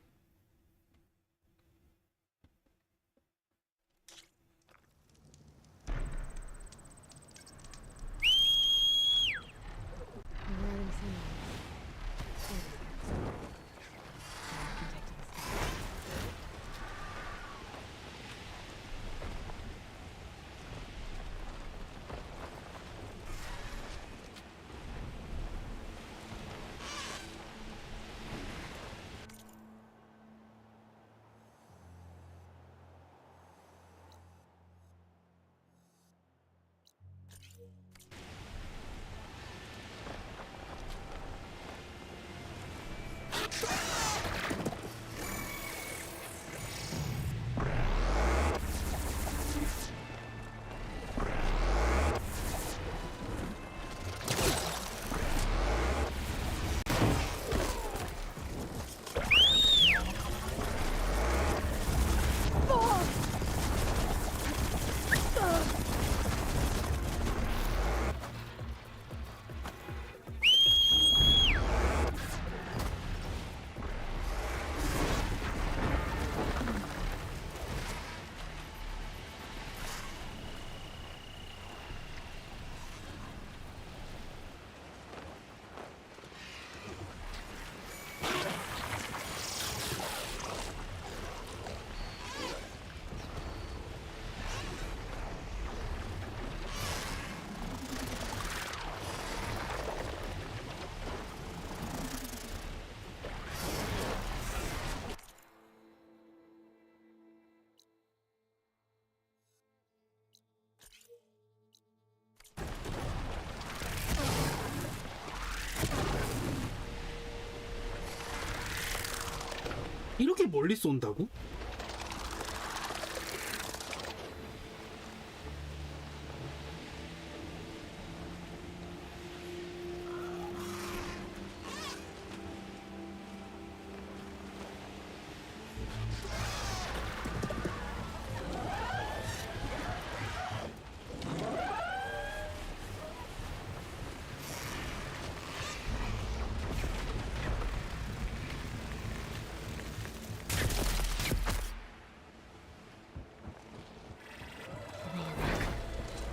이렇게 멀리 쏜다고?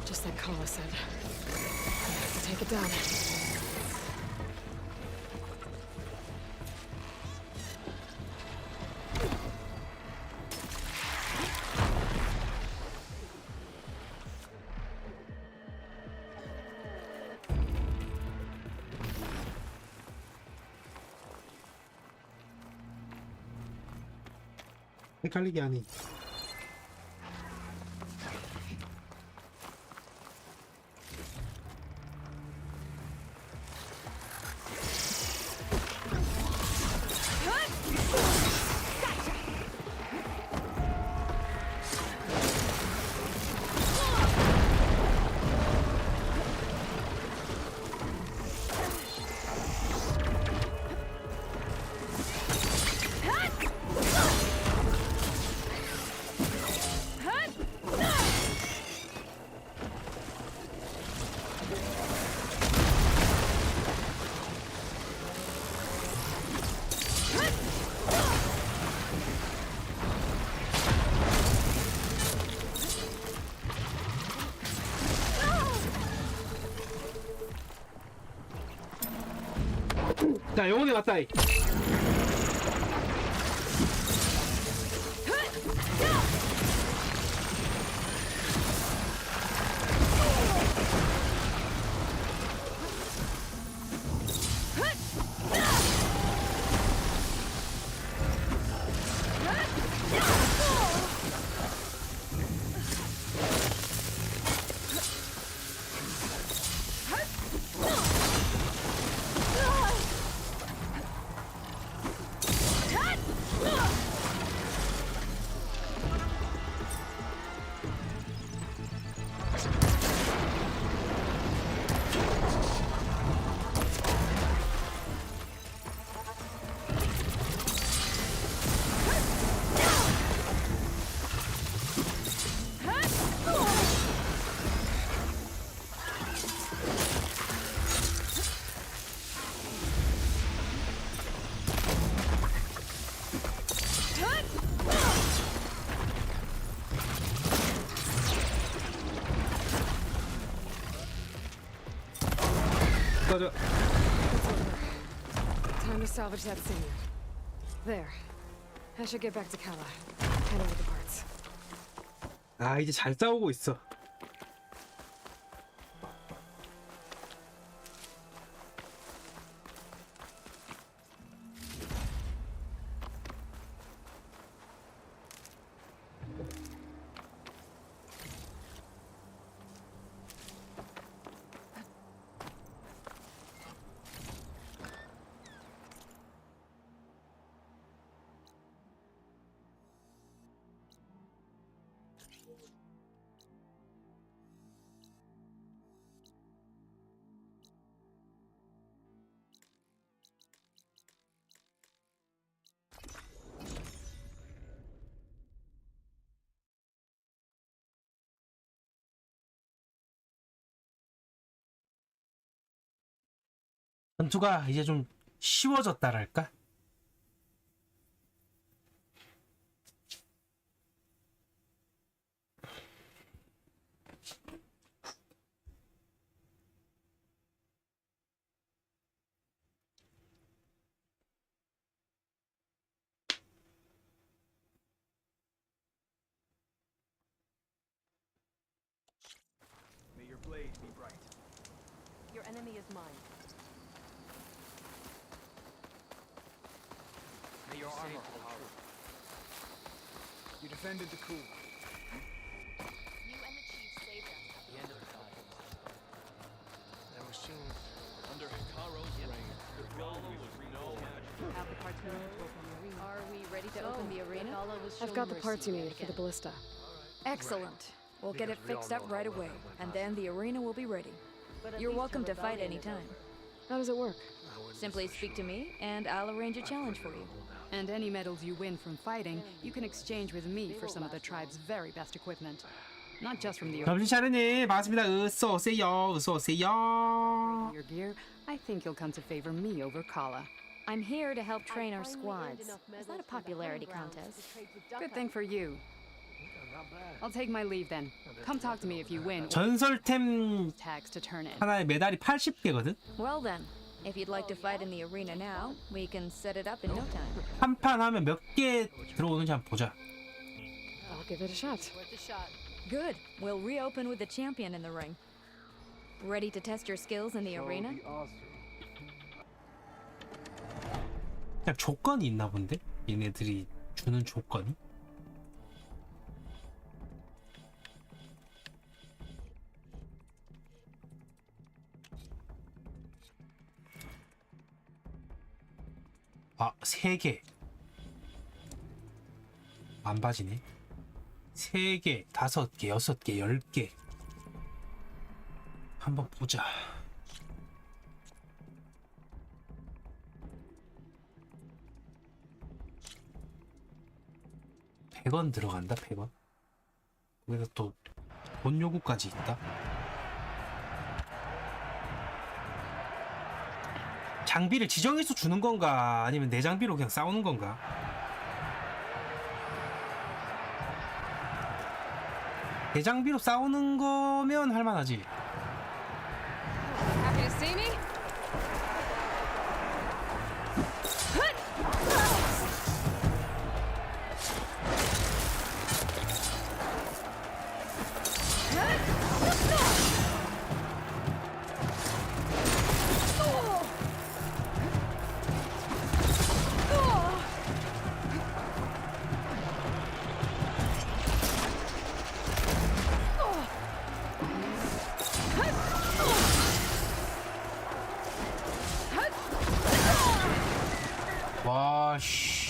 Just like Kala said. I have to take it down. 헷갈리게 하니. 자, 영혼의 맞다이. 가자. Time to salvage that sinew. There. I should get back to Kala. Hand over the parts. 아, 이제 잘 싸우고 있어. 전투가 이제 좀 쉬워졌다랄까? May your blade be bright. Your enemy is mine. May your armor hold true. You defended the coup. You and the chief saved us at the end of the fight. That was soon. Under Hikaro's reign, the Gala was no match for Are we ready to open the arena? I've got the parts you need for the ballista. Excellent. We'll get it fixed up right away, and then the arena will be ready. You're welcome to fight anytime. How does it work? Simply speak to me, and I'll arrange a challenge for you. And any medals you win from fighting, you can exchange with me for some of the tribe's very best equipment. Not just from the 점심차려님 반갑습니다. 어서 오세요. 어서 오세요. your gear, I think you'll come to favor me over Kala. I'm here to help train our squads. Is that a popularity contest? Good thing for you. I'll take my leave then. Come talk to me if you win. 전설템 Tags to turn in. 하나에 메달이 80개거든. Well then, if you'd like to fight in the arena now, we can set it up in no time. 한 판 하면 몇 개 들어오는지 한번 보자. I'll give it a shot. Good. We'll reopen with the champion in the ring. Ready to test your skills in the arena? 그냥 조건이 있나 본데? 얘네들이 주는 조건이? 아, 3개. 만바지네. 3개, 5개, 6개, 10개. 한번 보자. $100 들어간다, 100원. 거기다 또 돈 요구까지 있다. 장비를 지정해서 주는 건가? 아니면 내 장비로 그냥 싸우는 건가? 내 장비로 싸우는 거면 할만하지. Happy to see me? 와, 씨.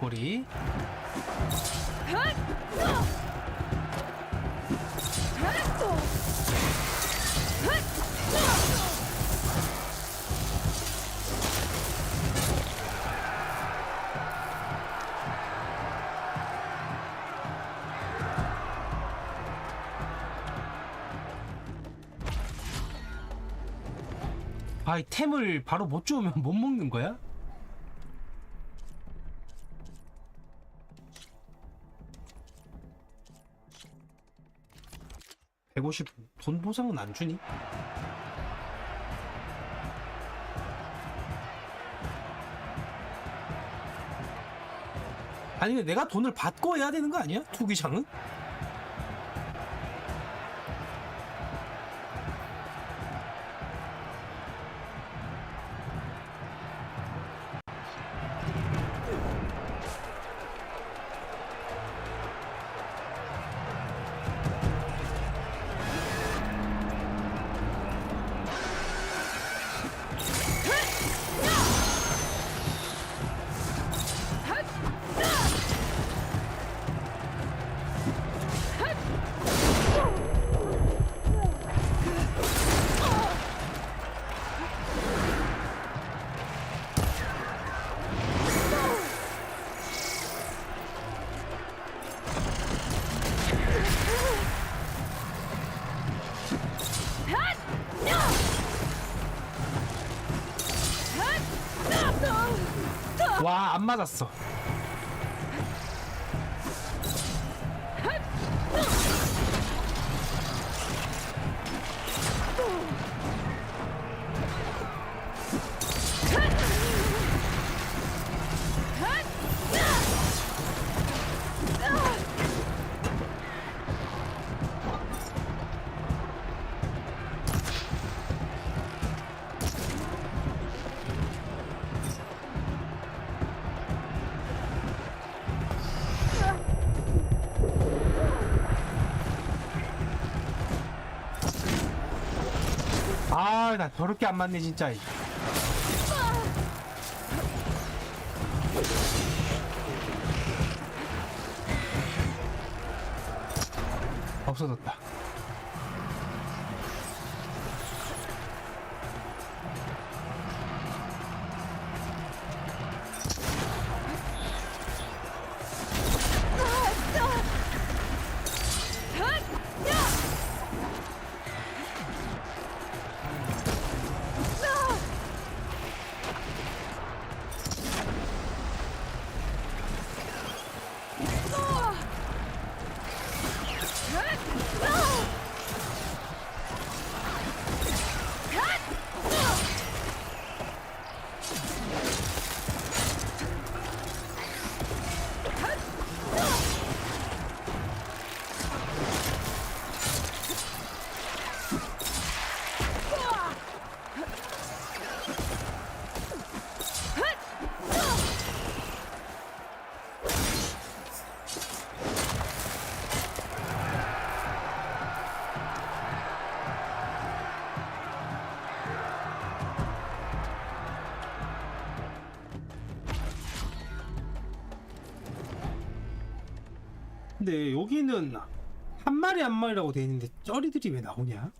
꼬리. 아이템을 바로 못 주우면 못 먹는 거야? $150 돈 보상은 안 주니? 아니면 내가 돈을 받고 해야 되는 거 아니야? 투기장은? 와, 안 맞았어. 나 더럽게 안 맞네 진짜. 없어졌다. 근데 여기는 한 마리 한 마리라고 돼 있는데 쩌리들이 왜 나오냐?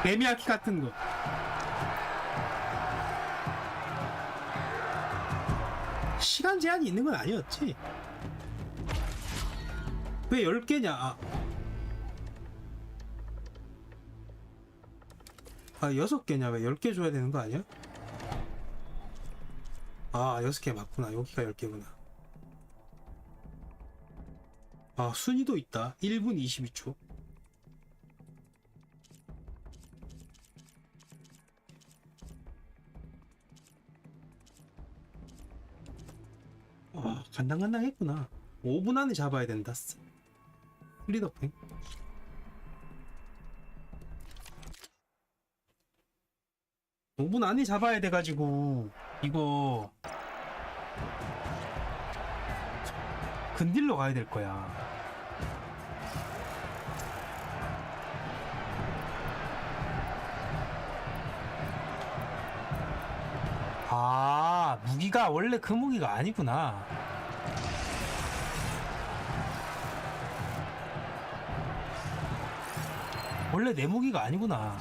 개미야키 같은 거. 시간 제한이 있는 건 아니었지? 왜 10개냐? 아 6개냐? 왜 10개 줘야 되는 거 아니야? 아 6개 맞구나. 여기가 10개구나. 아 순위도 있다. 1분 22초. 아 간당간당했구나. 5분 안에 잡아야 된다. 리더팽. 오 분 안에 잡아야 돼가지고 이거 근딜로 가야 될 거야. 아 무기가 원래 그 무기가 아니구나. 원래 내 무기가 아니구나.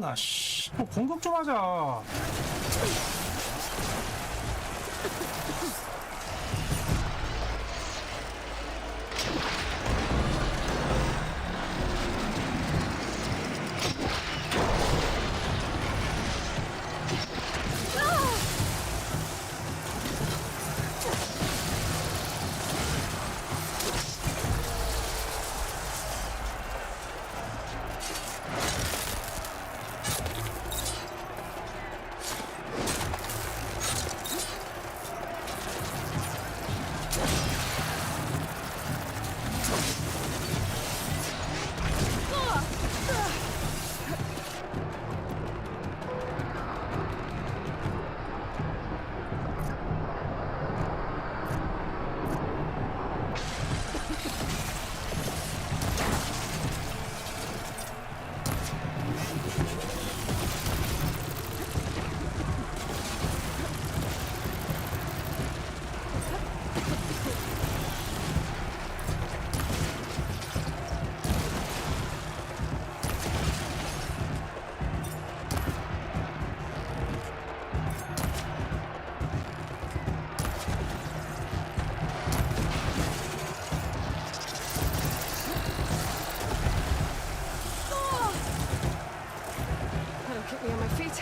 아, 씨. 공격 좀 하자. That'll keep me on my feet.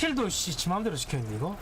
스킬도 씨, 지 맘대로 시켰는데 이거?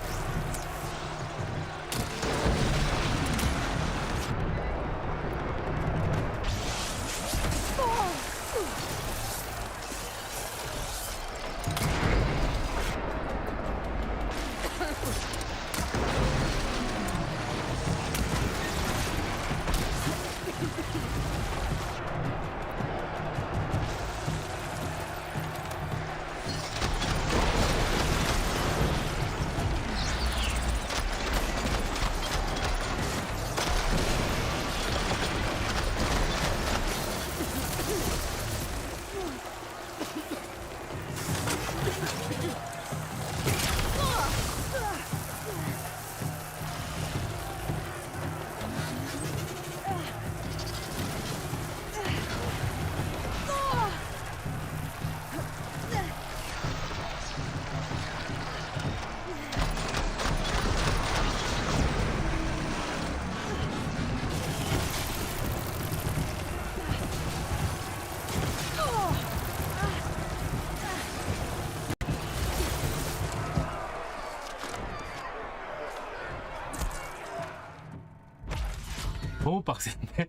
너무 빡센데?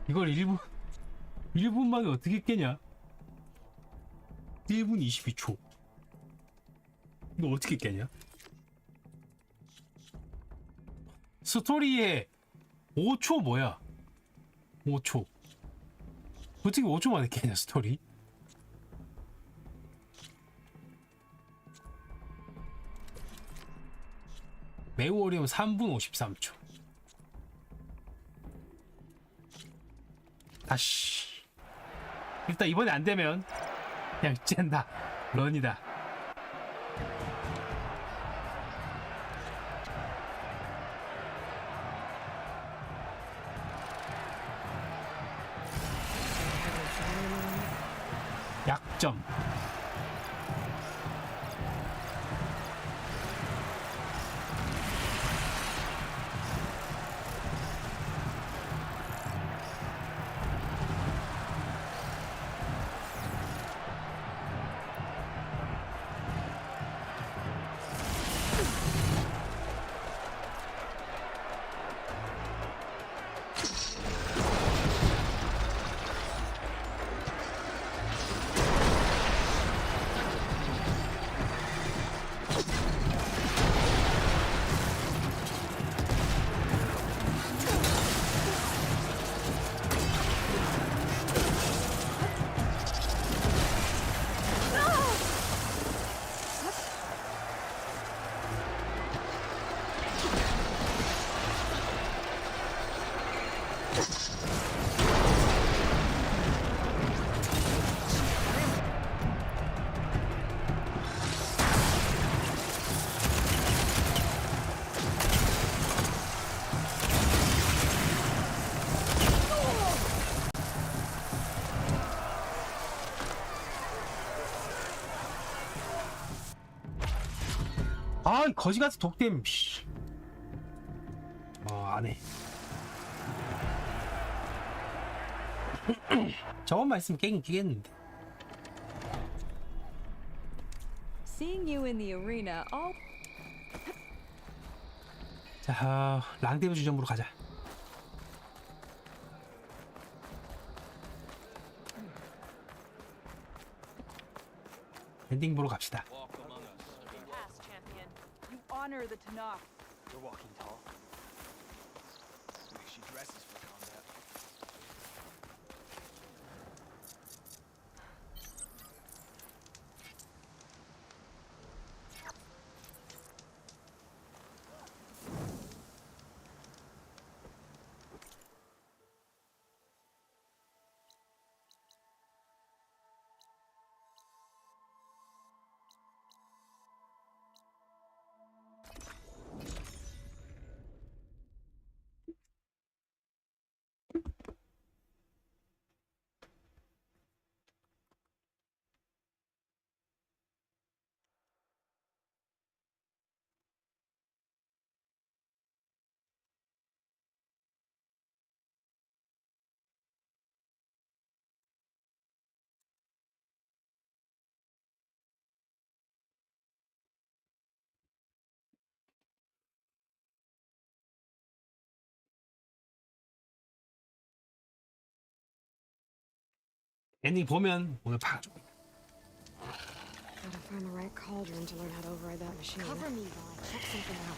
이걸 1분 만에 어떻게 깨냐? 1분 22초. 이거 어떻게 깨냐? 스토리에 5초 뭐야? 5초. 어떻게 5초 만에 깨냐, 스토리? 매우 어려운 3분 53초. 다시. 일단 이번에 안 되면 그냥 쨘다. 런이다. 약점. 아이 거지같이 독댐. 씨. 안해. 저것만 있으면 깨긴 깨겠는데. Seeing you in the arena all 자, 랑데브 주점으로 가자. 엔딩 보러 갑시다. Pass, champion. You honor the Tanakh. You're walking tall. Maybe she dresses for combat. 엔딩 보면 오늘 봐줘. Gotta find the right cauldron to learn how to override that machine. Cover me while I check something out.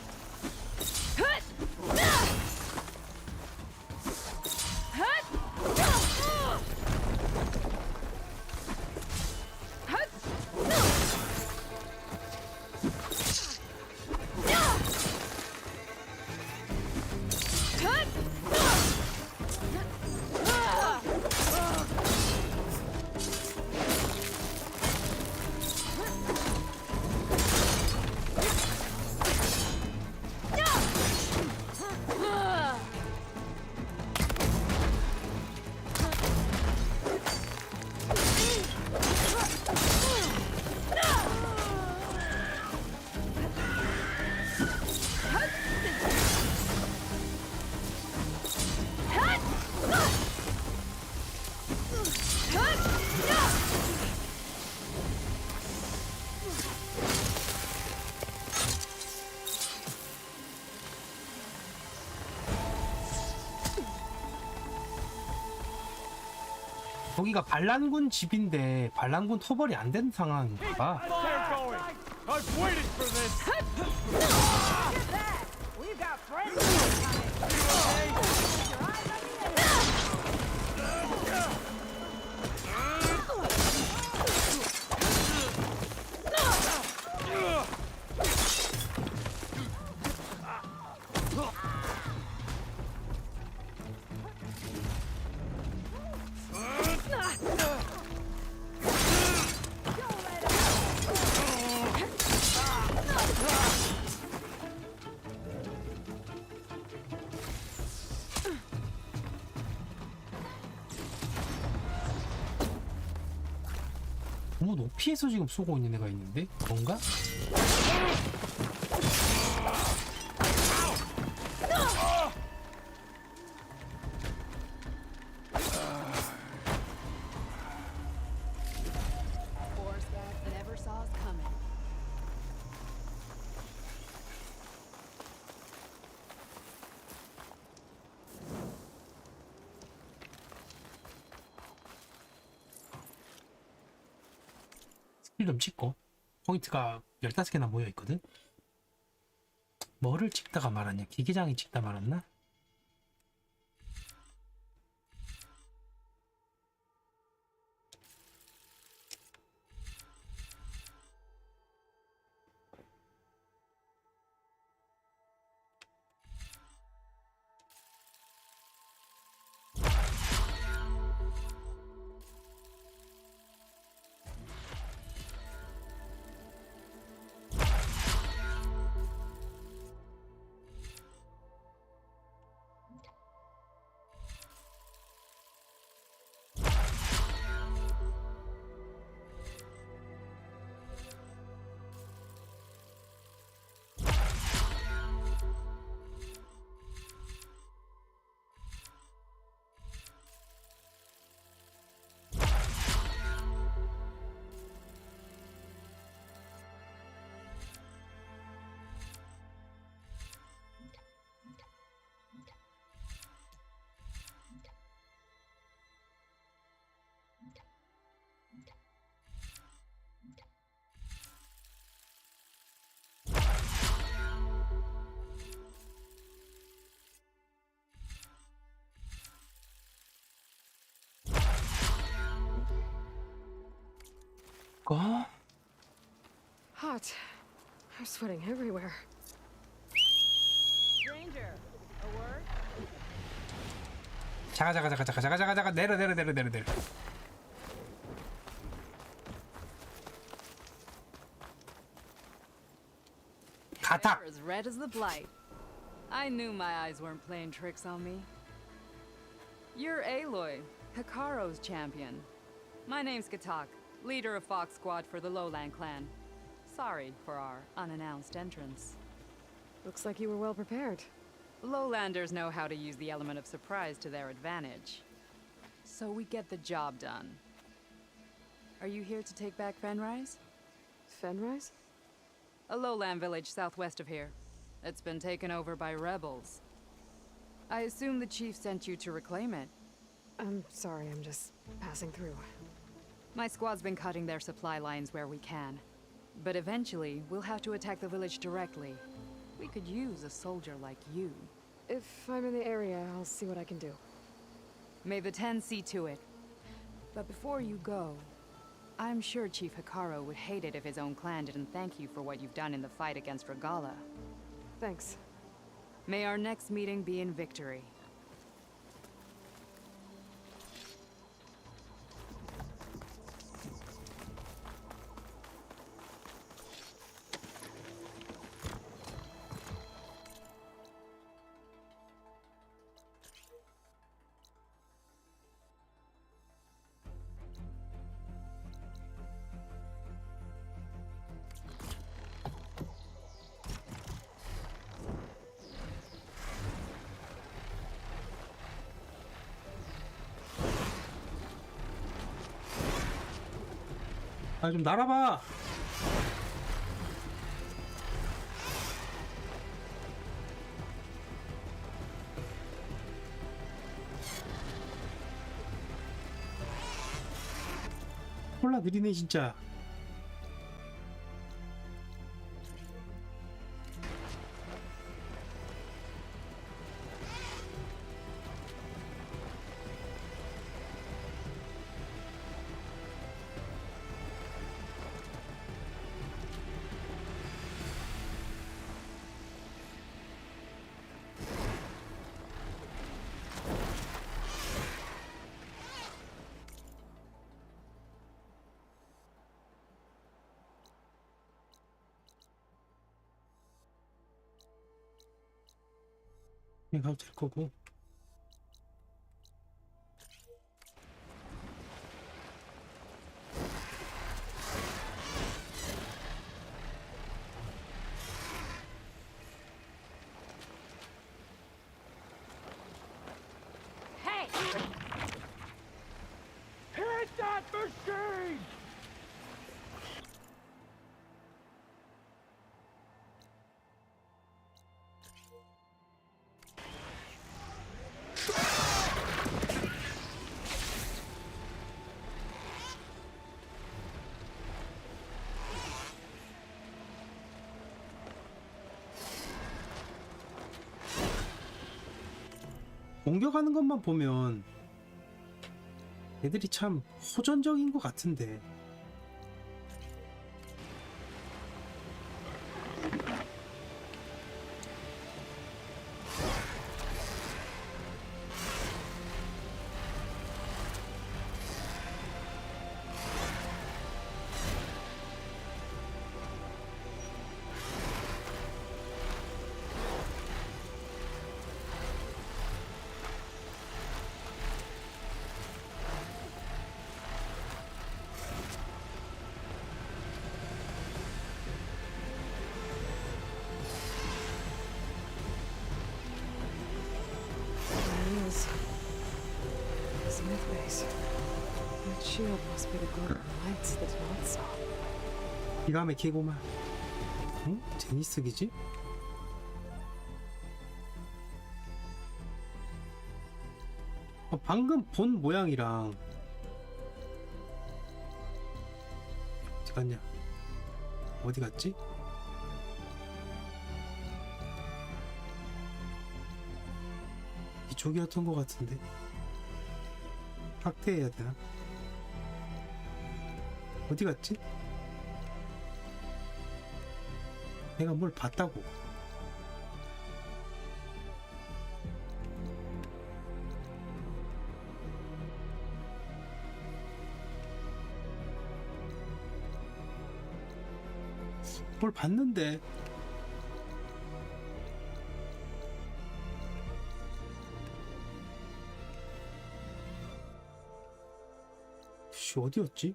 여기가 반란군 집인데 반란군 토벌이 안 된 상황인가 봐. They're going. I've waited for this. We've got friends coming. 너무 높이에서 지금 쏘고 있는 애가 있는데? 뭔가? Force back that never saw us coming. 스킬 좀 찍고 포인트가 15개나 모여있거든? 뭐를 찍다가 말았냐? 기계장이 찍다 말았나? hot. I'm sweating everywhere. Stranger, a word? 자가 내려. 가타. They're as red as the blight. I knew my eyes weren't playing tricks on me. You're Aloy, Hikaro's champion. My name's Katak, leader of Fox Squad for the Lowland clan. Sorry for our unannounced entrance. Looks like you were well prepared. Lowlanders know how to use the element of surprise to their advantage. So we get the job done. Are you here to take back Fenrise? Fenrise? A lowland village southwest of here. It's been taken over by rebels. I assume the chief sent you to reclaim it. I'm sorry, I'm just passing through. My squad's been cutting their supply lines where we can. But eventually, we'll have to attack the village directly. We could use a soldier like you. If I'm in the area, I'll see what I can do. May the Ten see to it. But before you go, I'm sure Chief Hikaro would hate it if his own clan didn't thank you for what you've done in the fight against Regala. Thanks. May our next meeting be in victory. 아, 좀 날아봐. 콜라 느리네 진짜. 가도 될 거고. Hey! Hit that machine! 공격하는 것만 보면 애들이 참 호전적인 것 같은데. Smith base. That shield must be the golden lights that Maud saw. 기가 막히고만. 응? 제니스기지? 방금 본 모양이랑 어디 갔냐? 어디 갔지? 이쪽이었던 것 같은데. 확대해야 되나? 어디 갔지? 내가 뭘 봤다고. 뭘 봤는데. 씨, 어디였지?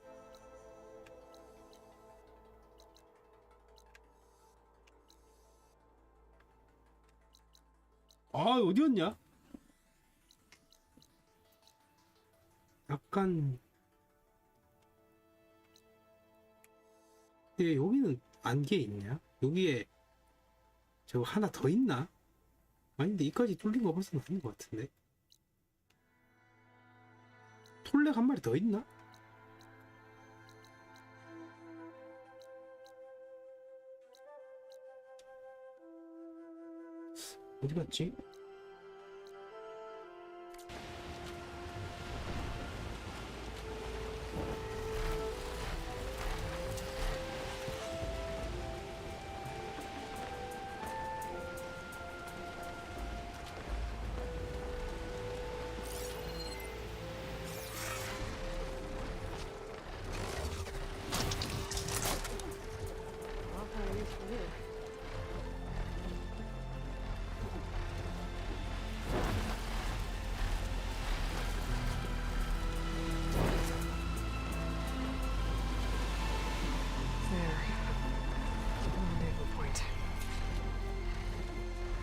아, 어디였냐? 약간 여기는 안개 있냐? 여기에 저거 하나 더 있나? 아닌데 이까지 뚫린 거 벌써 아닌 것 같은데. 톨렉 한 마리 더 있나? 어디 갔지?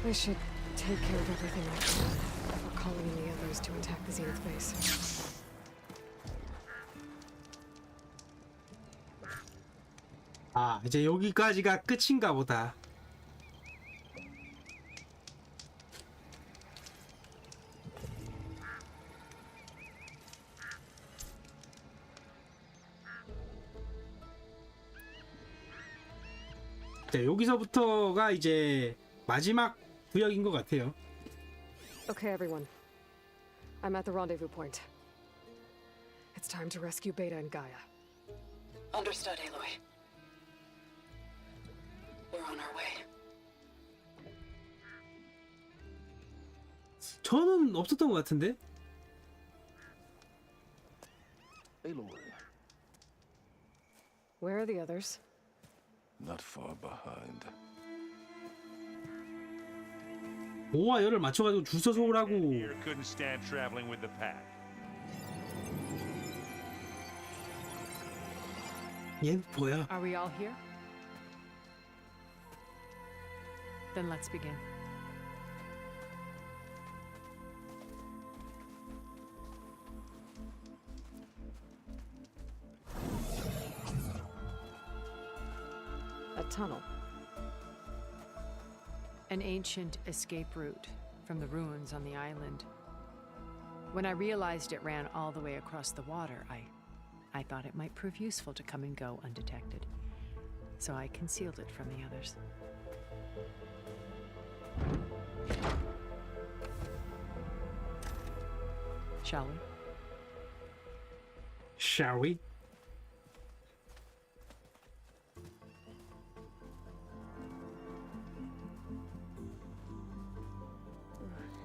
I should take care of everything I can before calling in the others to attack the Zenith base. 아, 이제 여기까지가 끝인가 보다. 네, 여기서부터가 이제 마지막 구역인 것 같아요. Okay, everyone. I'm at the rendezvous point. It's time to rescue Beta and Gaia. Understood, Aloy. We're on our way. 저는 없었던 것 같은데. Aloy, Where are the others? not far behind. 오와 열을 맞춰가지고 줄 서서 오라고. Here couldn't stand traveling with the pack. 얘는 뭐야? Are we all here? Then let's begin. A tunnel. An ancient escape route from the ruins on the island. When I realized it ran all the way across the water, I thought it might prove useful to come and go undetected. So I concealed it from the others. Shall we? Shall we?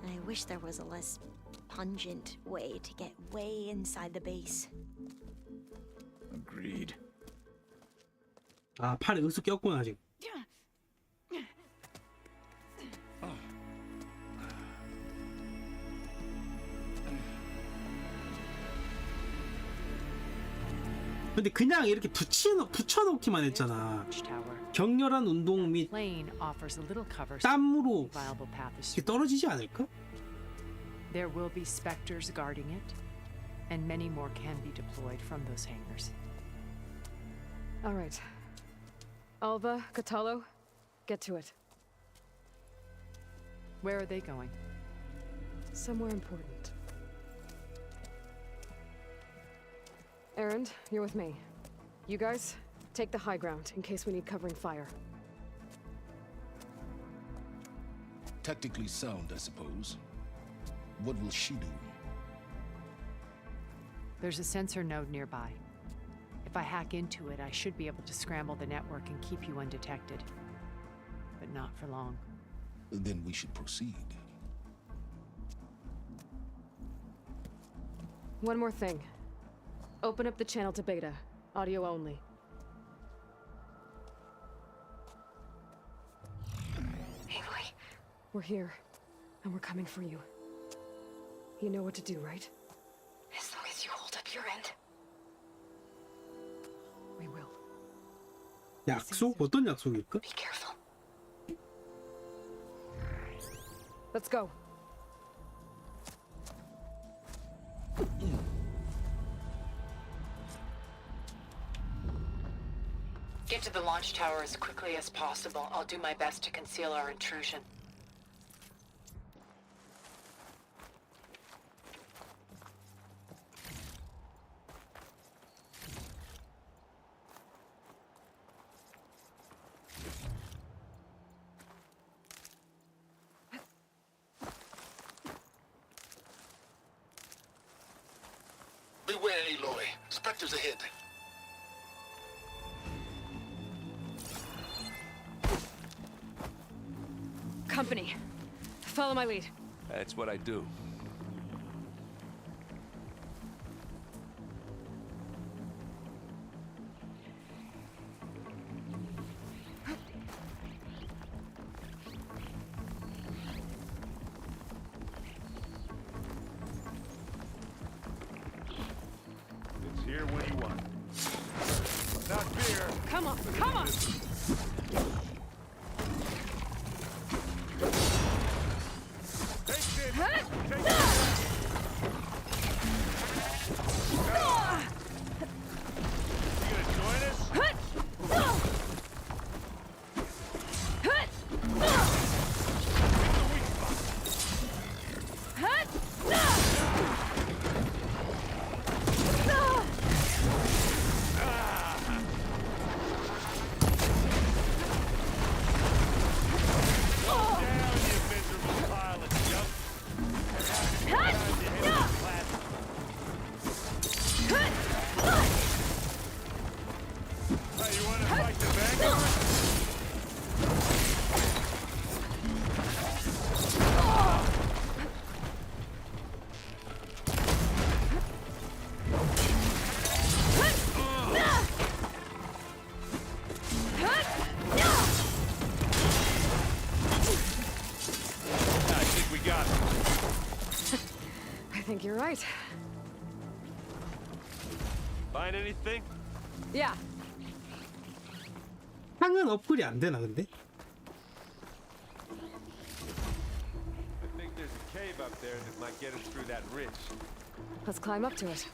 I wish there was a less pungent way to get way inside the base. Agreed. 아, 팔에 으쓱 꼈구나 지금. 근데 그냥 이렇게 붙여놓기만 했잖아. 격렬한 운동 및 땀으로 이렇게 떨어지지 않을까? There will be specters guarding it, and many more can be deployed from those hangars. All right. Alva, Catallo, get to it. Where are they going? Somewhere important. Erend, you're with me. You guys, take the high ground in case we need covering fire. Tactically sound, I suppose. What will she do? There's a sensor node nearby. If I hack into it, I should be able to scramble the network and keep you undetected. Not for long. Then we should proceed. One more thing. Open up the channel to Beta. Audio only. Aloy? We're here, and we're coming for you. You know what to do, right? As long as you hold up your end. We will. 약속? 어떤 약속일까? Be careful. Let's go. Get to the launch tower as quickly as possible. I'll do my best to conceal our intrusion. Beware, Aloy. Spectres ahead. Company. Follow my lead. That's what I do. It's here when you want it. Not fear. Come on, come on! I think you're right. Find anything? Yeah. 창은 업글이 안 되나 근데? I think there's a cave up there that might get us through that ridge. Let's climb up to it.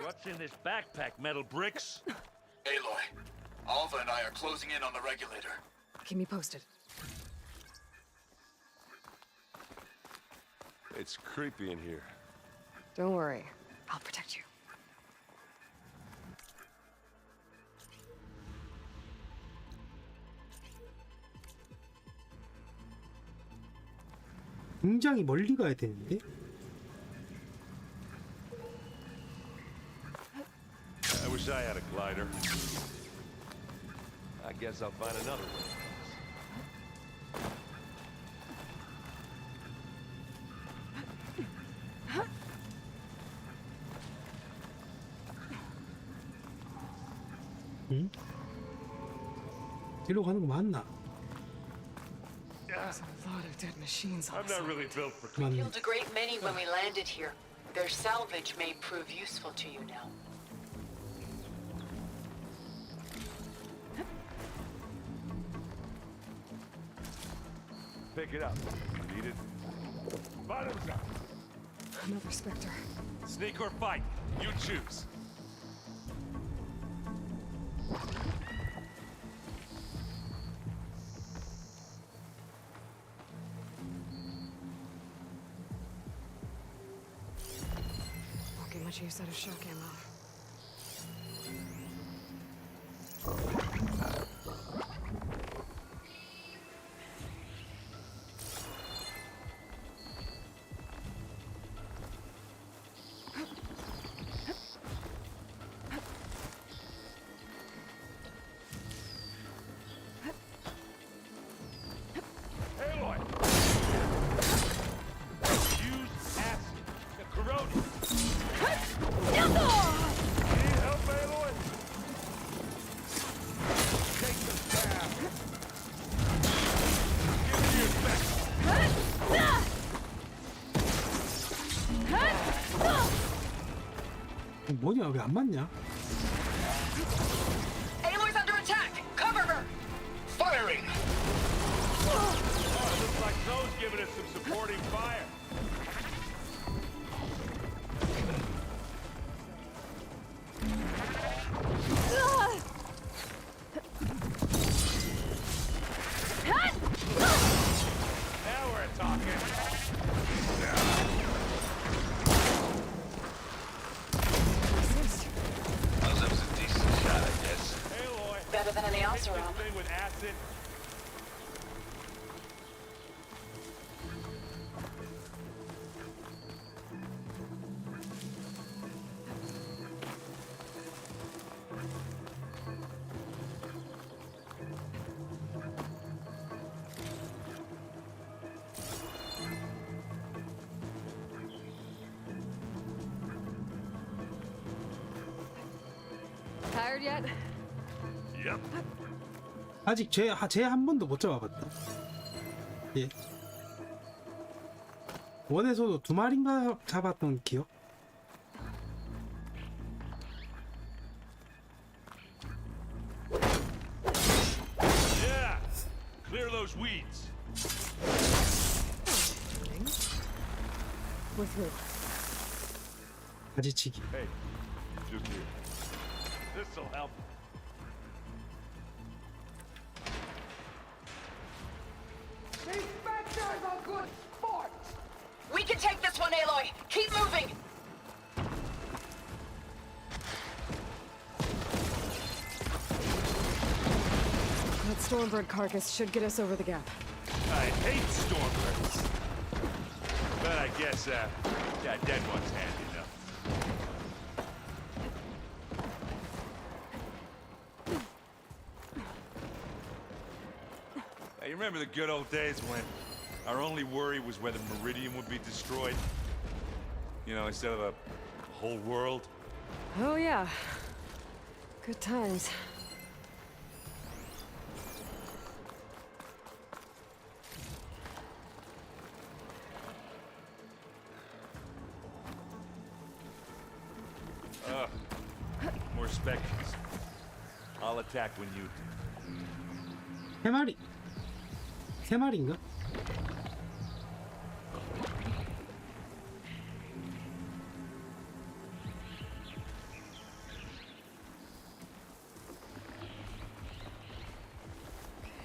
What's in this backpack, metal bricks? Aloy, Alva and I are closing in on the regulator. Keep me posted. It's creepy in here. Don't worry. I'll protect you. 굉장히 멀리 가야 되는데? I wish I had a glider. I guess I'll find another way. 응? 이리로 가는 거 맞나? There's a lot of dead machines on I'm not really built for. We killed a great many when we landed here. Their salvage may prove useful to you now. Pick it up. Need it. Bottoms up. Another Spectre. Sneak or fight, you choose. Won't get much use out of shock ammo. Aloy! Use acid. The corroding. Need help, Aloy? Take the path. Give me your best. 뭐냐 왜 안 맞냐? Aloy's under attack! Cover her! Firing! Oh, looks like Zoe's giving us some supporting fire. Now we're talking. That was a decent shot, I guess. Aloy. Better than anything else around. Thing with acid. Tired yet? Yep. 아직 쟤 한 번도 못 잡아봤다. 예. 원에서도 2마리인가 잡았던 기억? Yeah. Clear those weeds. We're through. 가지치기. Hey, look here. This'll help. These Spectres are good sports! We can take this one, Aloy! Keep moving! That Stormbird carcass should get us over the gap. I hate Stormbirds. But I guess, yeah, dead one's handy enough. Hey, you remember the good old days when our only worry was whether Meridian would be destroyed? You know, instead of the whole world? Oh yeah. Good times. More Spectres. I'll attack when you do. 3마리. 3마리인가?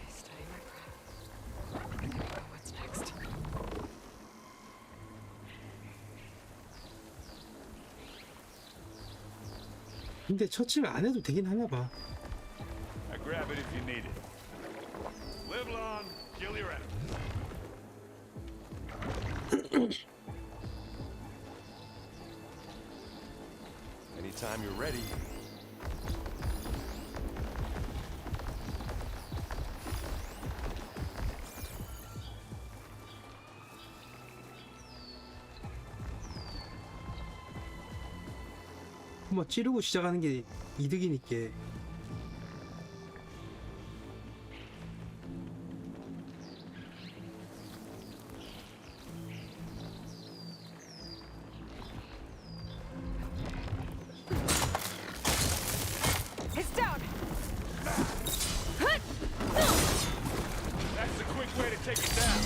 Steady my breath. What's next? 근데 처치를 안 해도 되긴 하나 봐. I grab it if you need it. Live long, kill your enemies. Anytime you're ready. 뭐 찌르고 시작하는 게 이득이니까. It's down! That's the quick way to take it down.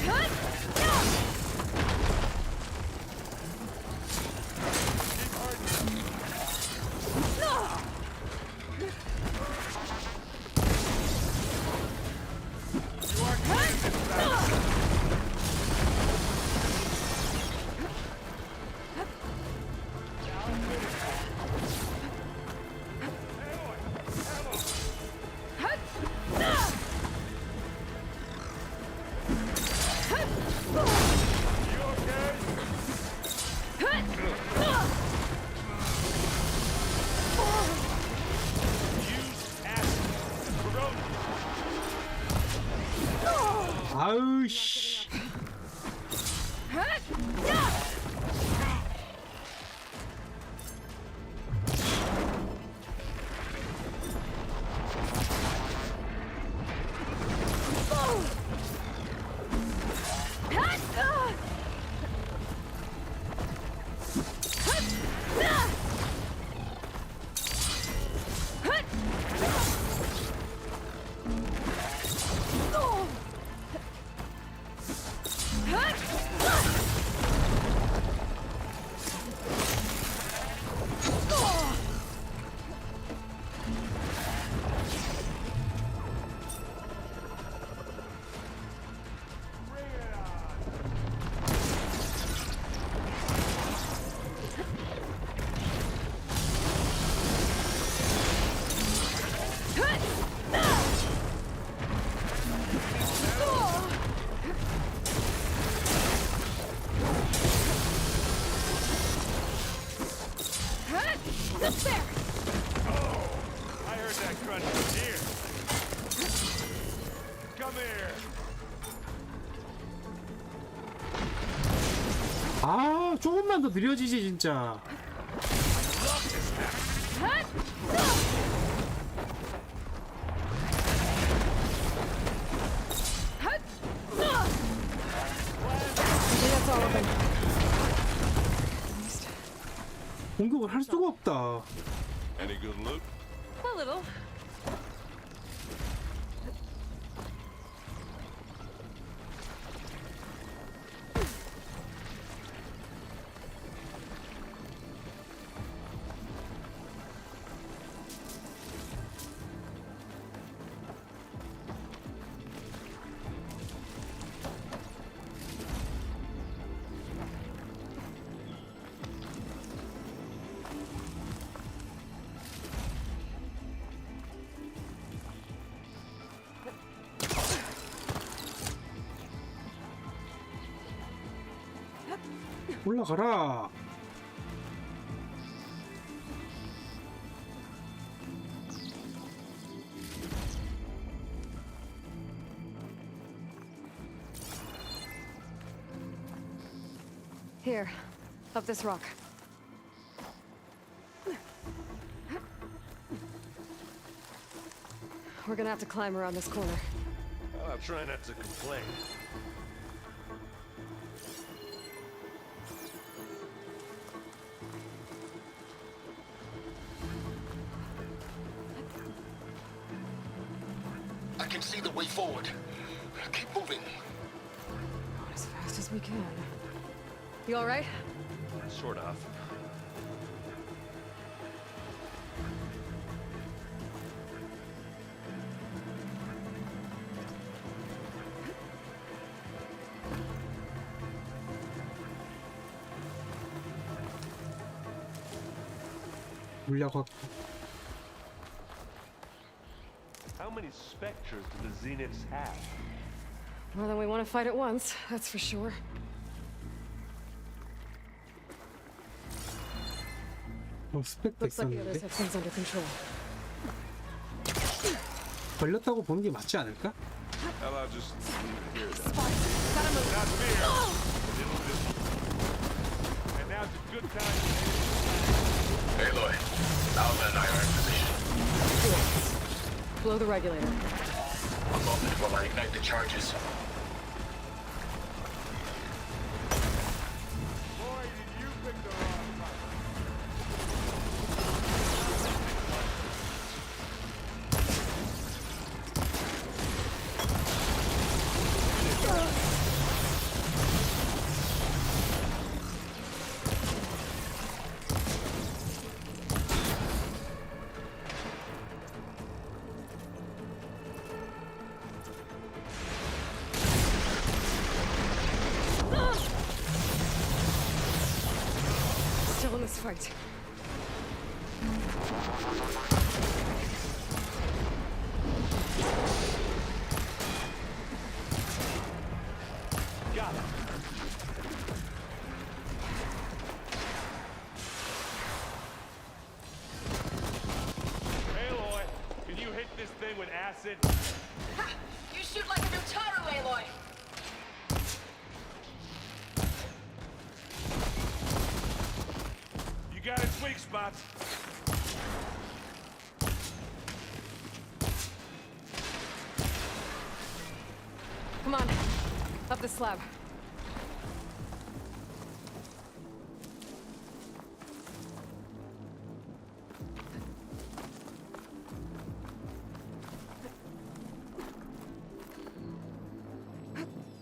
아우 씨. I heard that crunch from here. Come here. 아 조금만 더 느려지지 진짜. 공격을 할 수가 없다. Any good loot? A little. 올라가라. Here, up this rock. We're gonna have to climb around this corner. I'll try not to complain. I can see the way forward. Keep moving. As fast as we can. You all right? Sort of. 물려갖고. How many specters do the Zeniths have? More than we want to fight at once, that's for sure. 스펙도 Looks like the others 있었는데 have things under control. 걸렸다고 보는 게 맞지 않을까? Well, I'll just leave it here then. Not fear. And now's a good time. Aloy, Alva and I are in position. Blow the regulator. One moment while I ignite the charges. Boy, did you pick the wrong fight. Still in this fight. Got it. Aloy, can you hit this thing with acid? Ha! You shoot like a Nutaru, Aloy! You got its weak spots. Come on, up the slab.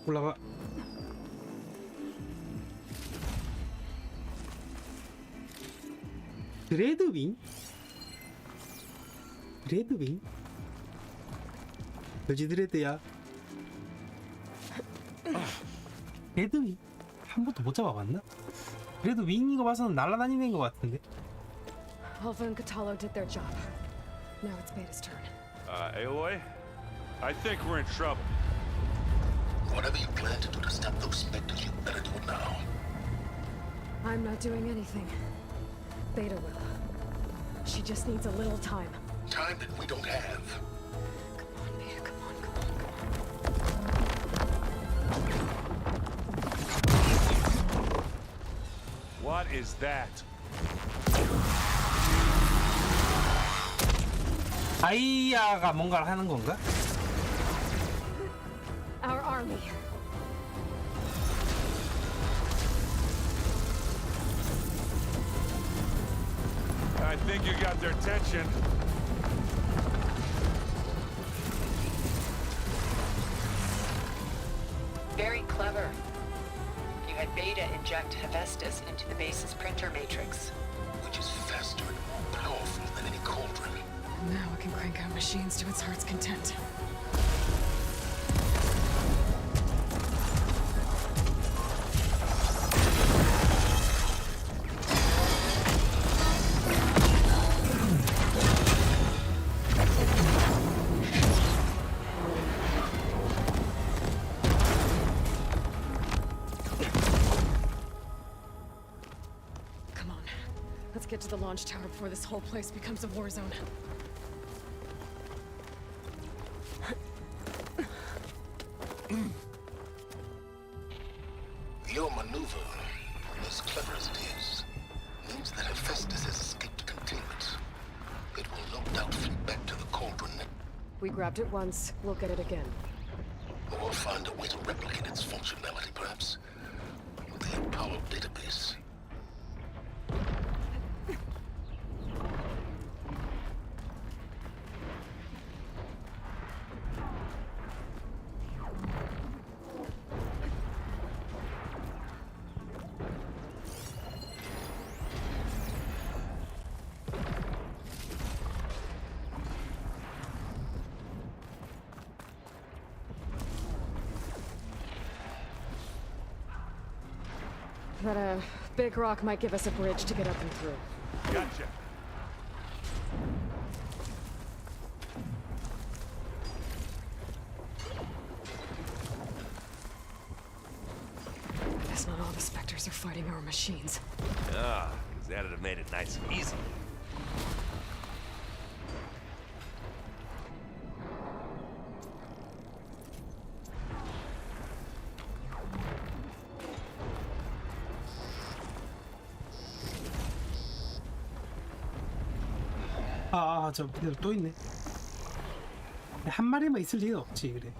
올라가. 레드윙? 레드윙? 여지 드레드야. 레드윙? 한 번도 못 잡아봤나? 그래도 윙인 거 봐서는 날아다니는 거 같은데. Alpha and Catalo did their job. Now it's Beta's turn. Aloy? I think we're in trouble. Whatever you plan to do to stop those specters, you better do it now. I'm not doing anything. Beta will. She just needs a little time. Time that we don't have. Come on, Beta, come on, come on, come on. What is that? 아이야가 뭔가를 하는 건가? Our army. I think you got their attention. Very clever. You had Beta inject Hephaestus into the base's printer matrix. Which is faster and more powerful than any cauldron. Now it can crank out machines to its heart's content. Come on. Let's get to the launch tower before this whole place becomes a war zone. Your maneuver, as clever as it is, means that Hephaestus has escaped containment. It will no doubt flee back to the cauldron. We grabbed it once, we'll get it again. Or find a way to replicate its functionality, perhaps. With the Apollo database. That big rock might give us a bridge to get up and through. Gotcha. Guess not all the specters are fighting our machines. Ah, because that'd have made it nice and easy. 저 밑에 또 있네. 한 마리만 있을 리는 없지, 그래.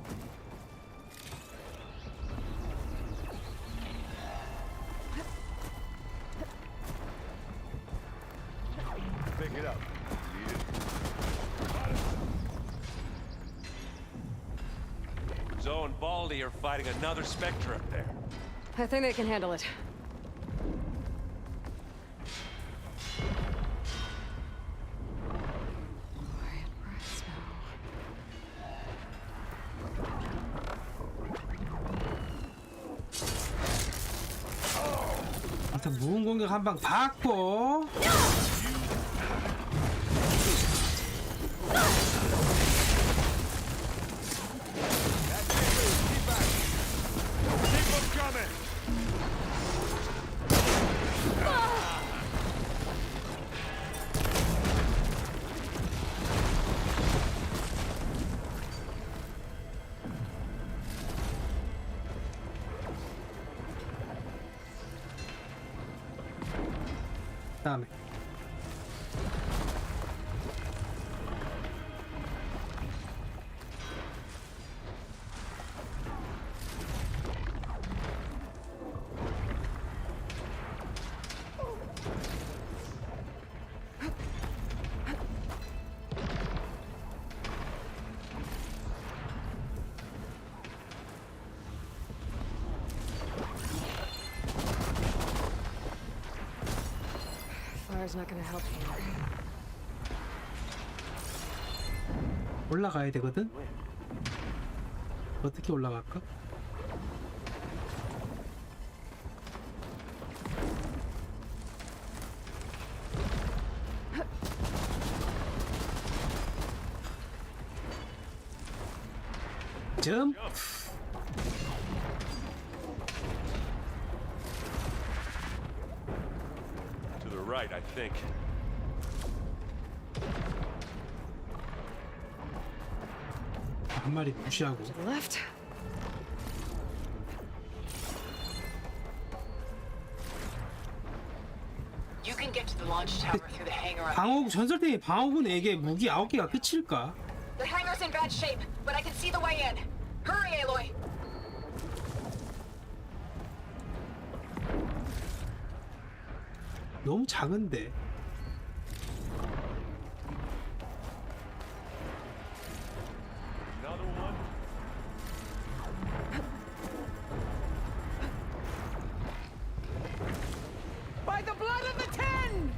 Pick it up. Zoe and Baldy are fighting another Spectre up there. I think they can handle it. 일단 무은 공격 한 방 받고. 다음에. Fire's not gonna help here. 올라가야 되거든? 어떻게 올라갈까? 점? To the right, I think. 한 마리 무시하고. To the left. You can get to the launch tower through the hangar on 방어구 전설탱이 방어구 4개, 무기 9개가 끝일까? The hangar's in bad shape, but I can see the way in. Hurry, Aloy! 너무 작은데. Another one. By the blood of the Ten!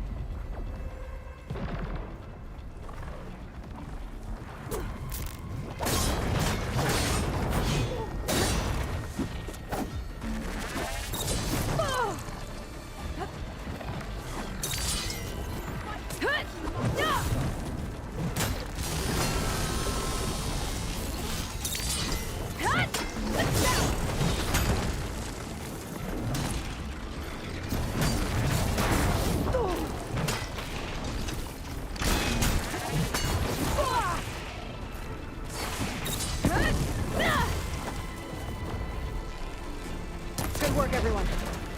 Good work, everyone.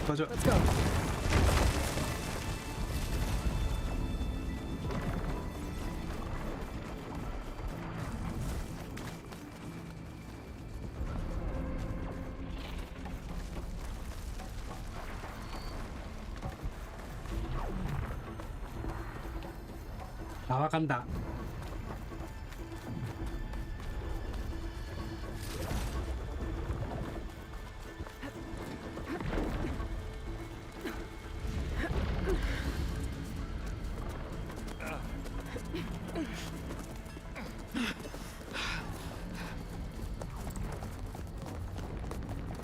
맞아. Let's go. 나와간다.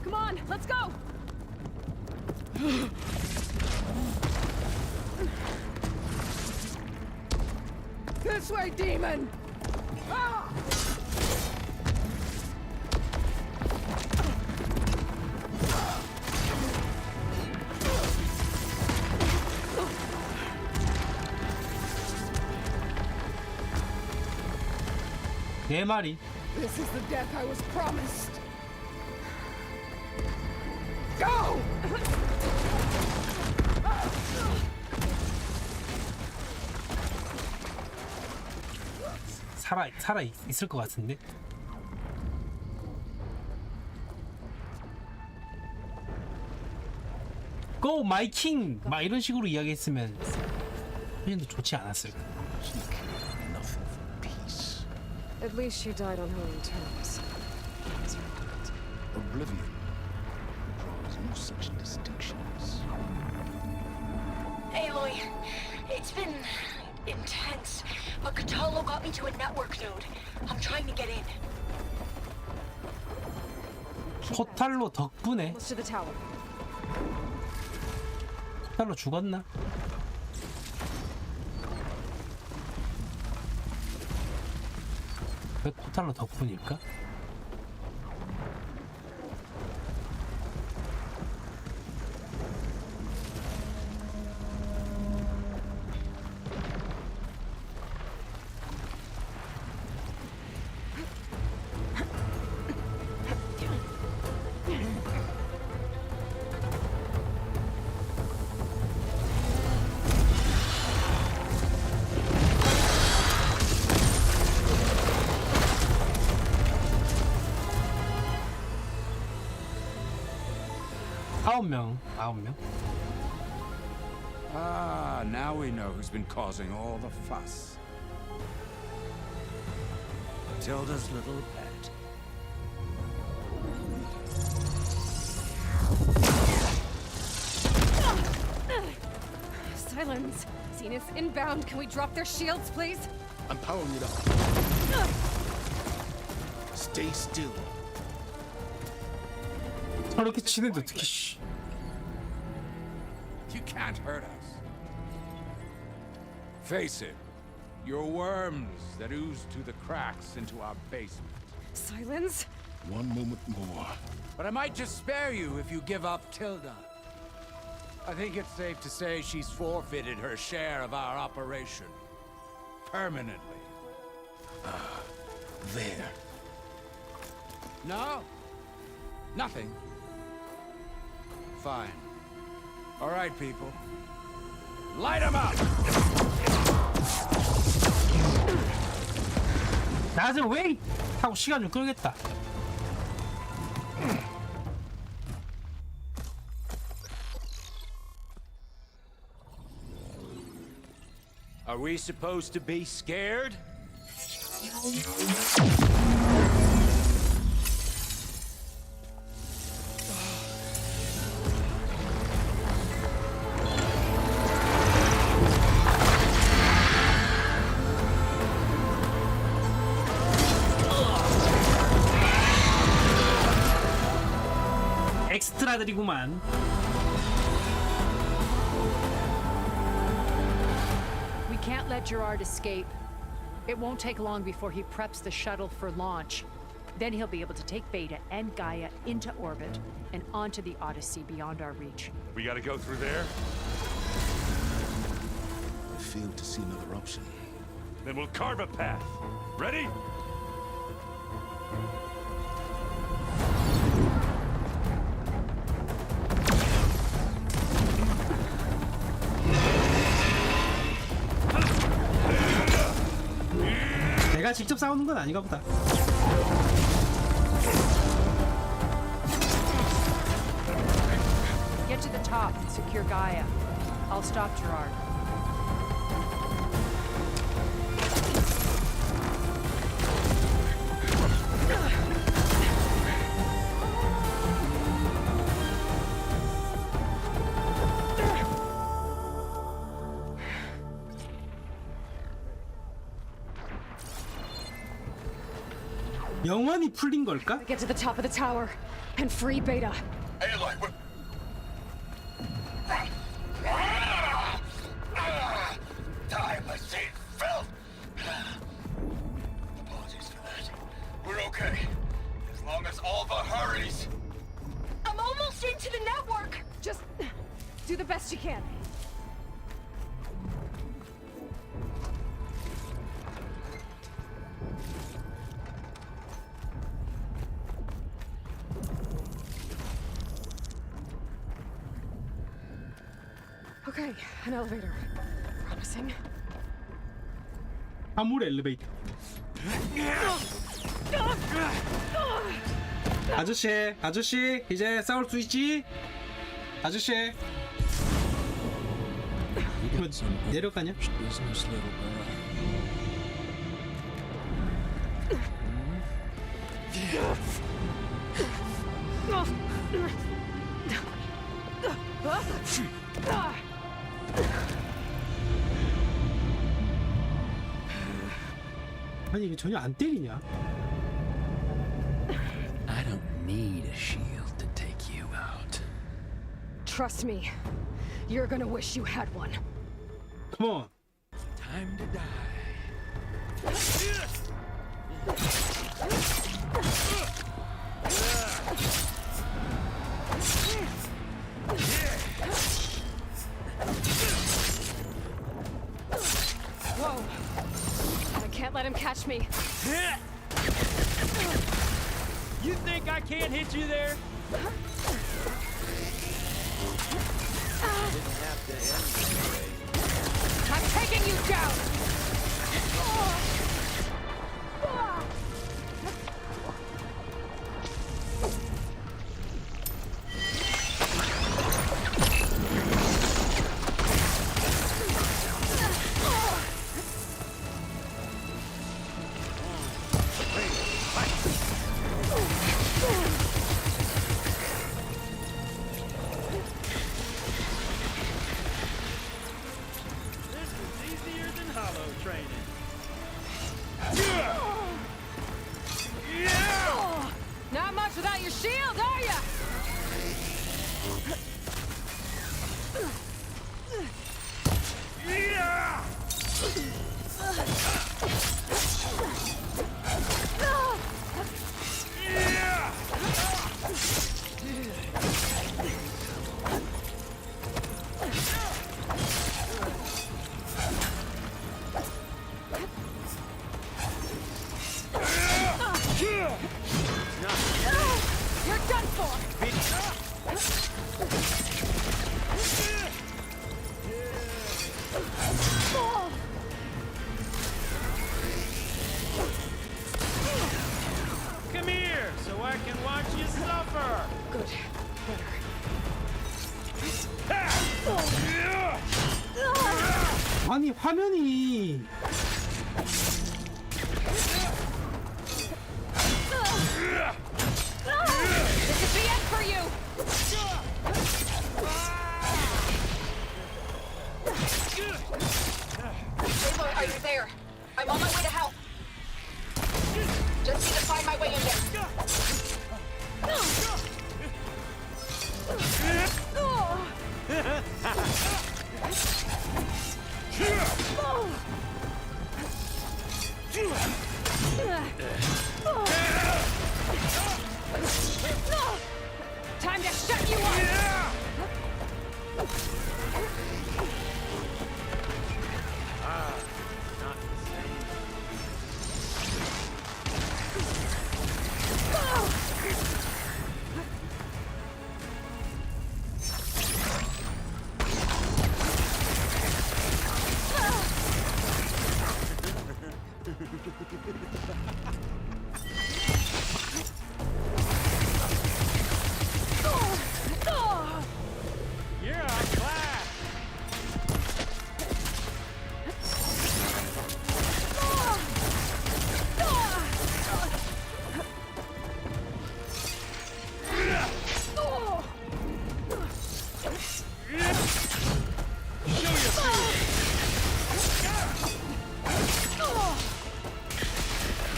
Come on, let's go. This way, demon! Ah! 네 마리. This is the death I was promised. Go! 살아 있을 것 같은데. Go my king 막 이런 식으로 이야기했으면 훨씬 더 좋지 않았을까. Nothing for peace. At least she died on her own terms. That's her fault. Oblivion draws no such distinctions. Aloy, it's been intense, but Catalo got me to a network node. I'm trying to get in. 포탈로 덕분에. Let's to the tower. 포탈로 죽었나? 왜 포탈로 덕분일까? 9명. Ah, now we know who's been causing all the fuss. Matilda's little pet. Silence. Zenith inbound. Can we drop their shields, please? I'm powering it up. Stay still. 저렇게 치는데 어떻게 씨. You can't hurt us. Face it, you're worms that ooze through the cracks into our basement. Silence? One moment more. But I might just spare you if you give up Tilda. I think it's safe to say she's forfeited her share of our operation. Permanently. There. No? Nothing? Fine. All right, people. Light 'em up! 나한테 왜 하고 시간 좀 끌겠다. Are we supposed to be scared? 엑스트라들이구만. We can't let Gerard escape. It won't take long before he preps the shuttle for launch. Then he'll be able to take Beta and Gaia into orbit and onto the Odyssey beyond our reach. We gotta go through there? I fail to see another option. Then we'll carve a path. Ready? 내가 직접 싸우는 건 아닌가 보다. Get to the top and secure Gaia. I'll stop Gerard. 영원히 풀린 걸까? Get to the top of the tower and free Beta. Aloy, what? Time I say filth. Apologies for that. We're okay. As long as Alva hurries. I'm almost into the network. Just do the best you can. Okay, an elevator. Promising. 화물 엘리베이터. 아저씨, 이제 싸울 수 있지? 아저씨. 이거 내려가냐? 아니 이게 전혀 안 때리냐? I don't need a shield to take you out. Trust me, you're gonna wish you had one. Come on. Time to die. Whoa! I can't let him catch me. You think I can't hit you there? I'm taking you down! You're done for! Come here, so I can watch you suffer. Good. Better. 아니 화면이 This is the end for you! Aloy, are you there? I'm on my way to help. Just need to find my way in there. Time to shut you up! Not the same. Yeah, I'm glad.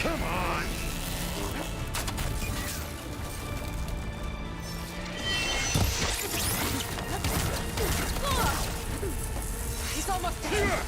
Come on. He's almost dead!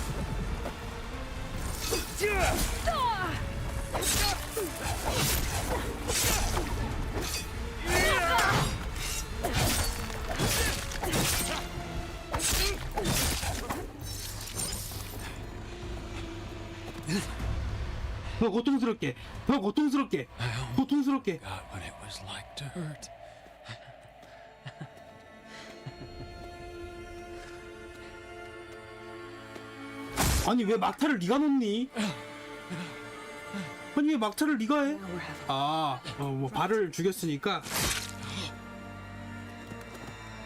더 고통스럽게 더 고통스럽게 고통스럽게 Got what it was like to hurt. 아니 왜 막타를 네가 놓니? 아니 왜 막타를 네가 해? 뭐 발을 죽였으니까.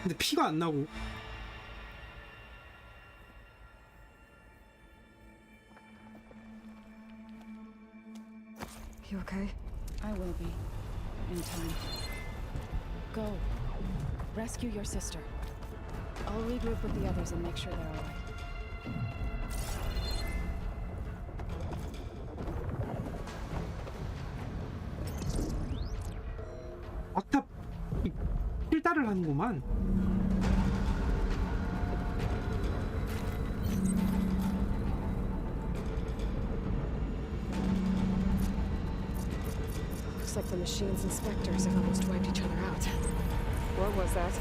근데 피가 안 나고. You okay? I will be. In time. Go. Rescue your sister. I'll regroup with the others and make sure they're alright. 막타 필다를 하는구만. Looks like the machine's inspectors have almost wiped each other out. What was that?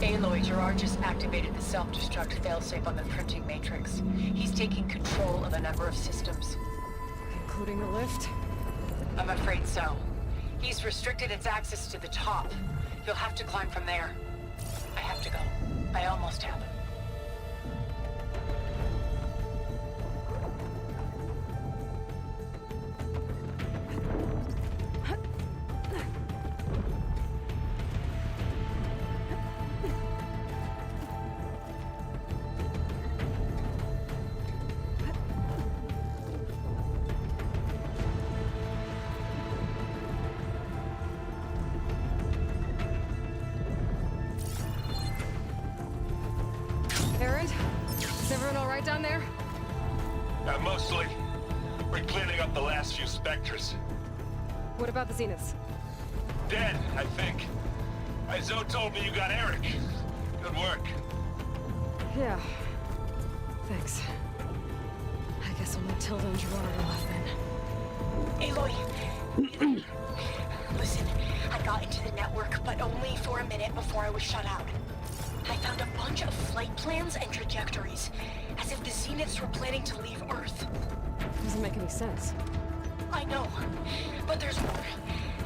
Aloy, Gerard just activated the self-destruct failsafe on the printing matrix. He's taking control of a number of systems. Including the lift? I'm afraid so. He's restricted its access to the top. You'll have to climb from there. I have to go. I almost have. Aaron? Is everyone alright down there? Mostly. We're cleaning up the last few specters. What about the Zeniths? Dead, I think. Zoe told me you got Eric. Good work. Yeah. Thanks. I guess only Tilda and Gerard are left then. Aloy! Listen, I got into the network, but only for a minute before I was shut out. I found a bunch of flight plans and trajectories, as if the Zeniths were planning to leave Earth. Doesn't make any sense. I know, but there's more.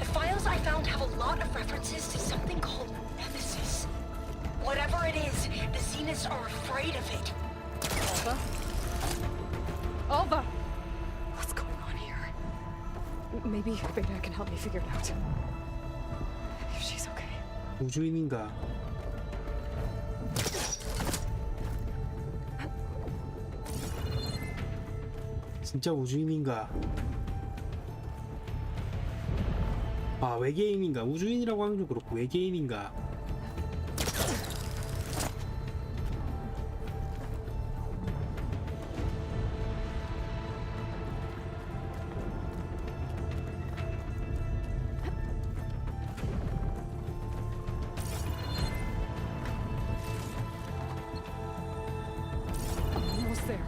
The files I found have a lot of references to something called Nemesis. Whatever it is, the Zeniths are afraid of it. Alva? Alva! What's going on here? Maybe Beta can help me figure it out. If she's okay. 우주인인가? 진짜 우주인인가? 아, 외계인인가? 우주인이라고 하면 좀 그렇고 외계인인가? Almost there.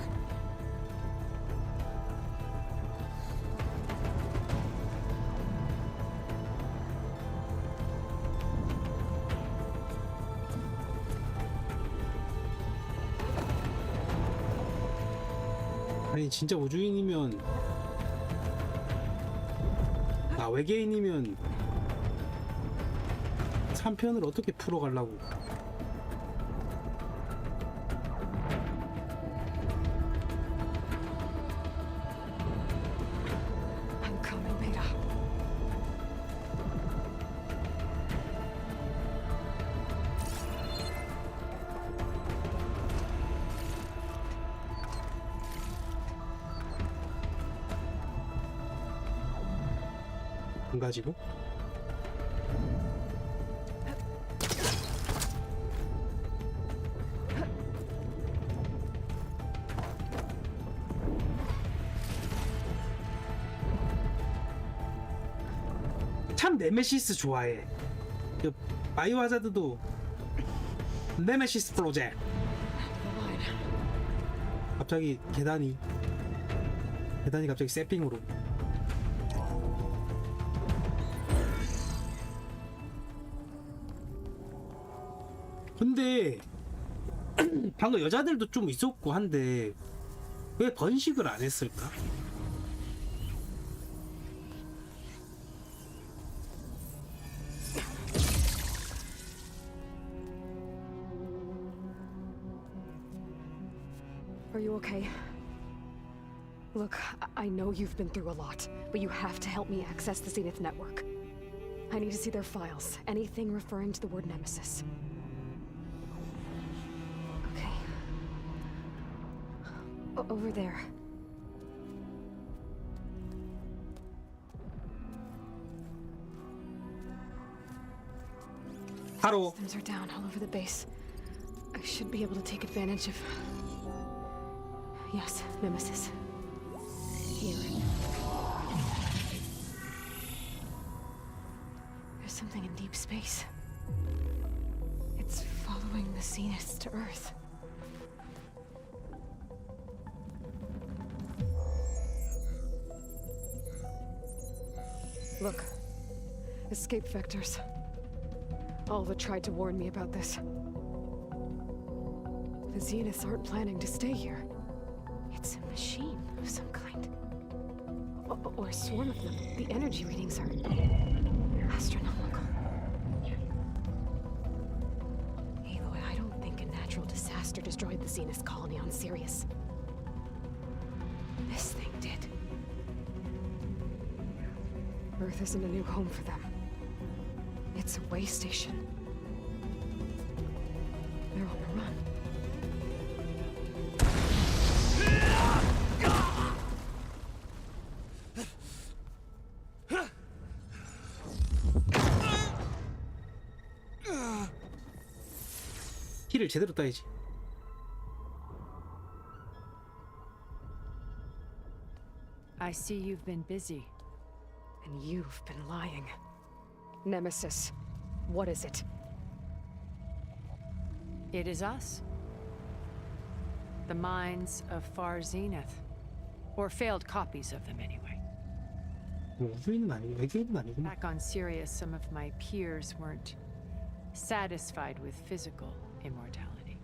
아니 진짜 우주인이면 아 외계인이면 3편을 어떻게 풀어가려고. I'm coming, Beta. 안 가지고? 참 네메시스 좋아해. 그 바이오 하자드도 네메시스 프로젝트. 갑자기 계단이 갑자기 세핑으로. 근데 방금 여자들도 좀 있었고 한데 왜 번식을 안 했을까? Are you okay? Look, I know you've been through a lot, but you have to help me access the Zenith network. I need to see their files, anything referring to the word Nemesis. Okay. Over there. Hello. Systems are down all over the base. I should be able to take advantage of... Yes, Nemesis. Here. There's something in deep space. It's following the Zeniths to Earth. Look. Escape vectors. Alva tried to warn me about this. The Zeniths aren't planning to stay here. It's a machine of some kind. Or a swarm of them. The energy readings are astronomical. Aloy, I don't think a natural disaster destroyed the Zenith colony on Sirius. This thing did. Earth isn't a new home for them. It's a way station. They're on the run. 키를 제대로 따야지. I see you've been busy. And you've been lying. Nemesis. What is it? It is us. The minds of Far Zenith. Or failed copies of them anyway. 우주인은 아니고 외계인은 아니구나. Back on Sirius, some of my peers weren't satisfied with physical immortality.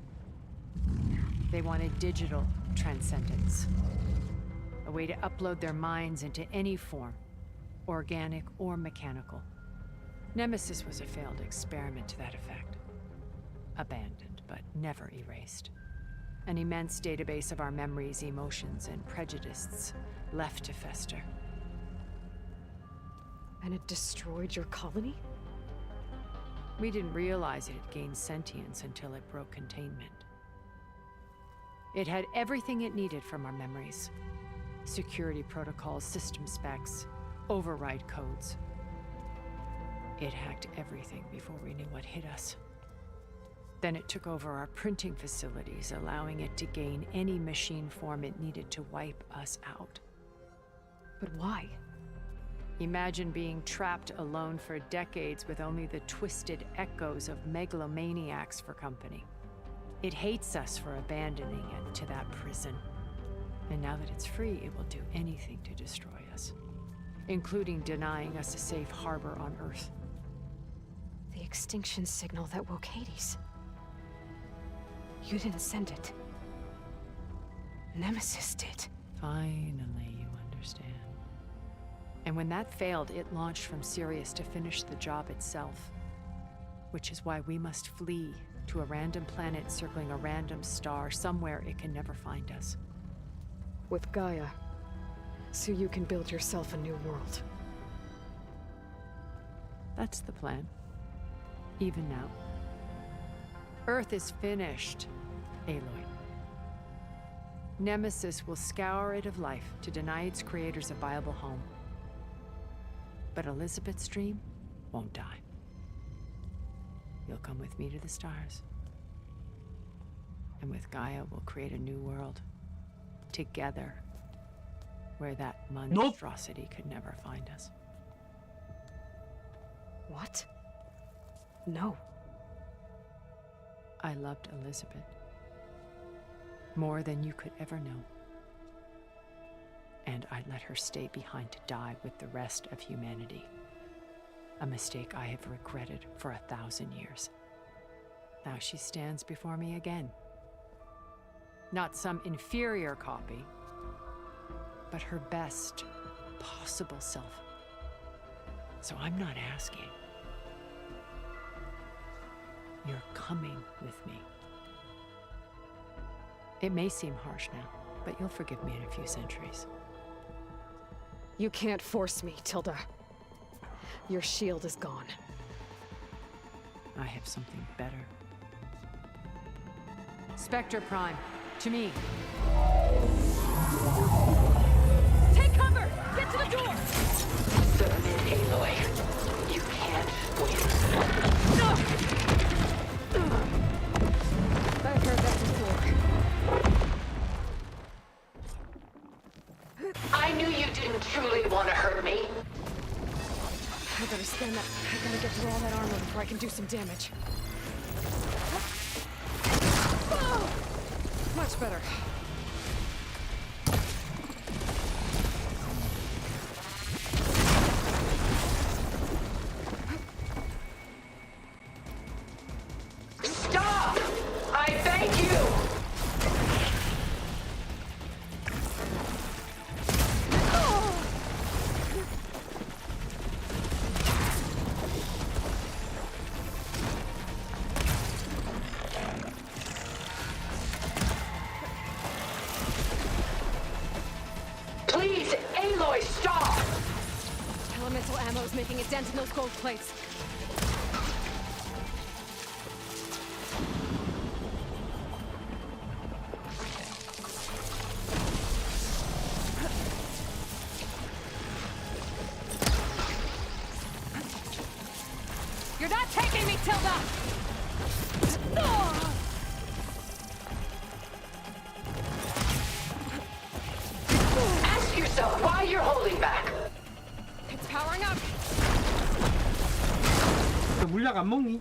They wanted digital transcendence. A way to upload their minds into any form organic or mechanical. Nemesis was a failed experiment to that effect. Abandoned, but never erased. An immense database of our memories, emotions, and prejudices left to fester. And it destroyed your colony? We didn't realize it had gained sentience until it broke containment. It had everything it needed from our memories. Security protocols, system specs, override codes. It hacked everything before we knew what hit us. Then it took over our printing facilities, allowing it to gain any machine form it needed to wipe us out. But why? Imagine being trapped alone for decades with only the twisted echoes of megalomaniacs for company. It hates us for abandoning it to that prison. And now that it's free, it will do anything to destroy us, including denying us a safe harbor on Earth. The extinction signal that woke Hades. You didn't send it. Nemesis did. Finally, you understand. And when that failed, it launched from Sirius to finish the job itself. Which is why we must flee to a random planet circling a random star, somewhere it can never find us. With Gaia, so you can build yourself a new world. That's the plan. Even now. Earth is finished, Aloy. Nemesis will scour it of life to deny its creators a viable home. But Elizabeth's dream won't die. You'll come with me to the stars. And with Gaia, we'll create a new world. Together. Where that monstrosity could never find us. What? No. I loved Elizabeth. More than you could ever know. And I let her stay behind to die with the rest of humanity. A mistake I have regretted for 1,000 years. Now she stands before me again. Not some inferior copy, but her best possible self. So I'm not asking. You're coming with me. It may seem harsh now, but you'll forgive me in a few centuries. You can't force me, Tilda. Your shield is gone. I have something better. Spectre Prime, to me. Take cover! Get to the door! Submit, Aloy. You can't win. I've heard that before. I knew you didn't truly want to hurt me. I better scan that. I gotta get through all that armor before I can do some damage. Much better. Stop! I beg you! Please, Aloy, stop! Elemental ammo is making a dent in those gold plates. You're not taking me, Tilda! Ask yourself why you're holding back. It's powering up. 물약 안 먹니?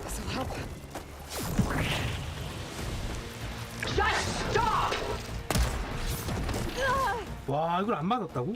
This'll help. Just stop! 와, 이걸 안 맞았다고?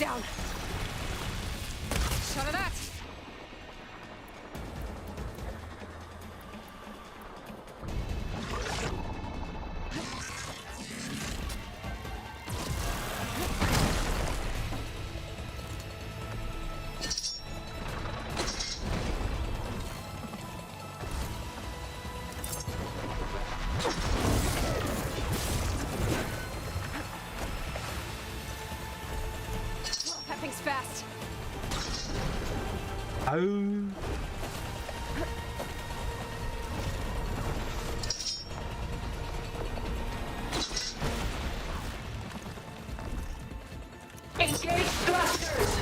down. Shut of that. That thing's fast. 아유. Engage thrusters!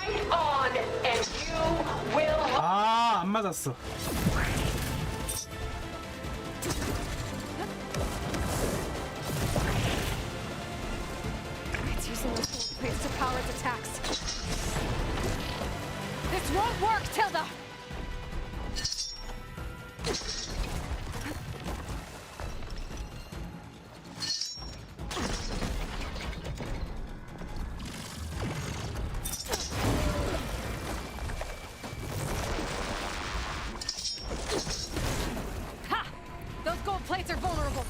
Fight on, and you will... 아, 안 맞았어. It's using those gold plates to power its attacks. This won't work, Tilda! Ha! Those gold plates are vulnerable.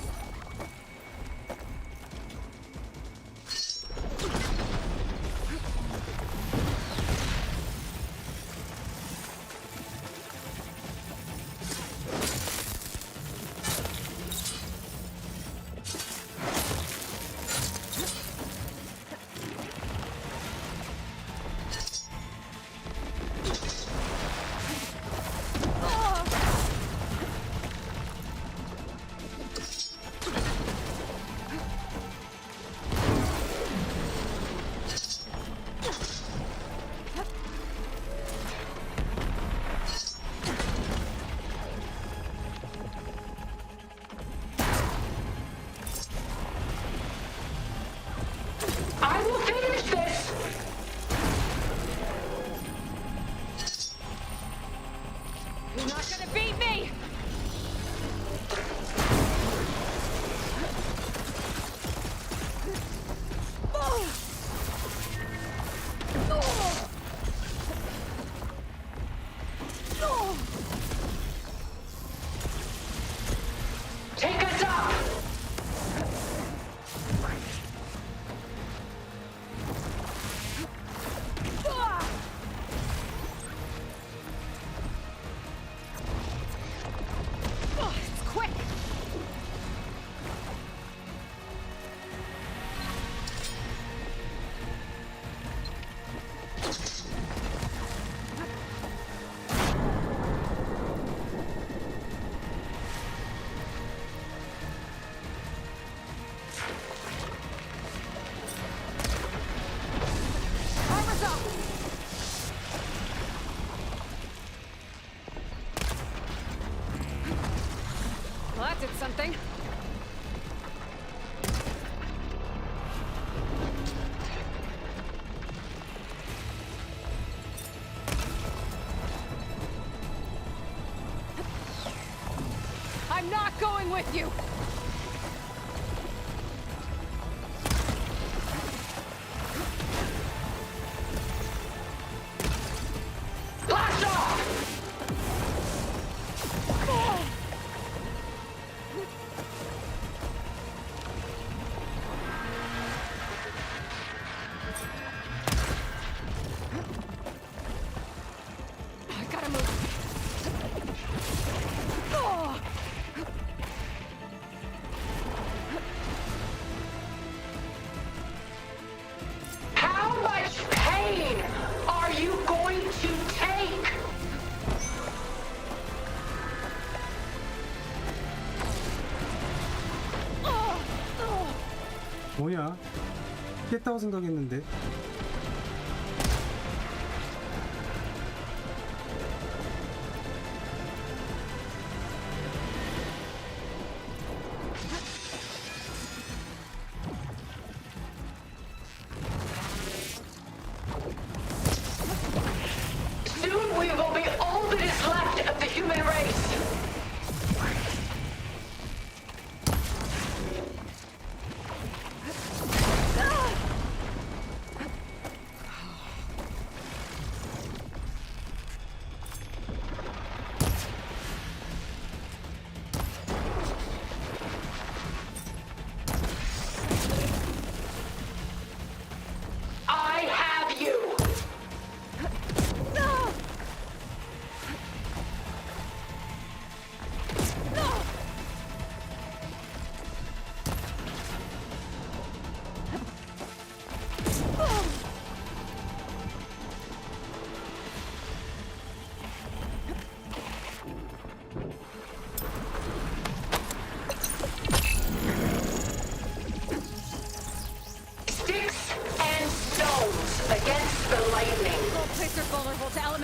I will finish this! You're not gonna beat me! Take us up! It's quick! Timer's up! Well, that did something. I'm not going with you! Blast off! I gotta move. Oh! How much pain are you going to take? 뭐야? 깼다고 생각했는데.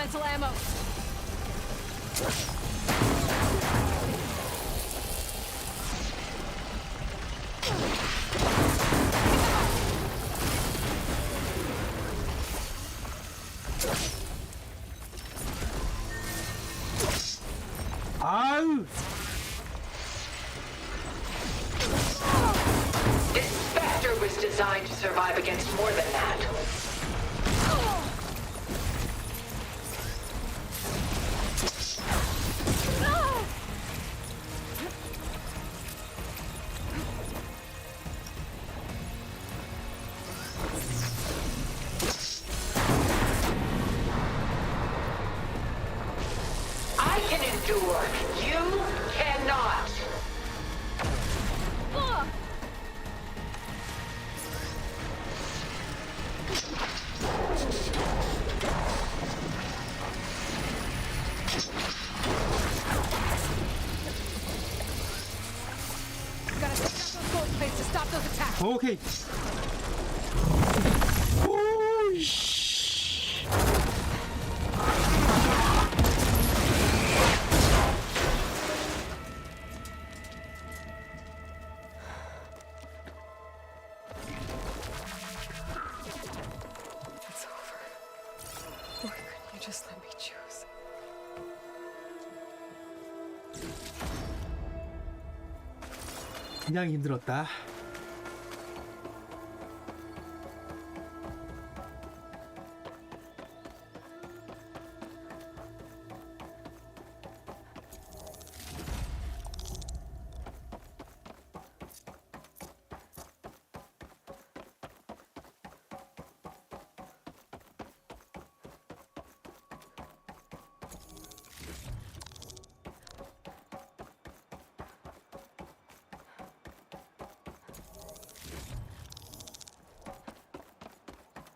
elemental ammo. 아유. This Spectre was designed to survive against more than that. I can endure. You cannot. Gotta take out those gold plates to stop those attacks. 오케이. 오이씨. It's over. Why couldn't you just let me choose? 그냥 힘들었다.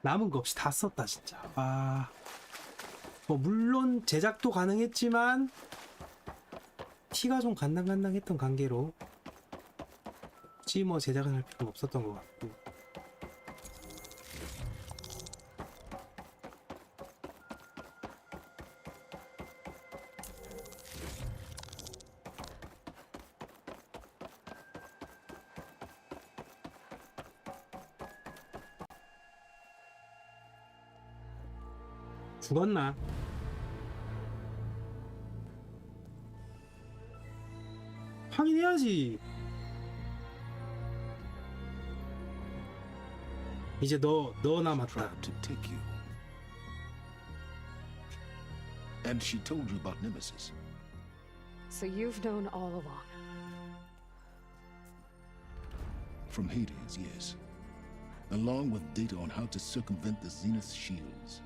남은 거 없이 다 썼다 진짜. 와. 뭐 물론 제작도 가능했지만 티가 좀 간당간당했던 관계로 굳이 뭐 제작을 할 필요는 없었던 것 같고. 죽었나? 확인해야지. 이제 너 남았다. Tried to take you. And she told you about Nemesis. So you've known all along. From Hades, yes. Along with data on how to circumvent the Zenith shields.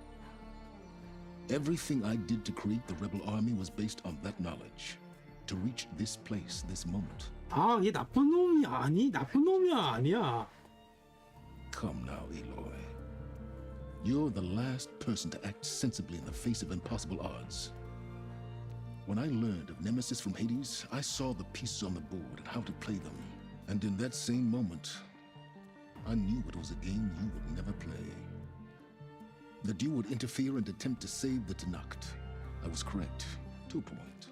Everything I did to create the rebel army was based on that knowledge. To reach this place, this moment. 아, 얘 나쁜 놈이 나쁜 놈이야 아니야. Come now, Aloy. You're the last person to act sensibly in the face of impossible odds. When I learned of Nemesis from Hades, I saw the pieces on the board and how to play them. And in that same moment, I knew it was a game you would never play. That you would interfere and attempt to save the Tenakth. I was correct, to a point.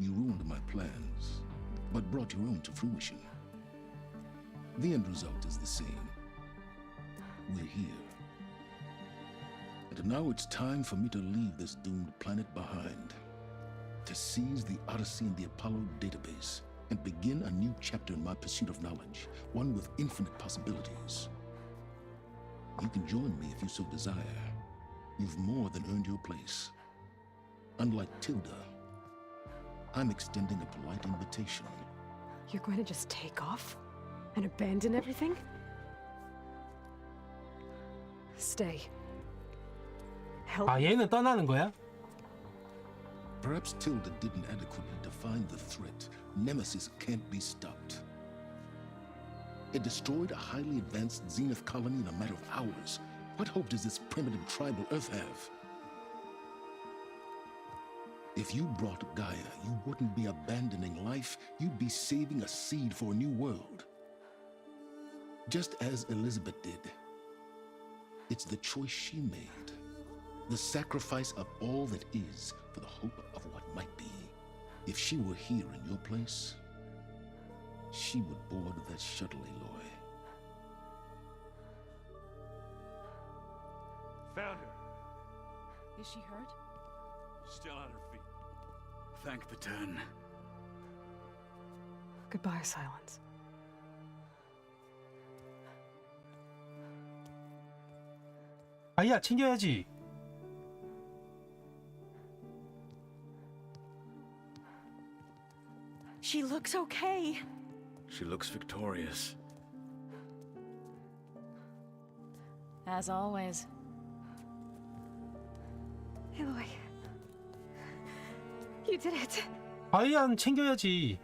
You ruined my plans, but brought your own to fruition. The end result is the same. We're here. And now it's time for me to leave this doomed planet behind. To seize the Odyssey and the Apollo database, and begin a new chapter in my pursuit of knowledge, one with infinite possibilities. You can join me if you so desire. You've more than earned your place. Unlike Tilda, I'm extending a polite invitation. You're going to just take off? And abandon everything? Stay. Help. 아, 얘는 떠나는 거야? Perhaps Tilda didn't adequately define the threat. Nemesis can't be stopped. It destroyed a highly advanced Zenith colony in a matter of hours. What hope does this primitive tribal Earth have? If you brought Gaia, you wouldn't be abandoning life, you'd be saving a seed for a new world. Just as Elizabeth did. It's the choice she made. The sacrifice of all that is for the hope of what might be. If she were here in your place, she would board that shuttle, Aloy. Found her. Is she hurt? Still on her feet. Thank the Ten. Goodbye, Silence. 아이야 챙겨야지. She looks okay. She looks victorious. As always. Aloy. You did it. 아이야는 챙겨야지.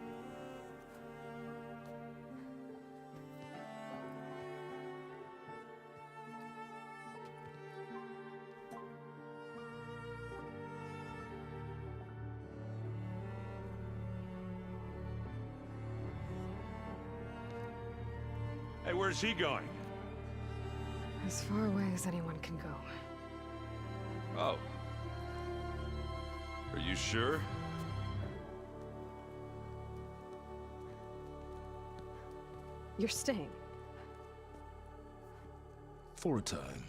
Hey, where's he going? As far away as anyone can go. Oh. Are you sure? You're staying. For a time.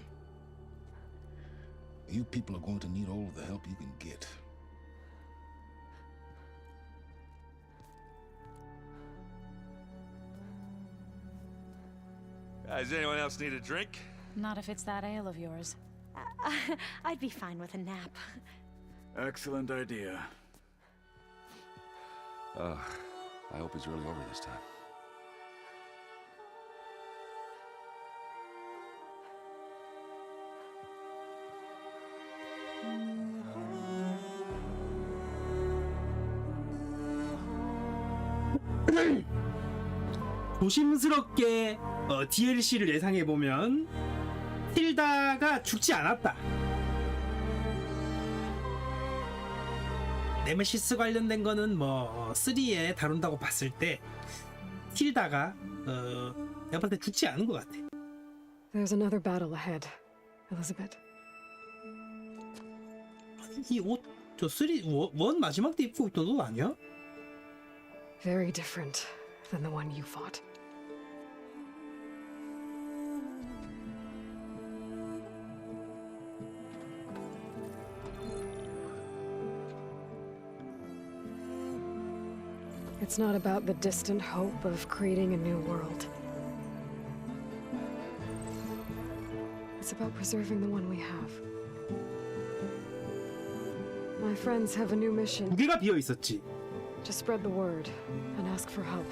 You people are going to need all of the help you can get. Does anyone else need a drink? Not if it's that ale of yours. I'd be fine with a nap. Excellent idea. I hope it's really over this time. 조심스럽게 DLC를 예상해보면 틸다가 죽지 않았다. 네메시스 관련된 거는 뭐 3에 다룬다고 봤을 때 틸다가 내가 봤을 때 죽지 않은 것 같아. There's another battle ahead, Elizabeth. 이 옷 저 1 마지막 때 입고 있던 옷 아니야? Very different than the one you fought. It's not about the distant hope of creating a new world. It's about preserving the one we have. My friends have a new mission. 무게가 비어 있었지. To spread the word and ask for help.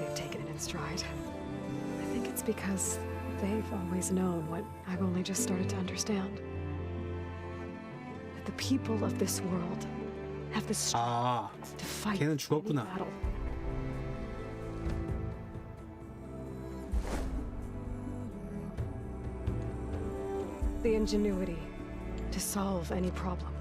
They've taken it in stride. I think it's because they've always known what I've only just started to understand. That the people of this world have the strength to fight 걔는 죽었구나. battle. The ingenuity to solve any problem.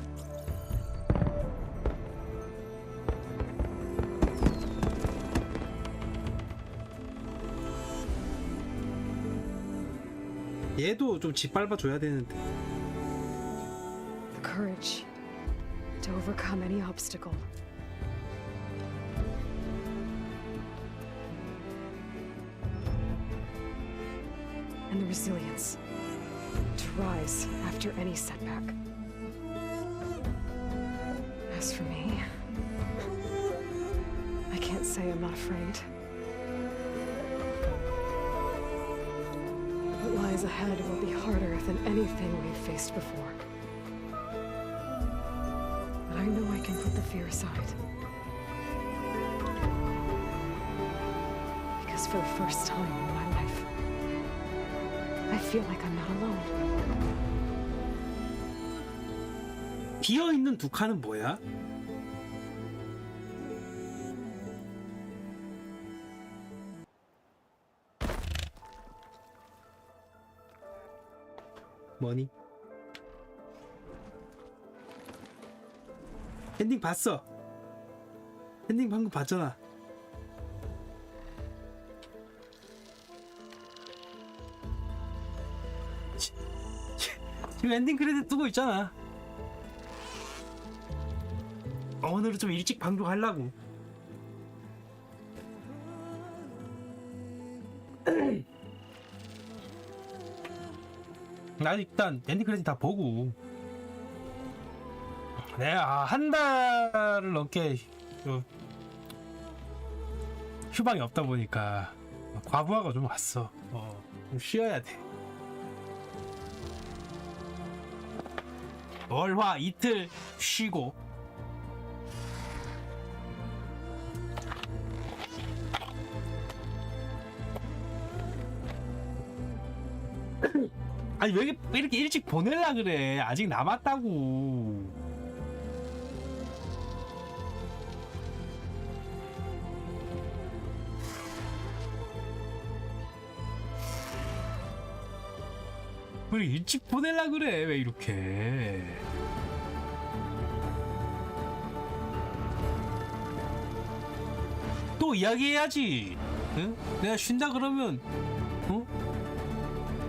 얘도 좀 짓밟아 줘야 되는데. The courage to overcome any obstacle. And the resilience to rise after any setback. As for me, I can't say I'm not afraid. What lies ahead will be harder than anything we've faced before. But I know I can put the fear aside. Because for the first time in my life, I feel like I'm not alone. 비어 있는 두 칸은 뭐야? 뭐니? 엔딩 봤어. 엔딩 방금 봤잖아. 지금 엔딩 크레딧 뜨고 있잖아. 오늘은 좀 일찍 방송하려고. 나 일단 엔딩 크레딧 다 보고 내가 한 달을 넘게 휴방이 없다 보니까 과부하가 좀 왔어. 좀 쉬어야 돼. 월화 이틀 쉬고 아니 왜 이렇게 일찍 보낼라 그래. 아직 남았다고. 왜 일찍 보낼라 그래. 왜 이렇게. 또 이야기해야지. 응? 내가 쉰다 그러면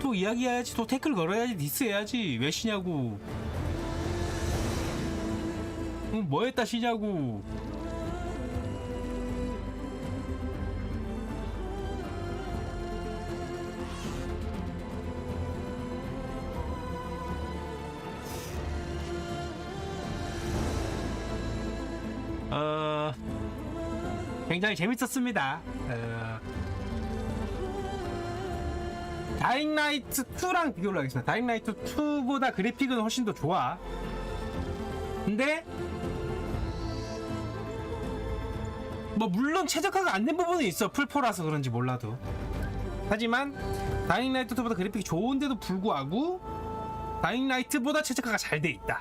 또 이야기해야지. 또 태클 걸어야지. 디스해야지. 왜 쉬냐고. 뭐 했다 쉬냐고. 굉장히 재밌었습니다. 다잉라이트 2랑 비교를 하겠습니다. 다잉라이트 2보다 그래픽은 훨씬 더 좋아. 근데 뭐 물론 최적화가 안 된 부분은 있어. 풀포라서 그런지 몰라도. 하지만 다잉라이트 2보다 그래픽이 좋은데도 불구하고 다잉라이트보다 최적화가 잘 돼 있다.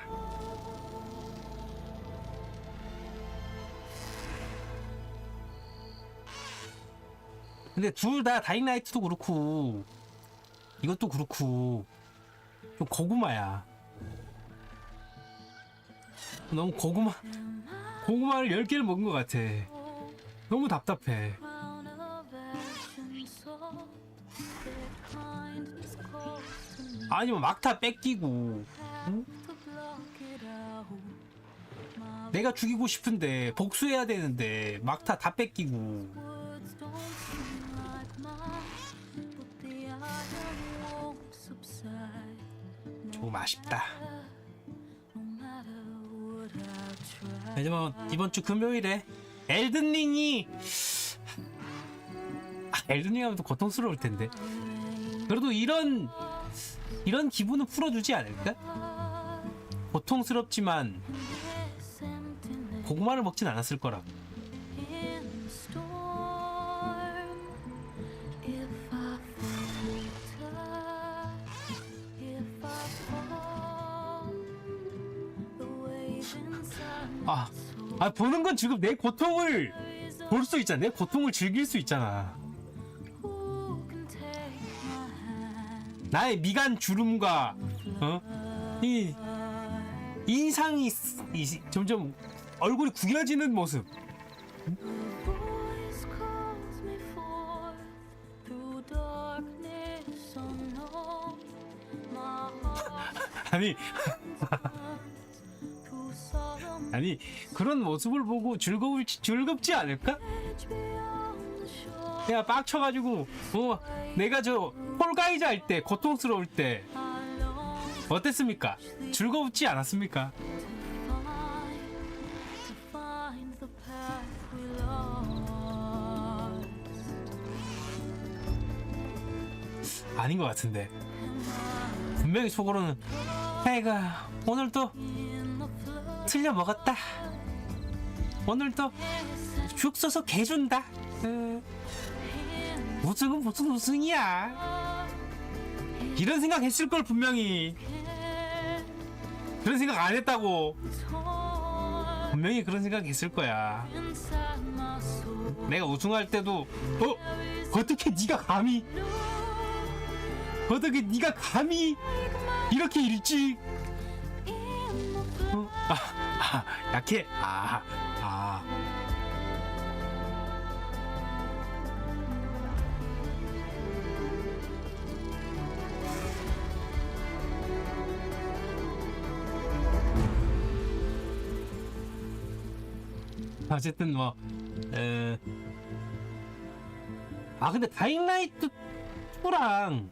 근데 둘 다 다잉라이트도 그렇고 이것도 그렇고 좀 고구마야. 너무 고구마를 10개를 먹은 것 같아. 너무 답답해. 아니면 막타 뺏기고 응? 내가 죽이고 싶은데 복수해야 되는데 막타 다 뺏기고. 조금 아쉽다. 하지만 이번 주 금요일에 엘든링이 엘든링 하면 또 고통스러울 텐데 그래도 이런 기분은 풀어주지 않을까? 고통스럽지만 고구마를 먹진 않았을 거라고. 보는 건 지금 내 고통을 볼 수 있잖아. 내 고통을 즐길 수 있잖아. 나의 미간 주름과 이 인상이 점점 얼굴이 구겨지는 모습. 아니 그런 모습을 보고 즐겁지 않을까? 내가 빡쳐가지고 내가 저 폴가이즈 할 때 고통스러울 때 어땠습니까? 즐겁지 않았습니까? 아닌 것 같은데 분명히 속으로는 내가 오늘도 틀려 먹었다. 오늘도 죽 써서 개준다. 우승은 무슨 우승이야. 이런 생각 했을 걸. 분명히 그런 생각 안 했다고. 분명히 그런 생각 했을 거야. 내가 우승할 때도 어떻게 네가 감히 이렇게 일찍 약해. 어쨌든 뭐 근데 다잉라이트 2랑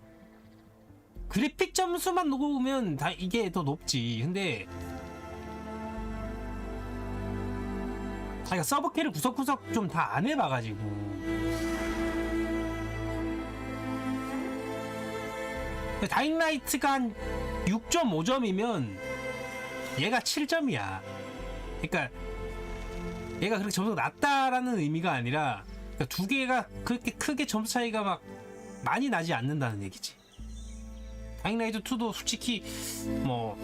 그래픽 점수만 놓으면 다 이게 더 높지. 근데 서브캐를 구석구석 좀 다 안 해봐가지고 다잉라이트가 한 6.5점이면 얘가 7점이야. 그러니까 얘가 그렇게 점수가 낮다라는 의미가 아니라 그러니까 두 개가 그렇게 크게 점수 차이가 막 많이 나지 않는다는 얘기지. 다잉라이트 2도 솔직히 뭐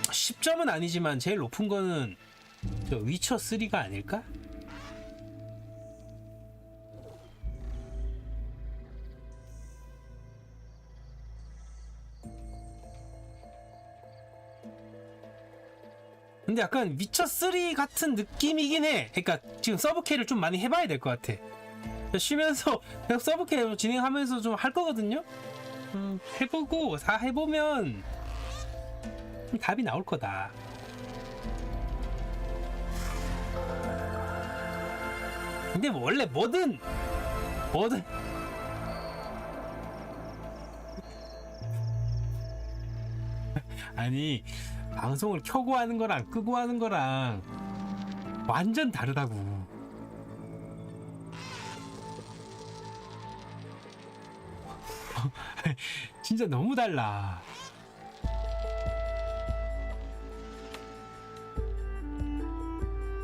10점은 아니지만 제일 높은 거는 저 위쳐 3가 아닐까? 근데 약간 위쳐 3 같은 느낌이긴 해. 그러니까 지금 서브캐를 좀 많이 해봐야 될 것 같아. 쉬면서 계속 서브캐 진행하면서 좀 할 거거든요. 해보고 다 해보면 답이 나올 거다. 근데 뭐 원래 뭐든 아니 방송을 켜고 하는 거랑 끄고 하는 거랑 완전 다르다고. 진짜 너무 달라.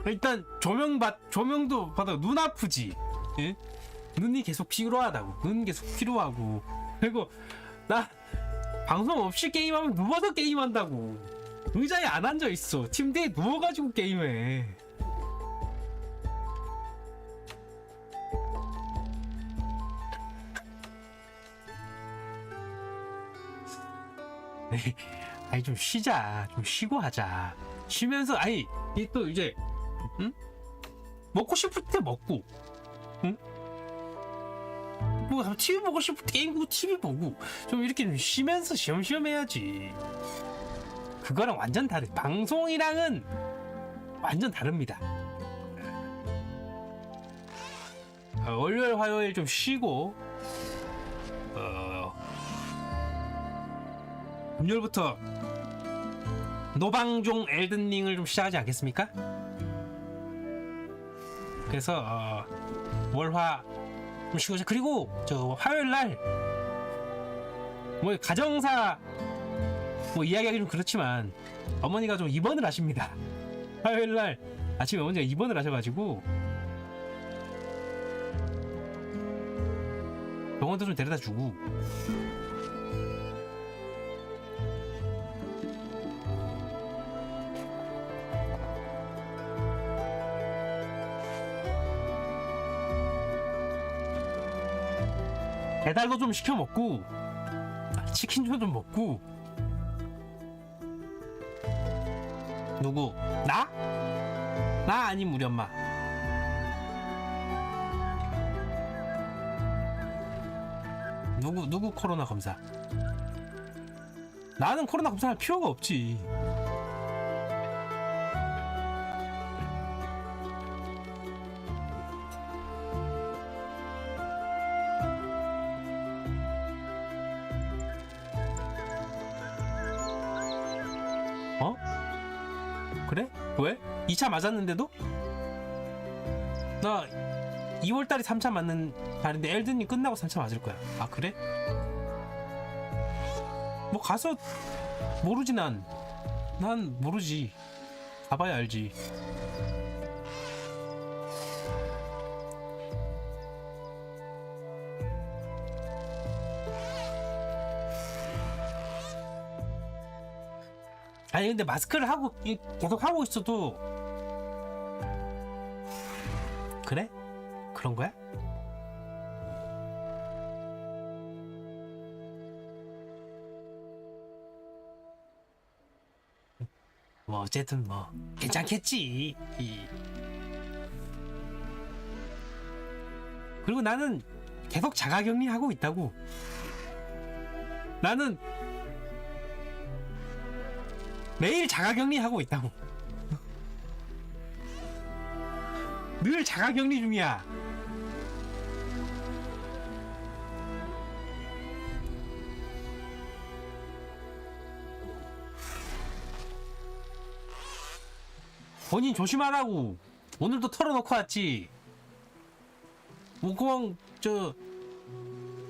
일단 조명도 받아 눈 아프지. 예? 눈이 계속 피로하다고. 눈 계속 피로하고. 그리고 나 방송 없이 게임하면 누워서 게임한다고. 의자에 안 앉아 있어. 침대에 누워가지고 게임해. 아니 좀 쉬자. 좀 쉬고 하자. 쉬면서 아니 이 또 이제 먹고 싶을 때 먹고, 뭐 TV 보고 싶을 때 게임 보고 TV 보고 좀 이렇게 좀 쉬면서 쉬엄쉬엄 해야지. 그거랑 완전 다르. 방송이랑은 완전 다릅니다. 월요일 화요일 좀 쉬고 금요일부터 노방종 엘든링을 좀 시작하지 않겠습니까? 그래서 월화 좀 쉬고, 그리고 저 화요일날 뭐 가정사 뭐 이야기하기 좀 그렇지만 어머니가 좀 입원을 하십니다. 화요일날 아침에 어머니가 입원을 하셔가지고 병원도 좀 데려다 주고. 배달도 좀 시켜 먹고 치킨도 좀 먹고. 누구? 나? 나 아님 우리 엄마. 누구 코로나 검사? 나는 코로나 검사할 필요가 없지. 어? 그래? 왜? 2차 맞았는데도? 나 2월달에 3차 맞는 달인데 엘든이 끝나고 3차 맞을 거야. 아 그래? 뭐 가서 모르지. 난 모르지. 가봐야 알지. 아니 근데 마스크를 하고 계속 하고 있어도 그래? 그런 거야? 뭐 어쨌든 뭐 괜찮겠지. 그리고 나는 계속 자가격리 하고 있다고. 나는 매일 자가격리 하고 있다고. 늘 자가격리 중이야. 본인 조심하라고. 오늘도 털어놓고 왔지. 뭐 그냥 저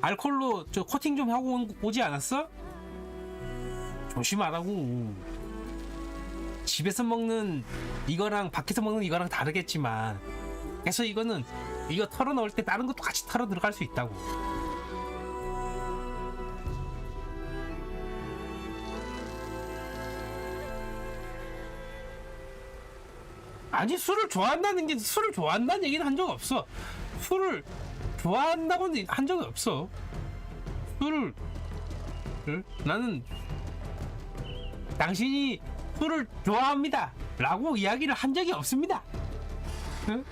알콜로 저 코팅 좀 하고 오지 않았어? 조심하라고. 집에서 먹는 이거랑 밖에서 먹는 이거랑 다르겠지만, 그래서 이거는 이거 털어 넣을 때 다른 것도 같이 털어 들어갈 수 있다고. 아니, 술을 좋아한다는 얘기는 한 적 없어. 술을 좋아한다고는 한 적이 없어. 술을 나는 당신이 술을 좋아합니다 라고 이야기를 한 적이 없습니다. 응?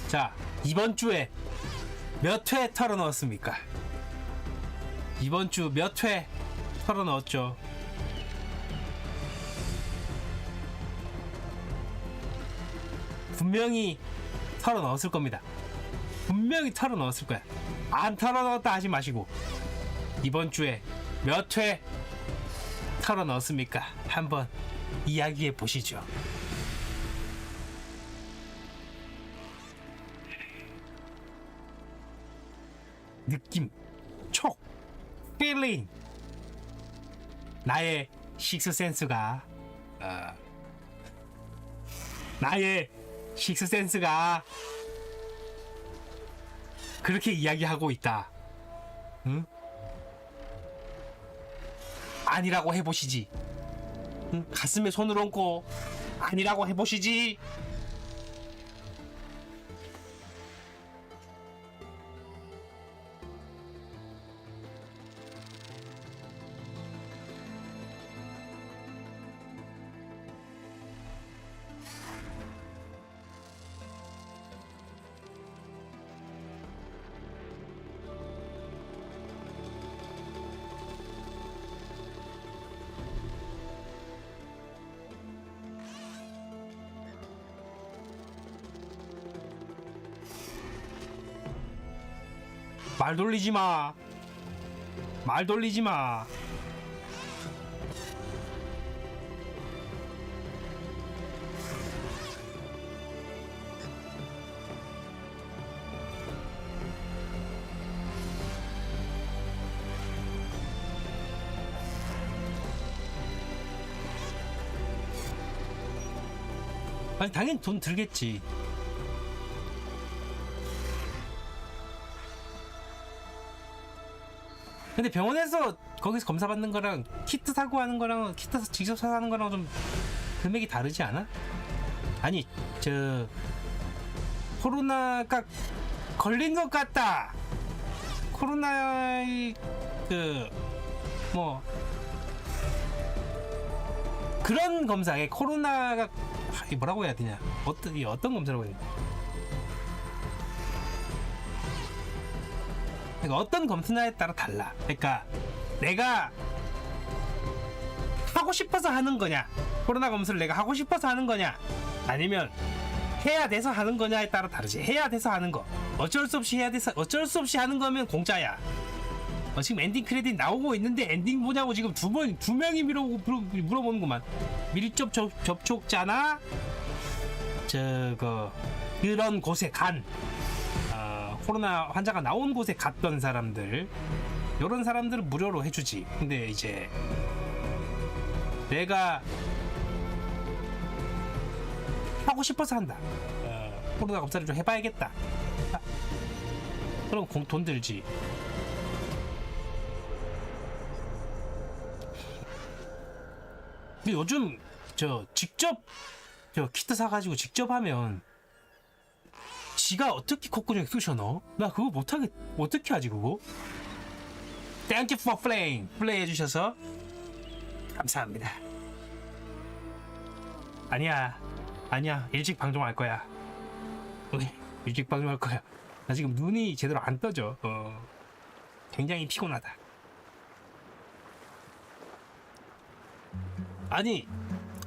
자, 이번 주에 몇 회 털어 넣었습니까? 이번 주 몇 회 털어 넣었죠? 분명히 털어 넣었을 겁니다. 분명히 털어 넣었을 거야. 안 털어 넣었다 하지 마시고, 이번 주에 몇 회 털어 넣었습니까? 한번 이야기해 보시죠. 느낌, 촉, feeling. 나의 식스센스가 그렇게 이야기하고 있다. 응? 아니라고 해보시지. 응? 가슴에 손을 얹고 아니라고 해보시지. 말 돌리지 마. 말 돌리지 마. 아니, 당연히 돈 들겠지. 근데 병원에서 거기서 검사 받는 거랑 키트 사고 하는 거랑 키트 직접 사서 하는 거랑 좀 금액이 다르지 않아? 아니, 저 코로나가 걸린 것 같다. 코로나의 뭐 그런 검사에 코로나가 뭐라고 해야 되냐? 어떤 검사라고 해야 되냐? 그러니까 어떤 검사냐에 따라 달라. 그러니까 내가 하고 싶어서 하는 거냐, 코로나 검사를 내가 하고 싶어서 하는 거냐, 아니면 해야 돼서 하는 거냐에 따라 다르지. 해야 돼서 하는 거, 어쩔 수 없이 하는 거면 공짜야. 지금 엔딩 크레딧 나오고 있는데 엔딩 보냐고 지금 두 명이 물어보는구만. 밀접 접촉자나 그런 곳에 간 코로나 환자가 나온 곳에 갔던 사람들, 이런 사람들은 무료로 해주지. 근데 이제 내가 하고 싶어서 한다, 코로나 검사를 좀 해봐야겠다, 그럼 돈 들지. 근데 요즘 직접 키트 사가지고 직접 하면 지가 어떻게 콧구멍에 쑤셔 넣어? 나 그거 어떻게 하지 그거? Thank you for playing. 플레이 해주셔서 감사합니다. 아니야, 일찍 방송할 거야. 오케이. 일찍 방송할 거야. 나 지금 눈이 제대로 안 떠져. 굉장히 피곤하다. 아니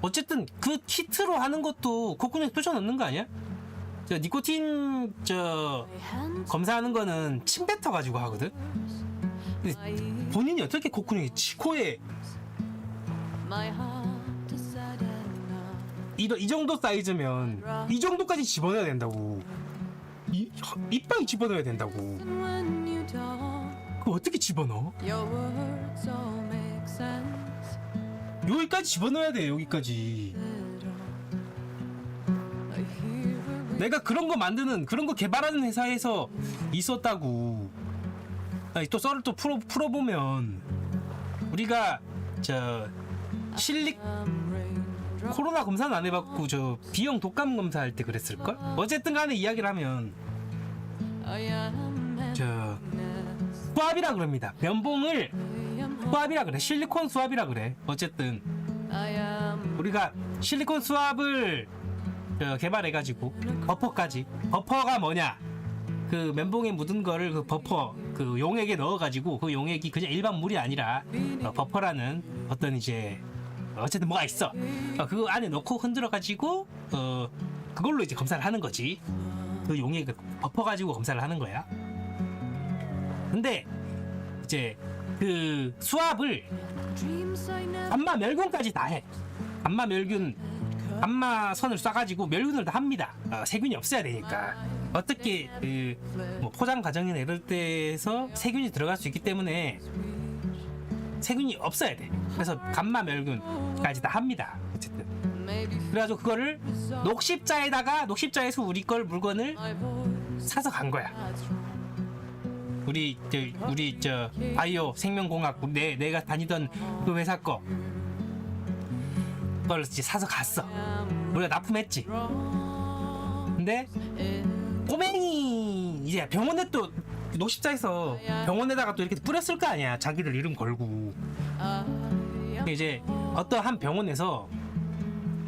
어쨌든 그 키트로 하는 것도 콧구멍에 뚫쳐 넣는 거 아니야? 저 니코틴 검사하는 거는 침 뱉어 가지고 하거든. 근데 본인이 어떻게 콧구멍에 코에 이 정도 사이즈면 이 정도까지 집어넣어야 된다고. 이빨 집어넣어야 된다고. 그거 어떻게 집어넣어? 여기까지 집어넣어야 돼. 여기까지. 내가 그런 거 만드는, 그런 거 개발하는 회사에서 있었다고. 아니, 또 썰을 또 풀어보면 우리가 코로나 검사는 안 해봤고 저 B형 독감 검사할 때 그랬을걸? 어쨌든 간에 이야기를 하면 수압이라 그럽니다. 면봉을 수압이라 그래. 실리콘 수압이라 그래. 어쨌든 우리가 실리콘 수압을 개발해가지고 버퍼가 뭐냐, 그 면봉에 묻은 거를 그 버퍼 그 용액에 넣어가지고 그 용액이 그냥 일반 물이 아니라 버퍼라는 어떤 이제 어쨌든 뭐가 있어. 그거 안에 넣고 흔들어가지고 그걸로 이제 검사를 하는 거지. 그 용액을 버퍼가지고 검사를 하는 거야. 근데 이제 그 수압을 감마 멸균까지 다 해. 감마선을 쏴가지고 멸균을 다 합니다. 세균이 없어야 되니까. 어떻게 뭐 포장 과정이나 이럴 때에서 세균이 들어갈 수 있기 때문에 세균이 없어야 돼. 그래서 감마 멸균까지 다 합니다. 어쨌든 그래가지고 그거를 녹십자에서 우리 걸 물건을 사서 간 거야. 우리 바이오 생명공학 내가 다니던 그 회사 그걸 이제 사서 갔어. 우리가 납품했지. 근데 꼬맹이 이제 병원에 또 녹십자에서 병원에다가 또 이렇게 뿌렸을 거 아니야. 자기들 이름 걸고. 이제 어떠한 병원에서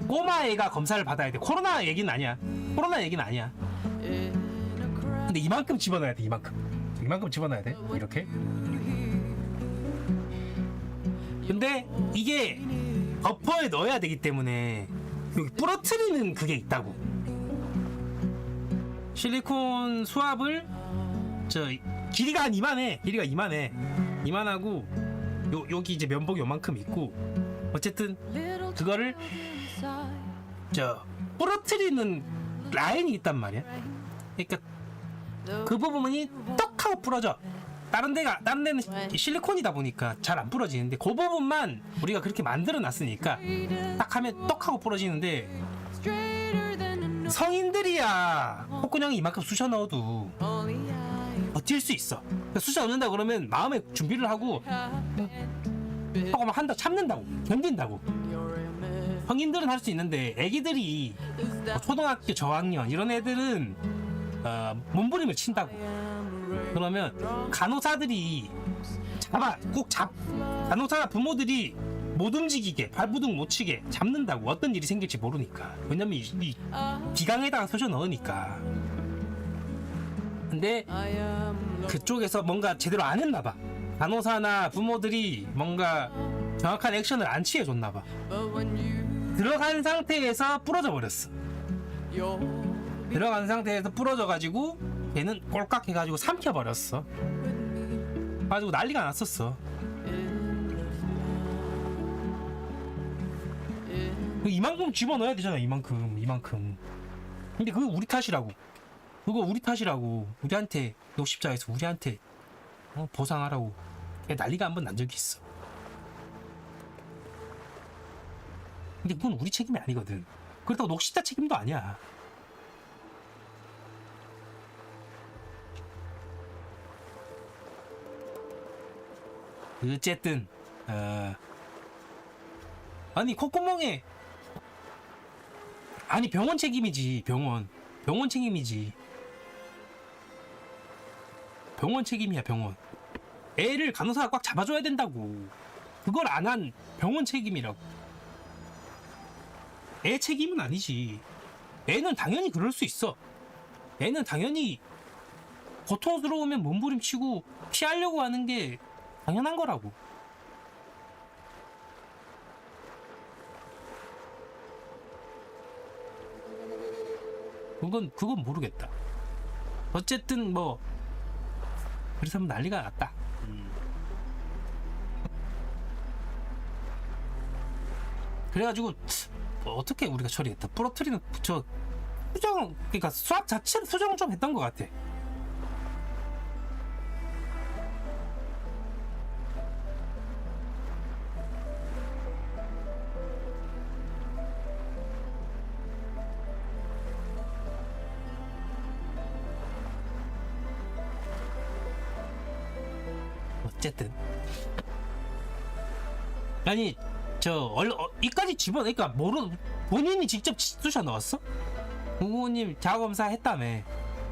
꼬마애가 검사를 받아야 돼. 코로나 얘기는 아니야. 근데 이만큼 집어넣어야 돼. 이만큼 집어넣어야 돼. 이렇게. 근데 이게 버퍼에 넣어야 되기 때문에 여기 부러뜨리는 그게 있다고. 실리콘 수압을 길이가 한 이만해. 이만하고 여기 이제 면봉이 요만큼 있고, 어쨌든 그거를 부러뜨리는 라인이 있단 말이야. 그러니까 그 부분이 떡하고 부러져. 다른 데는 실리콘이다 보니까 잘 안 부러지는데 그 부분만 우리가 그렇게 만들어 놨으니까 딱 하면 떡하고 부러지는데, 성인들이야 콧구멍에 이만큼 쑤셔 넣어도 버틸 수 있어. 쑤셔 넣는다 그러면 마음의 준비를 하고 막 참는다고, 견딘다고. 성인들은 할 수 있는데 애기들이 초등학교 저학년 이런 애들은 몸부림을 친다고. 그러면 간호사들이 간호사 부모들이 못 움직이게, 발부둥 못 치게 잡는다고. 어떤 일이 생길지 모르니까. 왜냐면 이 비강에다가 쑤셔 넣으니까. 근데 그쪽에서 뭔가 제대로 안 했나 봐. 간호사나 부모들이 뭔가 정확한 액션을 안 취해줬나 봐. 들어간 상태에서 부러져 버렸어. 들어간 상태에서 부러져가지고 걔는 꼴깍 해가지고 삼켜버렸어. 가지고 난리가 났었어. 이만큼 집어넣어야 되잖아. 이만큼. 근데 그거 우리 탓이라고. 우리한테 녹십자에서 우리한테 보상하라고 난리가 한번 난 적이 있어. 근데 그건 우리 책임이 아니거든. 그렇다고 녹십자 책임도 아니야. 어쨌든 아니 콧구멍에 병원 책임이지. 병원 책임이지. 병원 책임이야. 병원. 애를 간호사가 꽉 잡아줘야 된다고. 그걸 안 한 병원 책임이라고. 애 책임은 아니지. 애는 당연히 그럴 수 있어. 애는 당연히 고통스러우면 몸부림치고 피하려고 하는 게 당연한 거라고. 그건 모르겠다. 어쨌든 뭐 그래서 난리가 났다. 그래가지고 뭐 어떻게 우리가 처리했다. 부러뜨리는 저 수정, 그러니까 수학 자체를 수정을 좀 했던 것 같아. 어쨌든 아니 이까지 집어넣으니까 본인이 직접 쑤셔 넣었어? 공무원님 자가검사 했다며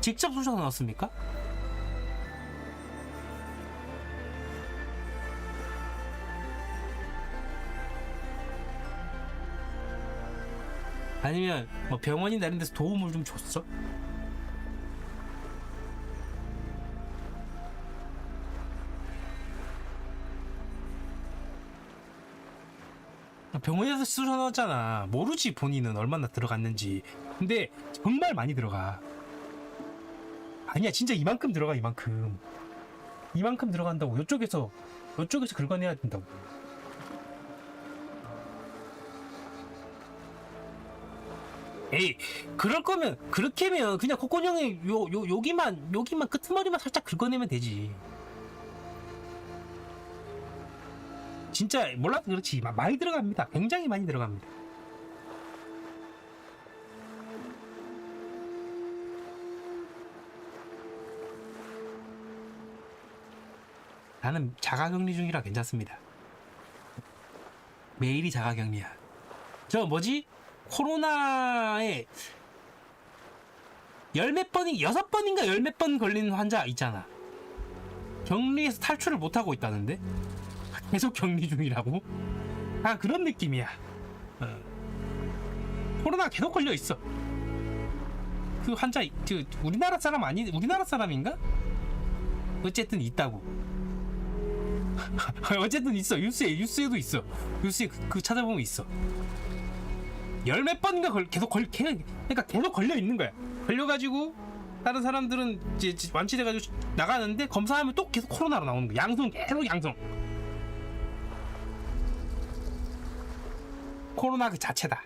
직접 쑤셔 넣었습니까? 아니면 뭐 병원이나 이런 데서 도움을 좀 줬어? 병원에서 쑤셔 넣었잖아. 모르지 본인은 얼마나 들어갔는지. 근데 정말 많이 들어가. 아니야 진짜 이만큼 들어가. 이만큼 들어간다고. 이쪽에서 긁어내야 된다고. 에이 그럴 거면 그렇게면 그냥 콧구멍에 여기만 끄트머리만 살짝 긁어내면 되지. 진짜 몰라도 그렇지 많이 들어갑니다. 굉장히 많이 들어갑니다. 나는 자가격리 중이라 괜찮습니다. 매일이 자가격리야. 저 뭐지? 코로나에 6번인가 10몇 번 걸린 환자 있잖아. 격리에서 탈출을 못하고 있다는데? 계속 격리 중이라고? 아 그런 느낌이야. 코로나 계속 걸려 있어. 그 환자 우리나라 사람인가? 어쨌든 있다고. 어쨌든 있어. 뉴스에도 있어. 뉴스에 그 찾아보면 있어. 10몇 번인가 그러니까 계속 걸려 있는 거야. 걸려가지고 다른 사람들은 이제 완치돼가지고 나가는데 검사하면 또 계속 코로나로 나오는 거야. 계속 양성. 코로나 그 자체다.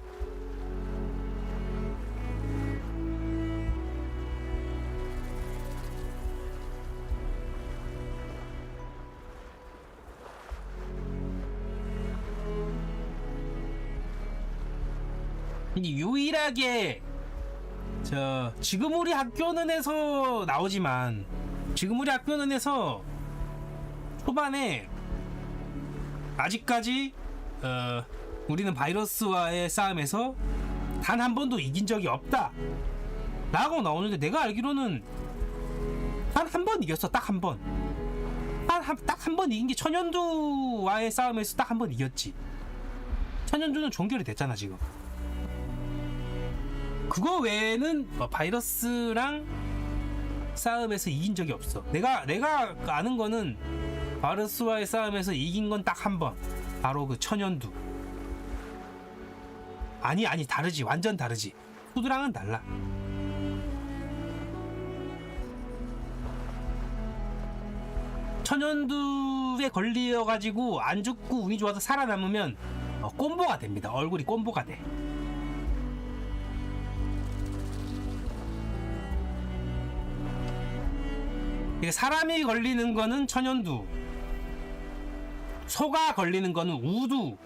유일하게 지금 우리 학교는에서 나오지만 지금 우리 학교는에서 초반에 아직까지 우리는 바이러스와의 싸움에서 단 한 번도 이긴 적이 없다 라고 나오는데 내가 알기로는 단 한 번 이겼어. 딱 한 번. 딱 한 번 이긴 게 천연두와의 싸움에서 딱 한 번 이겼지. 천연두는 종결이 됐잖아 지금. 그거 외에는 바이러스랑 싸움에서 이긴 적이 없어. 내가 아는 거는 바이러스와의 싸움에서 이긴 건 딱 한 번. 바로 그 천연두. 아니 다르지. 완전 다르지. 후드랑은 달라. 천연두에 걸려가지고 안 죽고 운이 좋아서 살아남으면 꼼보가 됩니다. 얼굴이 꼼보가 돼. 사람이 걸리는 거는 천연두, 소가 걸리는 거는 우두.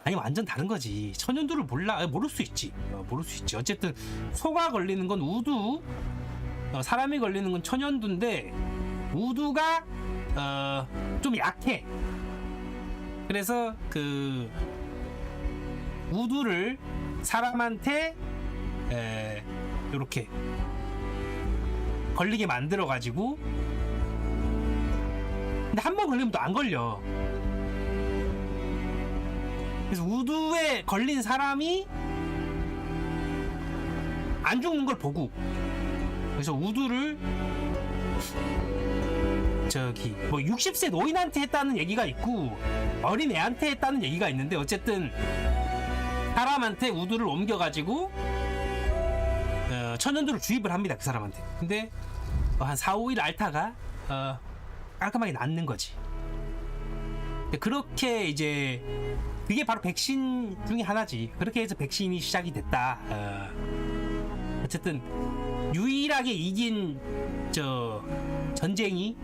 아니 완전 다른 거지. 천연두를 몰라? 모를 수 있지. 어쨌든 소가 걸리는 건 우두, 사람이 걸리는 건 천연두인데 우두가 좀 약해. 그래서 그 우두를 사람한테 이렇게 걸리게 만들어 가지고, 근데 한 번 걸리면 또 안 걸려. 그래서 우두에 걸린 사람이 안 죽는 걸 보고 그래서 우두를 저기 뭐 60세 노인한테 했다는 얘기가 있고 어린 애한테 했다는 얘기가 있는데 어쨌든 사람한테 우두를 옮겨가지고 천연두를 주입을 합니다. 그 사람한테. 근데 한 4, 5일 앓다가 깔끔하게 낫는 거지. 그렇게 이제 그게 바로 백신 중에 하나지. 그렇게 해서 백신이 시작이 됐다. 어쨌든 유일하게 이긴 저 전쟁이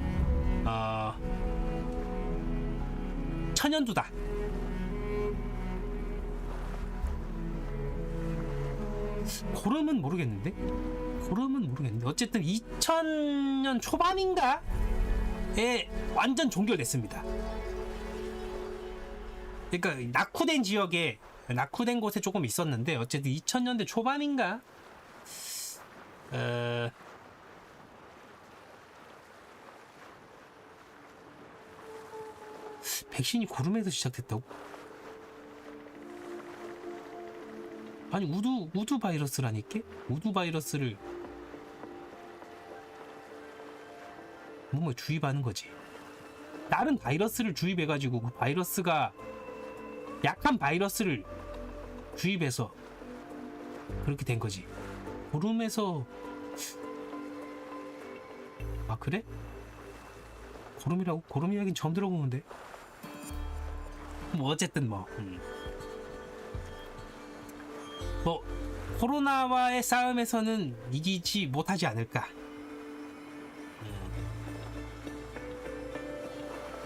천연두다. 고름은 모르겠는데? 어쨌든 2000년 초반인가에 완전 종결됐습니다. 그러니까 낙후된 지역에 낙후된 곳에 조금 있었는데 어쨌든 2000년대 초반인가 백신이 고름에서 시작됐다고? 아니 우두 바이러스라니까? 우두 바이러스를 뭐 주입하는 거지. 다른 바이러스를 주입해가지고 그 바이러스가 약한 바이러스를 주입해서 그렇게 된 거지. 고름에서 아 그래? 고름이라고? 고름 이야기는 처음 들어보는데. 뭐 어쨌든 뭐 코로나와의 싸움에서는 이기지 못하지 않을까.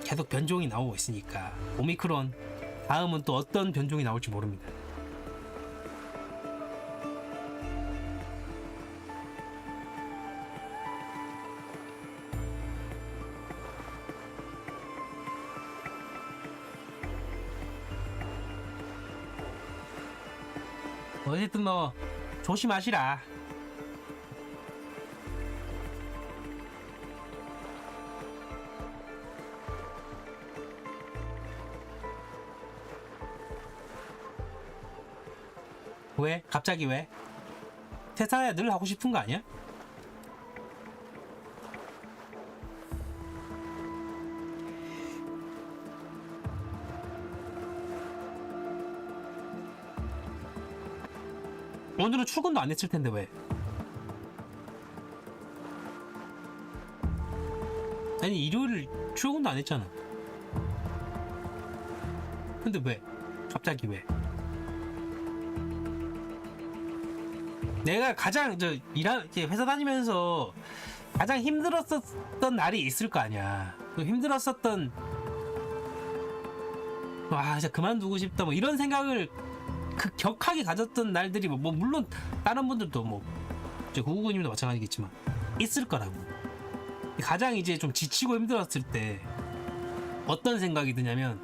계속 변종이 나오고 있으니까 오미크론 다음은 또 어떤 변종이 나올지 모릅니다. 어쨌든 뭐 조심하시라. 왜? 갑자기 왜? 테스라야 늘 하고 싶은 거 아니야? 오늘은 출근도 안 했을 텐데 왜? 아니 일요일 출근도 안 했잖아. 근데 왜? 갑자기 왜? 내가 가장 회사 다니면서 가장 힘들었었던 날이 있을 거 아니야. 그 힘들었었던 진짜 그만두고 싶다 뭐 이런 생각을 격하게 가졌던 날들이 뭐 물론 다른 분들도 뭐 이제 구구구님도 마찬가지겠지만 있을 거라고. 가장 이제 좀 지치고 힘들었을 때 어떤 생각이 드냐면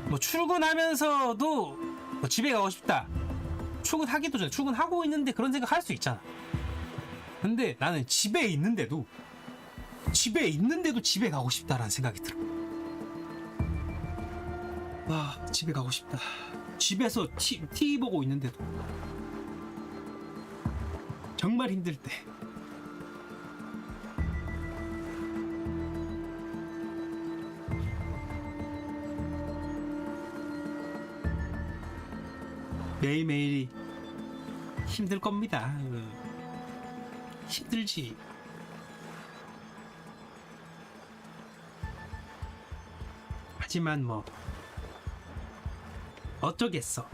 뭐 출근하면서도 뭐 집에 가고 싶다. 출근하기도 전에 출근하고 있는데 그런 생각 할 수 있잖아. 근데 나는 집에 있는데도 집에 가고 싶다라는 생각이 들어. 집에 가고 싶다. 집에서 TV 보고 있는데도 정말 힘들 때 매일매일이 힘들 겁니다. 힘들지. 하지만 뭐 어쩌겠어.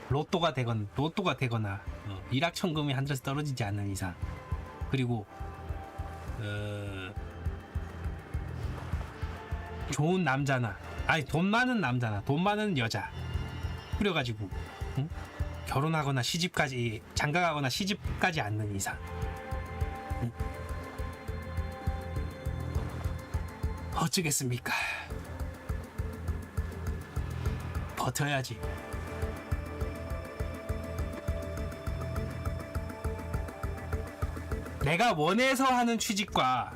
로또가 되거나 일확천금이 하늘에서 떨어지지 않는 이상, 그리고 좋은 남자나 돈 많은 남자나 돈 많은 여자 그래가지고 결혼하거나 시집까지 장가가거나 시집까지 않는 이상 어쩌겠습니까? 버텨야지. 내가 원해서 하는 취직과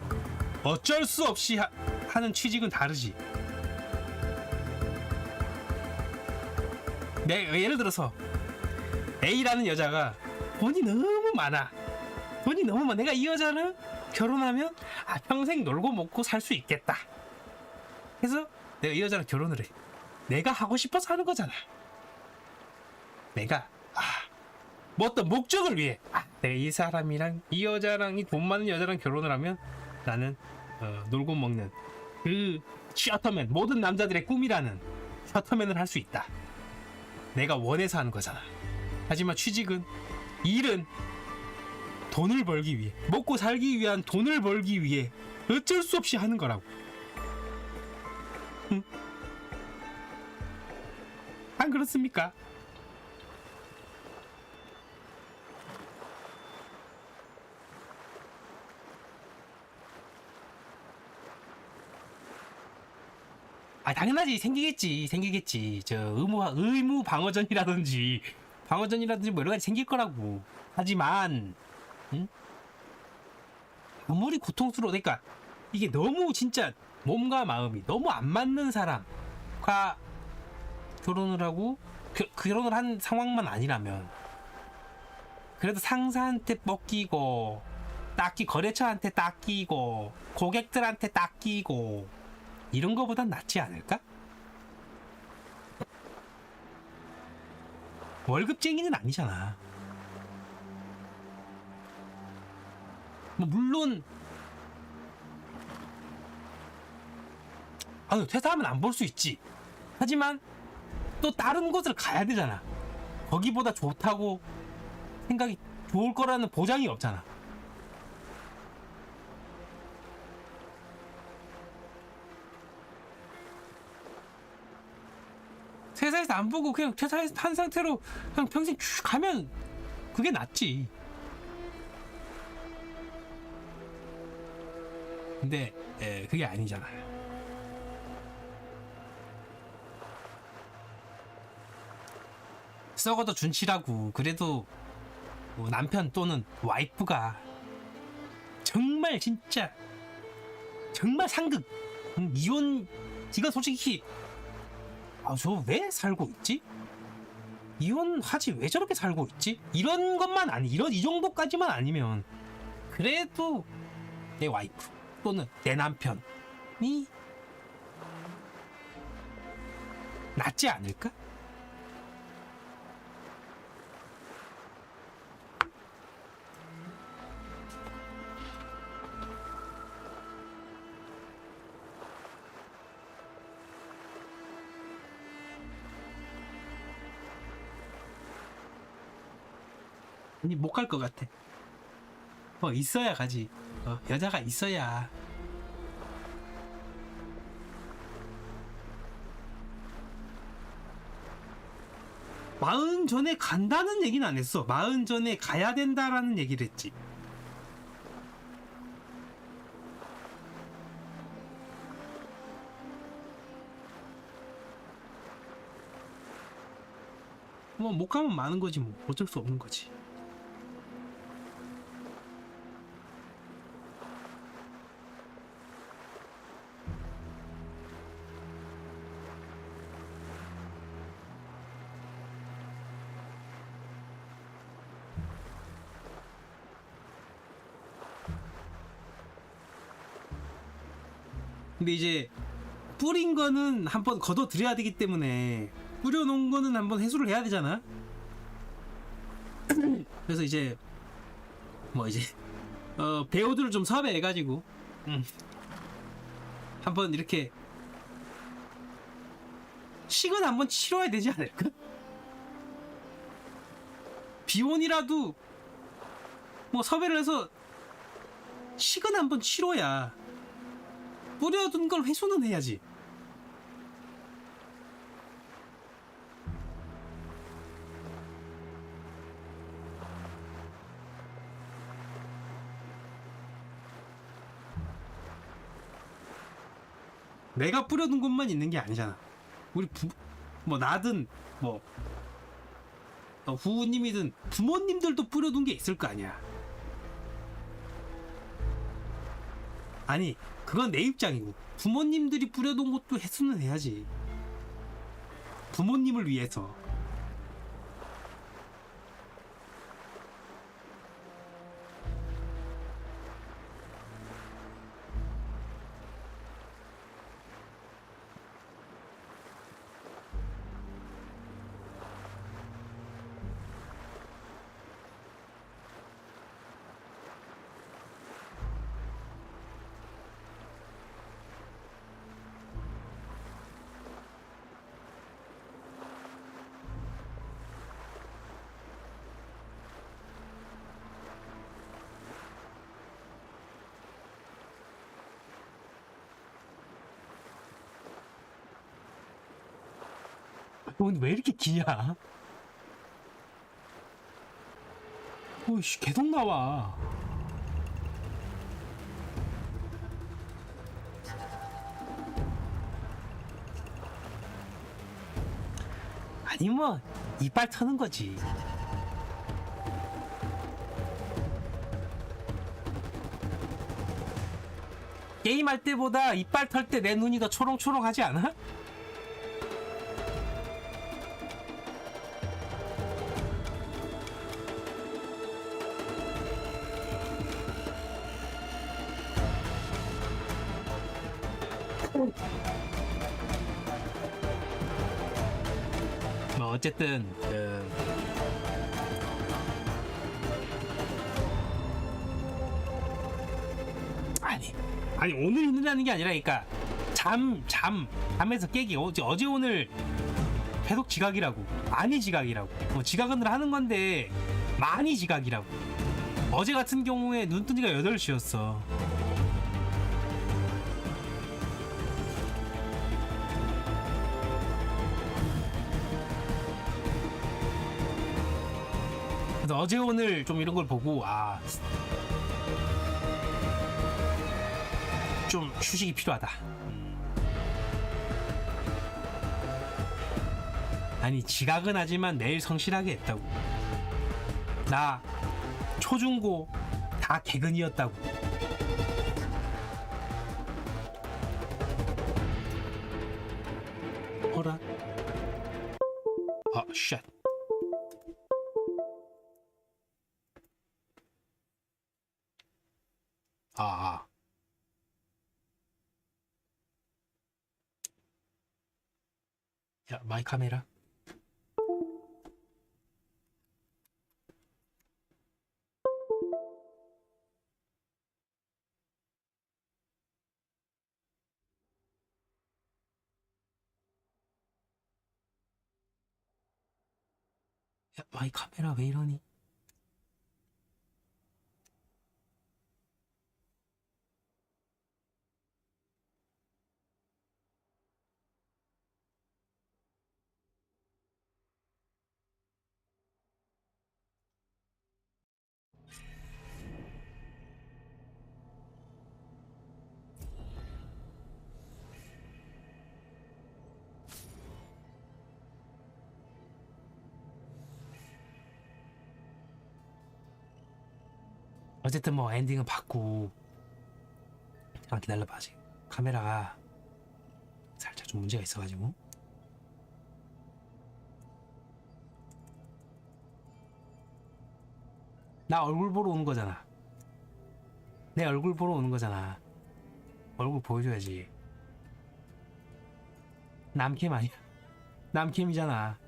어쩔 수 없이 하는 취직은 다르지. 예를 들어서 A라는 여자가 돈이 너무 많아. 돈이 너무 많아. 내가 이 여자는 결혼하면 평생 놀고 먹고 살 수 있겠다. 그래서 내가 이 여자랑 결혼을 해. 내가 하고 싶어서 하는 거잖아. 내가 뭐 어떤 목적을 위해 내가 이 사람이랑 이 여자랑 이 돈 많은 여자랑 결혼을 하면 나는 놀고 먹는 그 셔터맨, 모든 남자들의 꿈이라는 셔터맨을 할 수 있다. 내가 원해서 하는 거잖아. 하지만 취직은, 일은 돈을 벌기 위해, 먹고 살기 위한 돈을 벌기 위해 어쩔 수 없이 하는 거라고. 응? 안 그렇습니까? 당연하지. 생기겠지. 저 의무 방어전이라든지 뭐 여러 가지 생길 거라고. 하지만 아무리 고통스러워, 그러니까 이게 너무 진짜 몸과 마음이 너무 안 맞는 사람과 결혼을 하고 결혼을 한 상황만 아니라면, 그래도 상사한테 뺏기고 거래처한테 닦이고 고객들한테 닦이고 이런 거보단 낫지 않을까? 월급쟁이는 아니잖아. 뭐 물론 퇴사하면 안 볼 수 있지. 하지만 또 다른 곳을 가야 되잖아. 거기보다 좋다고 생각이 좋을 거라는 보장이 없잖아. 회사에서 안 보고 그냥 퇴사해서 한 상태로 그냥 평생 쭉 가면 그게 낫지. 근데 그게 아니잖아요. 썩어도 준치라고. 그래도 뭐 남편 또는 와이프가 정말 진짜 정말 상극, 이혼, 이건 솔직히 저 왜 살고 있지? 이혼하지 왜 저렇게 살고 있지? 이런 것만 이 정도까지만 아니면 그래도 내 와이프 또는 내 남편이 낫지 않을까? 아니 못 갈 것 같아. 있어야 가지. 여자가 있어야. 마흔 전에 간다는 얘기는 안 했어. 마흔 전에 가야 된다라는 얘기를 했지. 뭐 못 가면 많은 거지 뭐. 어쩔 수 없는 거지. 근데 이제 뿌린 거는 한번 걷어들여야 되기 때문에 뿌려놓은 거는 한번 회수를 해야 되잖아. 그래서 이제 배우들을 좀 섭외해가지고 한번 이렇게 식은 한번 치러야 되지 않을까? 비혼이라도 섭외를 해서 식은 한번 치러야 뿌려둔 걸 회수는 해야지. 내가 뿌려둔 것만 있는 게 아니잖아. 우리 나든 후우님이든 부모님들도 뿌려둔 게 있을 거 아니야. 아니 그건 내 입장이고, 부모님들이 뿌려둔 것도 회수는 해야지. 부모님을 위해서. 근데 왜 이렇게 기냐? 오이씨, 계속 나와. 아니 뭐 이빨 터는 거지. 게임할 때보다 이빨 털 때 내 눈이 더 초롱초롱하지 않아? 뭐 어쨌든 아니 오늘 힘들다는 게 아니라 그러니까 잠에서 깨기 어제 오늘 계속 지각이라고. 많이 지각이라고. 뭐 지각은 늘 하는 건데 많이 지각이라고. 어제 같은 경우에 눈 뜬 지가 8시였어. 그래서 어제 오늘 좀 이런 걸 보고 좀 휴식이 필요하다. 아니 지각은 하지만 내일 성실하게 했다고. 나 초중고 다 개근이었다고. 어라? 쉣. 야, 마이 카메라. 야, 마이 카메라 왜 이러니? 어쨌든 뭐 엔딩은 봤고. 기다려봐. 지금 카메라가 살짝 좀 문제가 있어가지고. 나 얼굴 보러 오는 거잖아. 내 얼굴 보러 오는 거잖아. 얼굴 보여줘야지. 남캠 아니야. 남캠이잖아.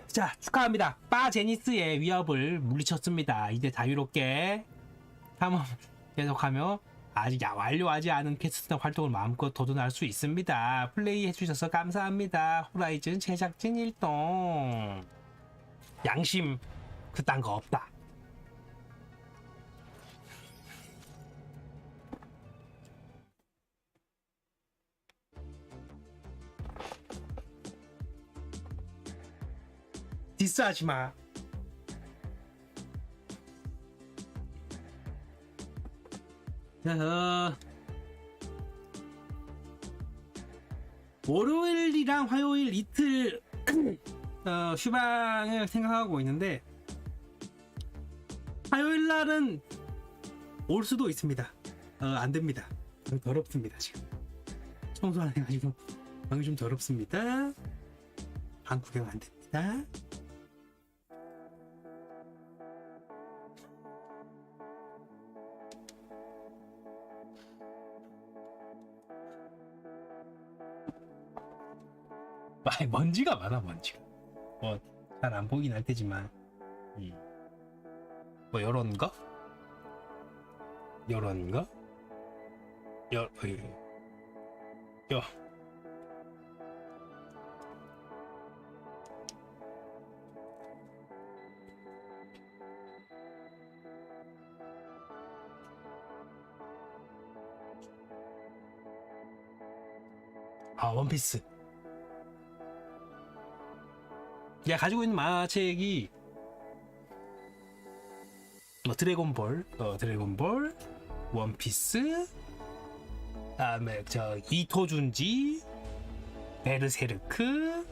자, 축하합니다. 바 제니스의 위협을 물리쳤습니다. 이제 자유롭게 탐험 계속하며 아직 완료하지 않은 퀘스트 활동을 마음껏 도전할 수 있습니다. 플레이 해주셔서 감사합니다. 호라이즌 제작진 일동. 양심 그딴 거 없다. 디스하지 마. 월요일이랑 화요일 이틀 휴방을 생각하고 있는데 화요일 날은 올 수도 있습니다. 안 됩니다. 더럽습니다. 지금 청소 안 해가지고 방이 좀 더럽습니다. 방 구경 안 됩니다. 먼지가 많아. 먼지가 뭐 잘 안 보긴 할 테지만 뭐 요런 거 요 아, 원피스. 내가 가지고 있는 만화책이 뭐 드래곤볼, 원피스, 다음에 저 이토준지, 베르세르크,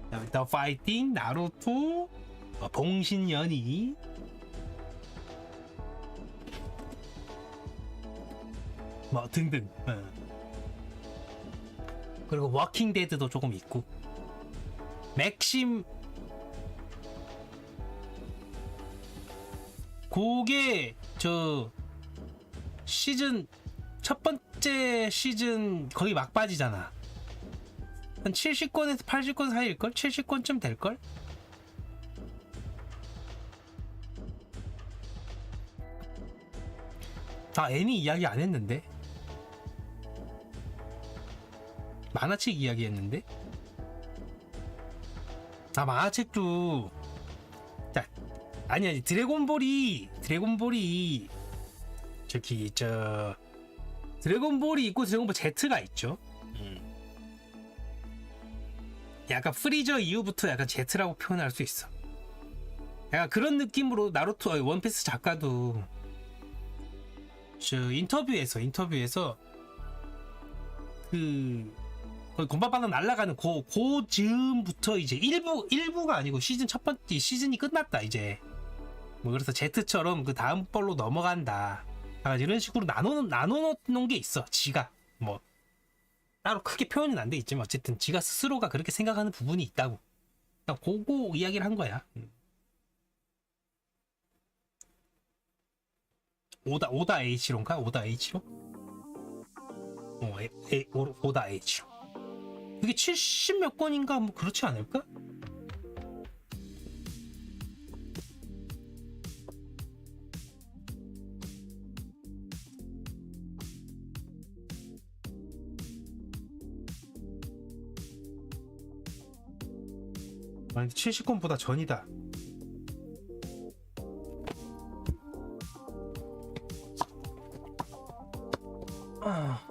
그다음에 더 파이팅, 나루토, 봉신연이, 뭐 등등. 그리고 워킹 데드도 조금 있고, 맥심 그게 저 시즌 첫 번째 시즌 거의 막바지잖아. 한 70권에서 80권 사이일걸? 70권쯤 될걸? 아, 애니 이야기 안 했는데? 만화책 이야기 했는데? 아, 만화책도 아니 드래곤볼이 저기 드래곤볼이 있고 드래곤볼 Z가 있죠. 약간 프리저 이후부터 약간 Z라고 표현할 수 있어. 약간 그런 느낌으로 나루토 원피스 작가도 저 인터뷰에서 그 거의 곰팡방금 날아가는 고 즈음부터 이제 일부가 아니고 시즌 첫 번째 시즌이 끝났다 이제. 뭐 그래서 Z처럼 그 다음 벌로 넘어간다. 약간 이런 식으로 나눠놓은 게 있어. 지가 뭐 따로 크게 표현은 안 돼 있지만 어쨌든 지가 스스로가 그렇게 생각하는 부분이 있다고. 그냥 그거 이야기를 한 거야. 오다 H로인가? 오다 H로? 오다 H로. 그게 70 몇 권인가 뭐 그렇지 않을까? 아니 70권보다 전이다. 아.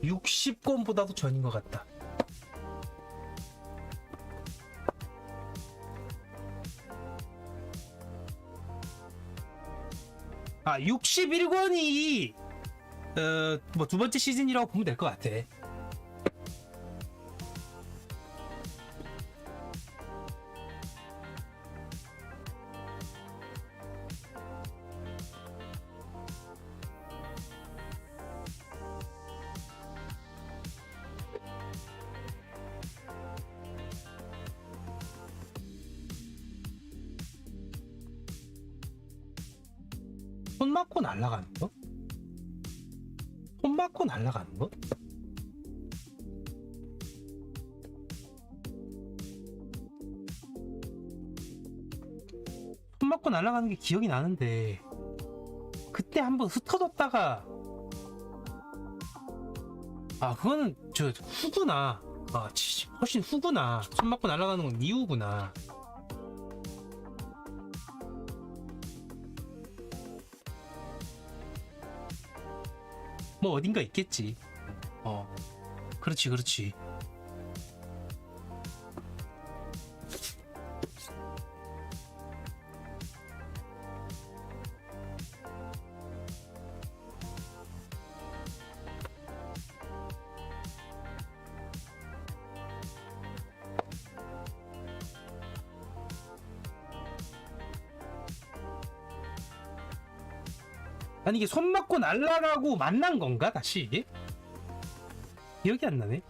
(60권보다도) 전인 것 같다. 아, 61권이 뭐 두 번째 시즌이라고 보면 될 것 같아. 손 맞고 날아가는 거? 손 맞고 날아가는 거? 손 맞고 날아가는 게 기억이 나는데 그때 한번 흩어졌다가 아 그거는 저 후구나. 아 훨씬 후구나. 손 맞고 날아가는 건 이후구나. 뭐 어딘가 있겠지. 그렇지. 아니 이게 손 맞고 날아가고 만난 건가 다시 이게? 기억이 안 나네.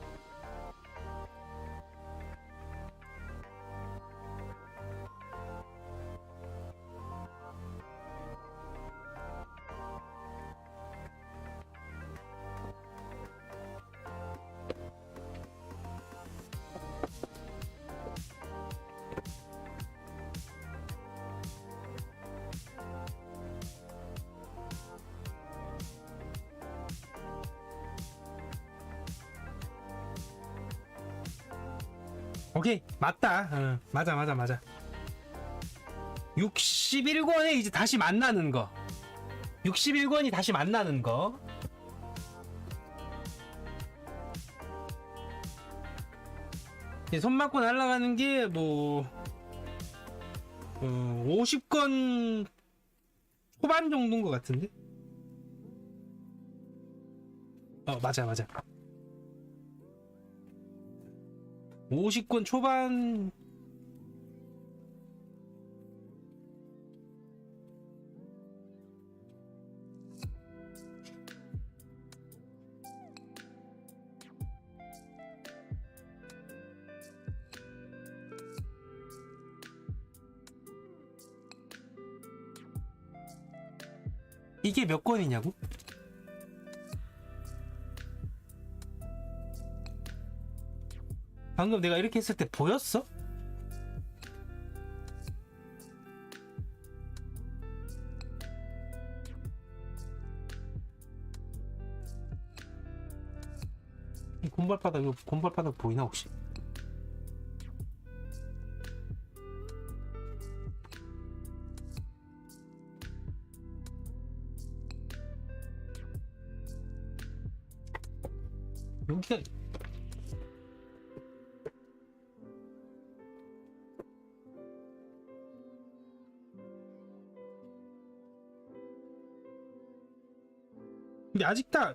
오케이, 맞다. 맞아. 61권에 이제 다시 만나는 거. 61권이 다시 만나는 거. 손 맞고 날아가는 게 뭐 50권 초반 정도인 것 같은데? 맞아. 50권 초반. 이게 몇 권이냐고? 방금 내가 이렇게 했을 때 보였어? 이 곰발바닥 보이나 혹시? 여기가 근데 아직 다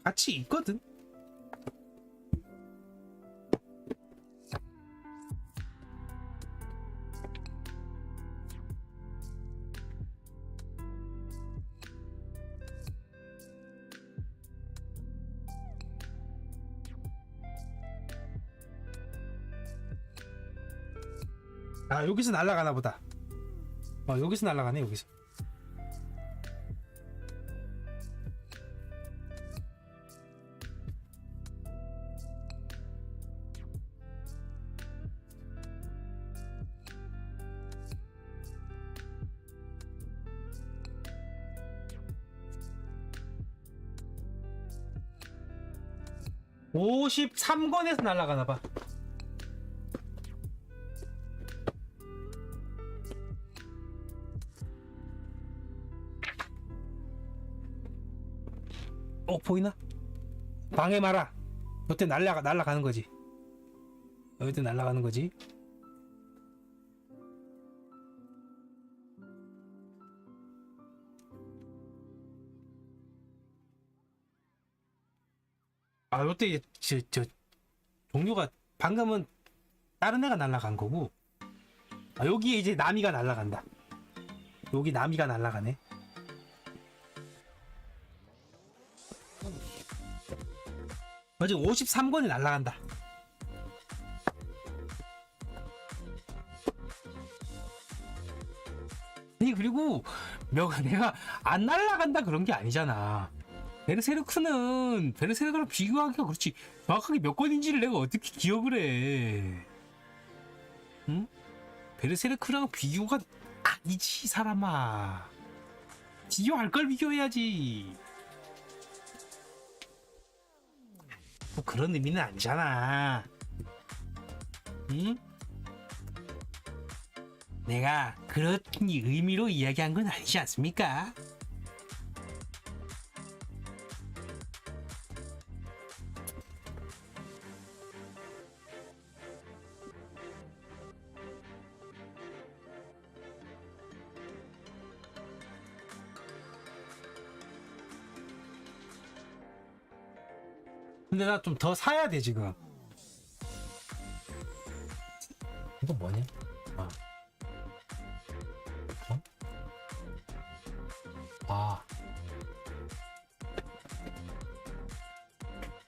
같이 있거든. 아, 여기서 날아가나 보다. 여기서 날아가네. 여기서. (53권에서) 날아가나 봐. 보이나? 방해 마라. 이때 날아가는 거지. 이때 날아가는 거지. 이때 저 종류가 방금은 다른 애가 날아간 거고. 여기에 이제 나미가 날아간다. 여기 나미가 날아가네. 맞아, 53권이 날아간다. 아니, 그리고 내가 안 날아간다 그런 게 아니잖아. 베르세르크랑 비교하기가 그렇지. 정확하게 몇 권인지를 내가 어떻게 기억을 해? 응? 베르세르크랑 비교가 아니지, 이 사람아. 비교할 걸 비교해야지. 뭐 그런 의미는 아니잖아. 응? 내가 그런 의미로 이야기한 건 아니지 않습니까? 근데 나 좀 더 사야 돼 지금. 이거 뭐냐?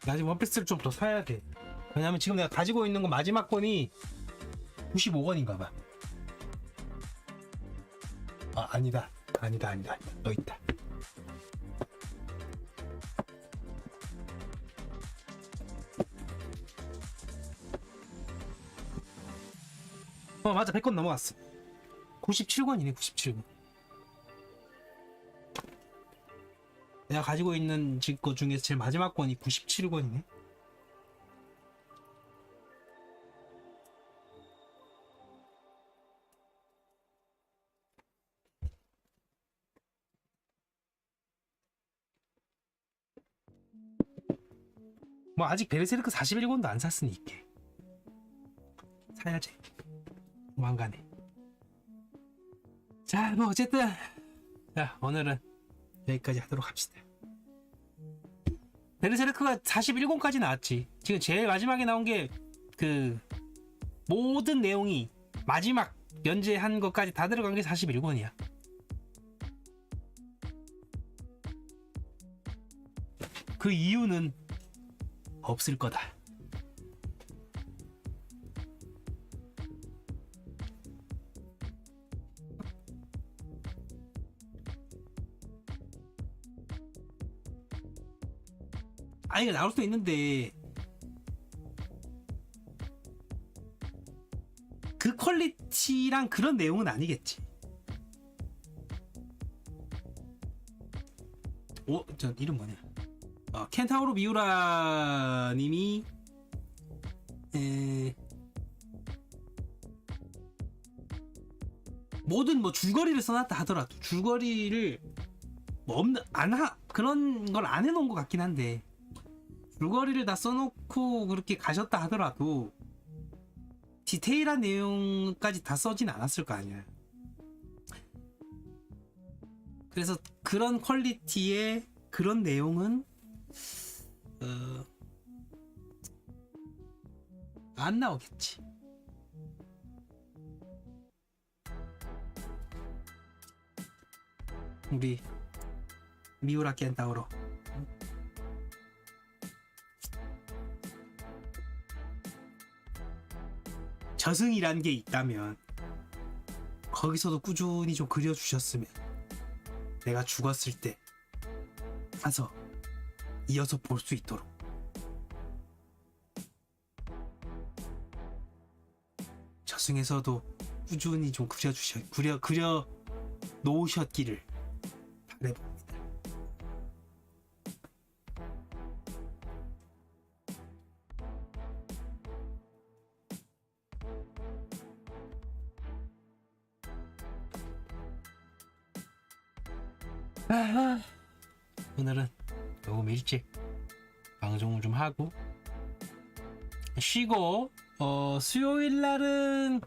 나 지금 원피스를 좀 더 사야 돼. 왜냐면 지금 내가 가지고 있는 거 마지막 권이 95권인가 봐. 아니다. 너 있다. 맞아, 100권 넘어갔어. 97권이네. 97권. 내가 가지고 있는 것 중에서 제일 마지막 권이 97권이네. 뭐 아직 베르세르크 41권도 안 샀으니 있게 사야지. 조만간에. 자, 뭐 어쨌든 자, 오늘은 여기까지 하도록 합시다. 베르세르크가 41권까지 나왔지. 지금 제일 마지막에 나온 게 그 모든 내용이 마지막 연재한 것까지 다 들어간 게 41권이야. 그 이유는 없을 거다. 아니, 나올 수도 있는데 그 퀄리티랑 그런 내용은 아니겠지. 오, 저 이름 뭐냐? 켄타우로 미우라 님이 모든 뭐 줄거리를 써놨다 하더라도 줄거리를 뭐 없는 그런 걸 안 해놓은 것 같긴 한데 줄거리를 다 써놓고 그렇게 가셨다 하더라도 디테일한 내용까지 다 써진 않았을 거 아니야. 그래서 그런 퀄리티의 그런 내용은 안 나오겠지. 우리 미우라 켄타우로 저승이란 게 있다면 거기서도 꾸준히 좀 그려주셨으면 내가 죽었을 때 가서 이어서 볼 수 있도록. 저승에서도 꾸준히 좀 그려 놓으셨기를 바라봅니다. 오늘은 조금 일찍 방송을 좀 하고 쉬고 수요일 날은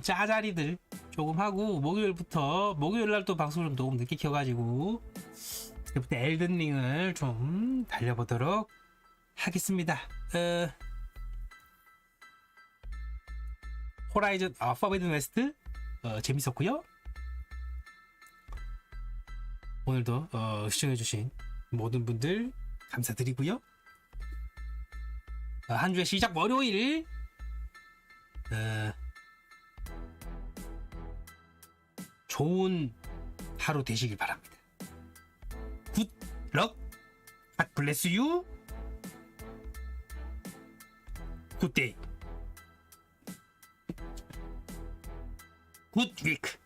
짜자리들 조금 하고 목요일 날 또 방송을 좀 너무 늦게 켜가지고 그때부터 엘든링을 좀 달려보도록 하겠습니다. 호라이즌 포비든웨스트 재밌었고요. 오늘도 시청해주신 모든 분들 감사드리고요. 한 주의 시작 월요일 좋은 하루 되시길 바랍니다. 굿 럭, 갓 블레스 유, 굿데이, 굿 위크.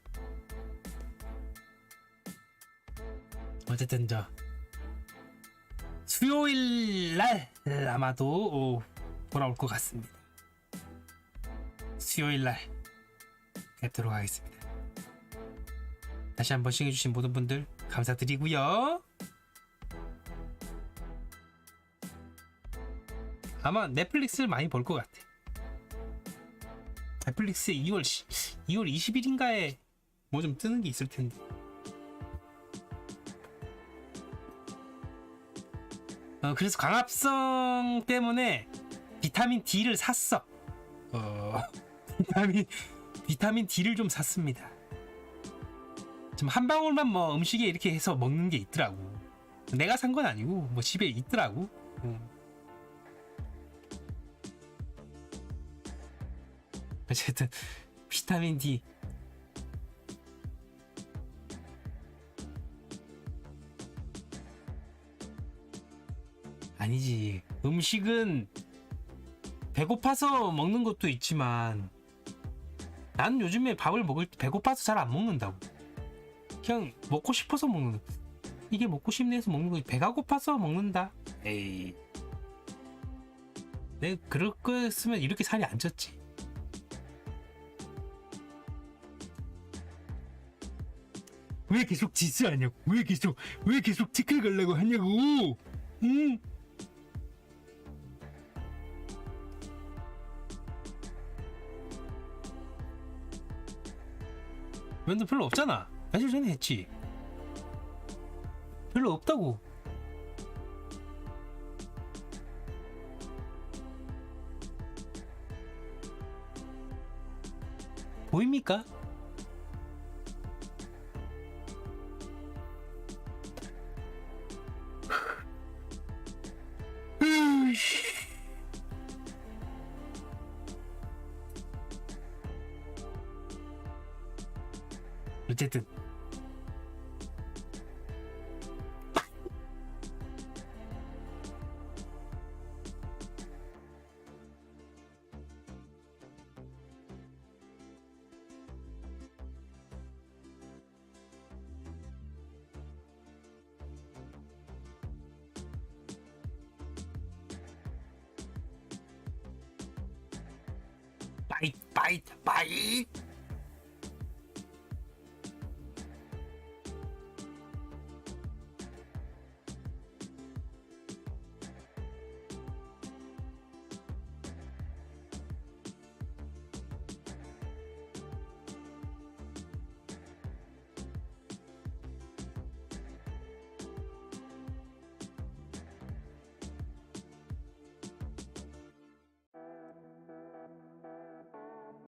어쨌든 수요일 날 아마도 돌아올 것 같습니다. 수요일 날 뵙도록 하겠습니다. 다시 한번 시청해주신 모든 분들 감사드리고요. 아마 넷플릭스를 많이 볼 것 같아. 넷플릭스에 2월 20일인가에 뭐 좀 뜨는 게 있을 텐데. 그래서 광합성 때문에 비타민 D를 샀어. 비타민 D를 좀 샀습니다. 좀 한 방울만 뭐 음식에 이렇게 해서 먹는 게 있더라고. 내가 산 건 아니고 뭐 집에 있더라고. 어쨌든 비타민 D 아니지. 음식은 배고파서 먹는 것도 있지만 난 요즘에 밥을 먹을 때 배고파서 잘 안 먹는다고. 그냥 먹고 싶어서 먹는. 이게 먹고 싶네 해서 먹는 거지. 배가 고파서 먹는다. 에이. 내가 그럴 거였으면 이렇게 살이 안 쪘지. 왜 계속 디스하냐고. 왜 계속 티끌 걸려고 하냐고. 응? 멘트 별로 없잖아. 며칠 전에 했지. 별로 없다고. 보입니까? 어쨌든 바이트 바이트 바이트